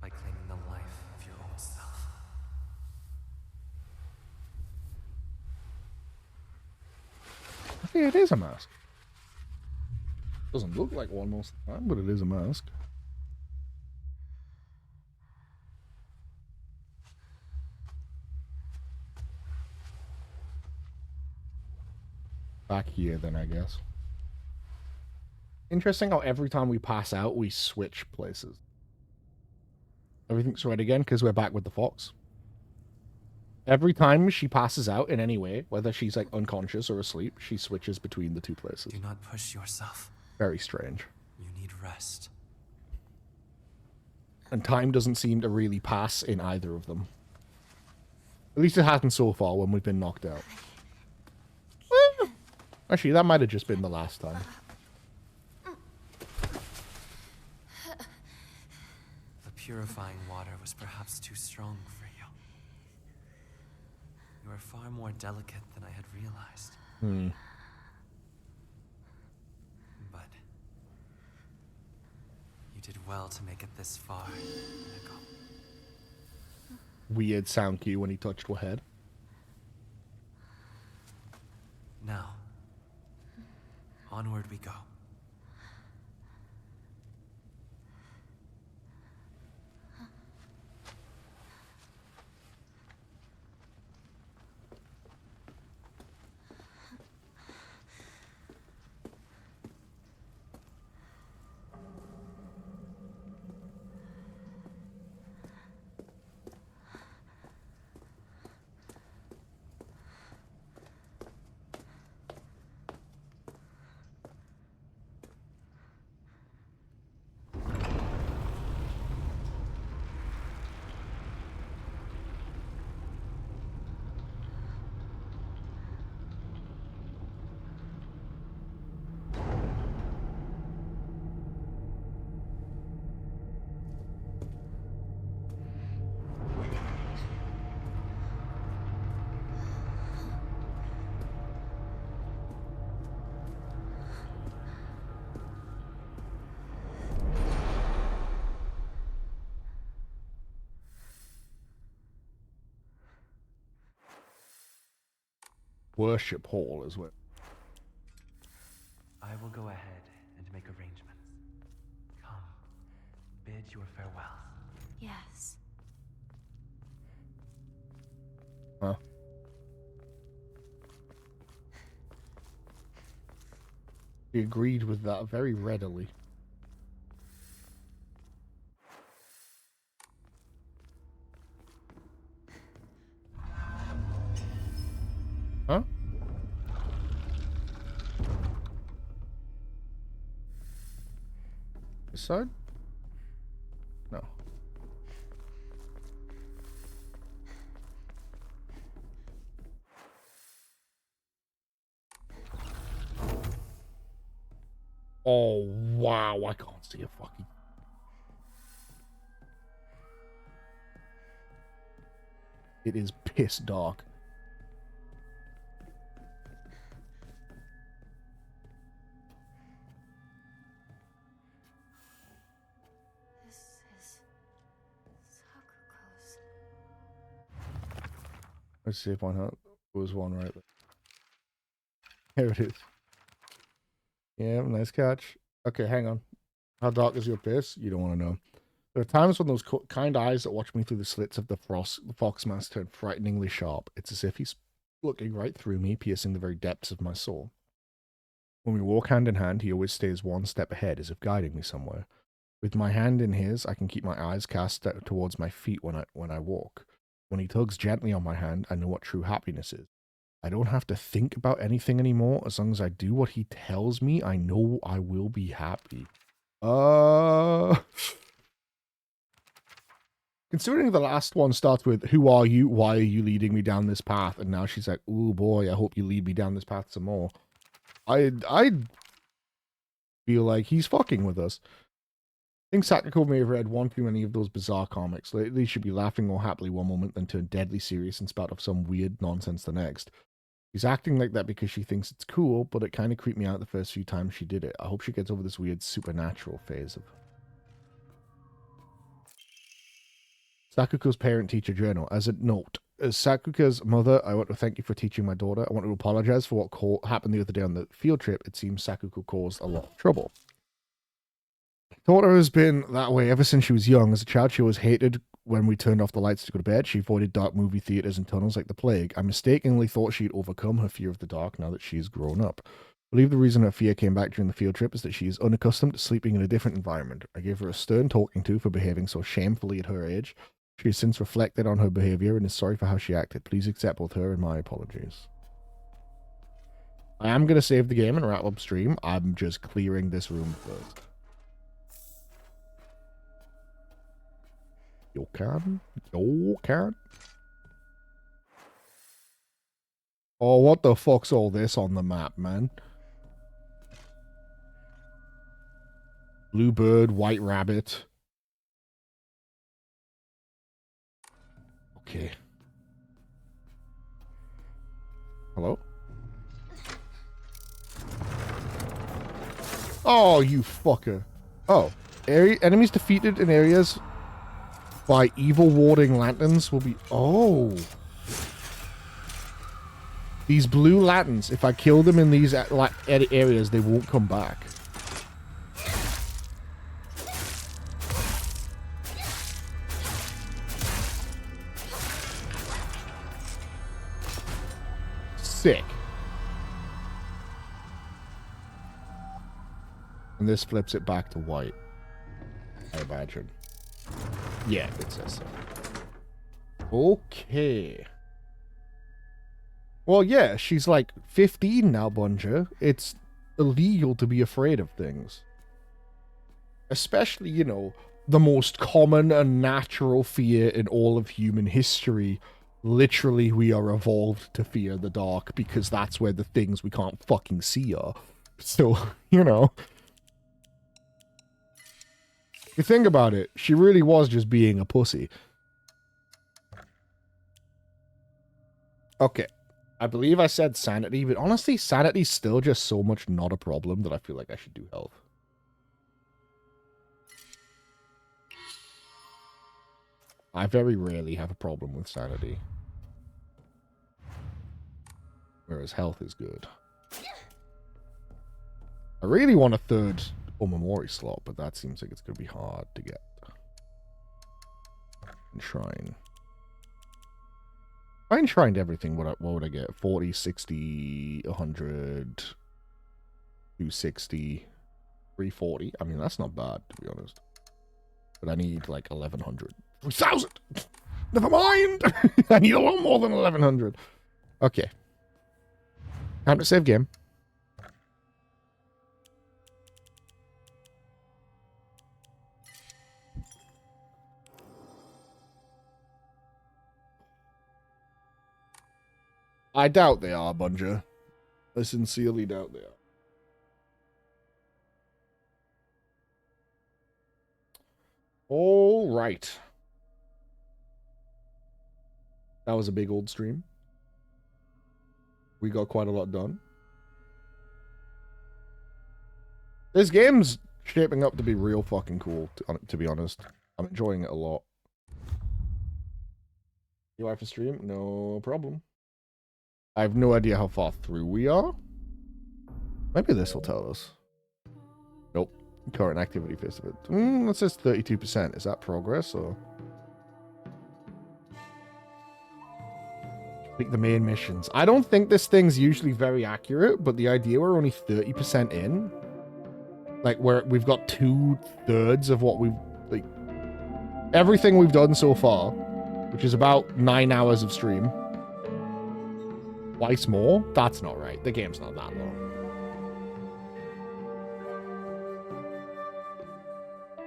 by claiming the life of your own self. I think it is a mask. Doesn't look like one most of the time, but it is a mask. Back here, then, I guess. Interesting how every time we pass out, we switch places. Everything's red again because we're back with the fox. Every time she passes out in any way, whether she's like unconscious or asleep, she switches between the two places. Do not push yourself. Very strange. You need rest. And time doesn't seem to really pass in either of them. At least it hasn't so far when we've been knocked out. Actually, that might have just been the last time. The purifying water was perhaps too strong for you. You are far more delicate than I had realized. But you did well to make it this far, Nico. Weird sound cue when he touched her head. Now, onward we go. Worship hall is what. I will go ahead and make arrangements. Come, bid your farewells. Yes. Huh? He agreed with that very readily. Huh? This side? No. Oh, wow. I can't see a fucking... It is piss dark. This is Sakuko's. Let's see if one there was one right there. Here it is. Yeah, nice catch. Okay, hang on. How dark is your piss? You don't want to know. There are times when those kind eyes that watch me through the slits of the fox mask turn frighteningly sharp. It's as if he's looking right through me, piercing the very depths of my soul. When we walk hand in hand, he always stays one step ahead, as if guiding me somewhere. With my hand in his, I can keep my eyes cast towards my feet when I walk. When he tugs gently on my hand, I know what true happiness is. I don't have to think about anything anymore. As long as I do what he tells me, I know I will be happy. Considering the last one starts with, who are you? Why are you leading me down this path? And now she's like, oh boy, I hope you lead me down this path some more. I feel like he's fucking with us. I think Sakako may have read one too many of those bizarre comics. They should be laughing all happily one moment, then turn deadly serious in spite of some weird nonsense the next. She's acting like that because she thinks it's cool, but it kind of creeped me out the first few times she did it. I hope she gets over this weird supernatural phase of... Sakuko's parent-teacher journal. As a note, as Sakuka's mother, I want to thank you for teaching my daughter. I want to apologize for what happened the other day on the field trip. It seems Sakuka caused a lot of trouble. Daughter has been that way ever since she was young. As a child, she always hated when we turned off the lights to go to bed. She avoided dark movie theaters and tunnels like the plague. I mistakenly thought she'd overcome her fear of the dark now that she's grown up. I believe the reason her fear came back during the field trip is that she is unaccustomed to sleeping in a different environment. I gave her a stern talking to for behaving so shamefully at her age. She has since reflected on her behavior and is sorry for how she acted. Please accept both her and my apologies. I am going to save the game and wrap up stream. I'm just clearing this room first. You can? You can? Oh, what the fuck's all this on the map, man? Bluebird, white rabbit. Okay. Hello? Oh, you fucker. Oh. Enemies defeated in areas by evil warding lanterns will be... Oh. These blue lanterns, if I kill them in these areas, they won't come back. Sick. And this flips it back to white, I imagine. Yeah, it says so. Okay. Well, yeah, she's like 15 now, Bunja. It's illegal to be afraid of things. Especially, you know, the most common and natural fear in all of human history. Literally, we are evolved to fear the dark because that's where the things we can't fucking see are. So, you know. If you think about it, she really was just being a pussy. Okay. I believe I said sanity, but honestly, sanity's still just so much not a problem that I feel like I should do health. I very rarely have a problem with sanity. Whereas health is good. I really want a third Omamori slot, but that seems like it's going to be hard to get. Enshrine. I enshrined everything. What would I get? 40, 60, 100, 260, 340. I mean, that's not bad, to be honest. But I need like 1100. 3000! Never mind! I need a lot more than 1100. Okay. Time to save game. I doubt they are, Bunja. I sincerely doubt they are. All right. That was a big old stream. We got quite a lot done. This game's shaping up to be real fucking cool, to be honest. I'm enjoying it a lot. You like for stream? No problem. I have no idea how far through we are. Maybe this will tell us. Nope. Current activity phase of it. That says 32%. Is that progress or? Like the main missions. I don't think this thing's usually very accurate, but the idea we're only 30% in. Like we've got 2/3 of what we've like everything we've done so far, which is about 9 hours of stream. Twice more? That's not right. The game's not that long.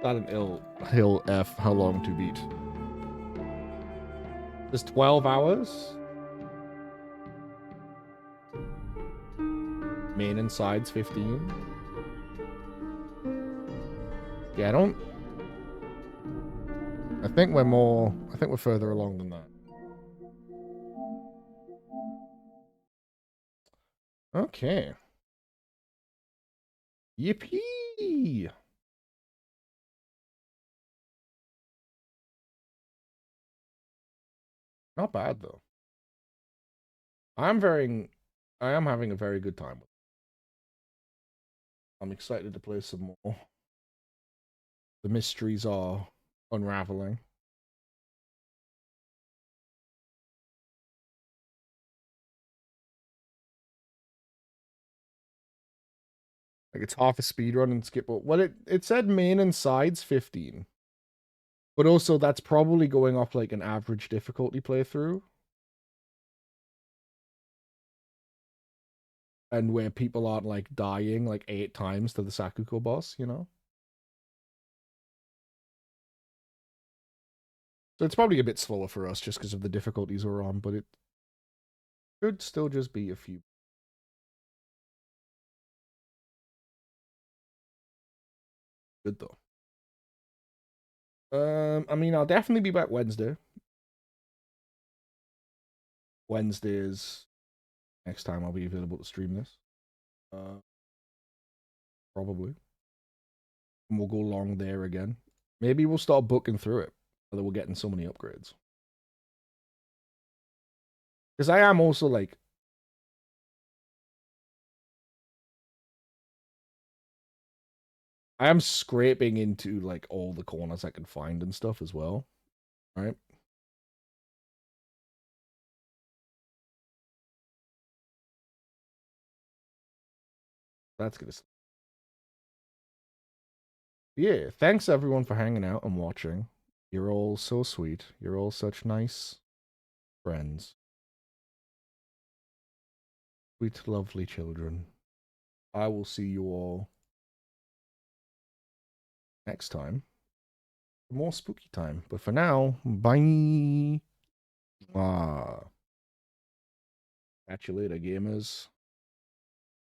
That an hill F, how long to beat? There's 12 hours. Main and sides 15. Yeah, I think we're further along than that. Okay. Yippee! Not bad though. I am having a very good time with it. I'm excited to play some more. The mysteries are unraveling. Like it's half a speed run and skip. Well, it said main and sides 15. But also that's probably going off like an average difficulty playthrough. And where people aren't like dying like 8 times to the Sakuko boss, you know? So it's probably a bit slower for us just because of the difficulties we're on, but it should still just be a few. Good though. I mean, I'll definitely be back Wednesday. Wednesdays next time I'll be available to stream this. Probably. And we'll go long there again. Maybe we'll start booking through it. Although we're getting so many upgrades. Because I am also like, I am scraping into like all the corners I can find and stuff as well. Right? That's gonna. Yeah, thanks everyone for hanging out and watching. You're all so sweet. You're all such nice friends. Sweet, lovely children. I will see you all next time. More spooky time. But for now, bye. Catch you later, gamers.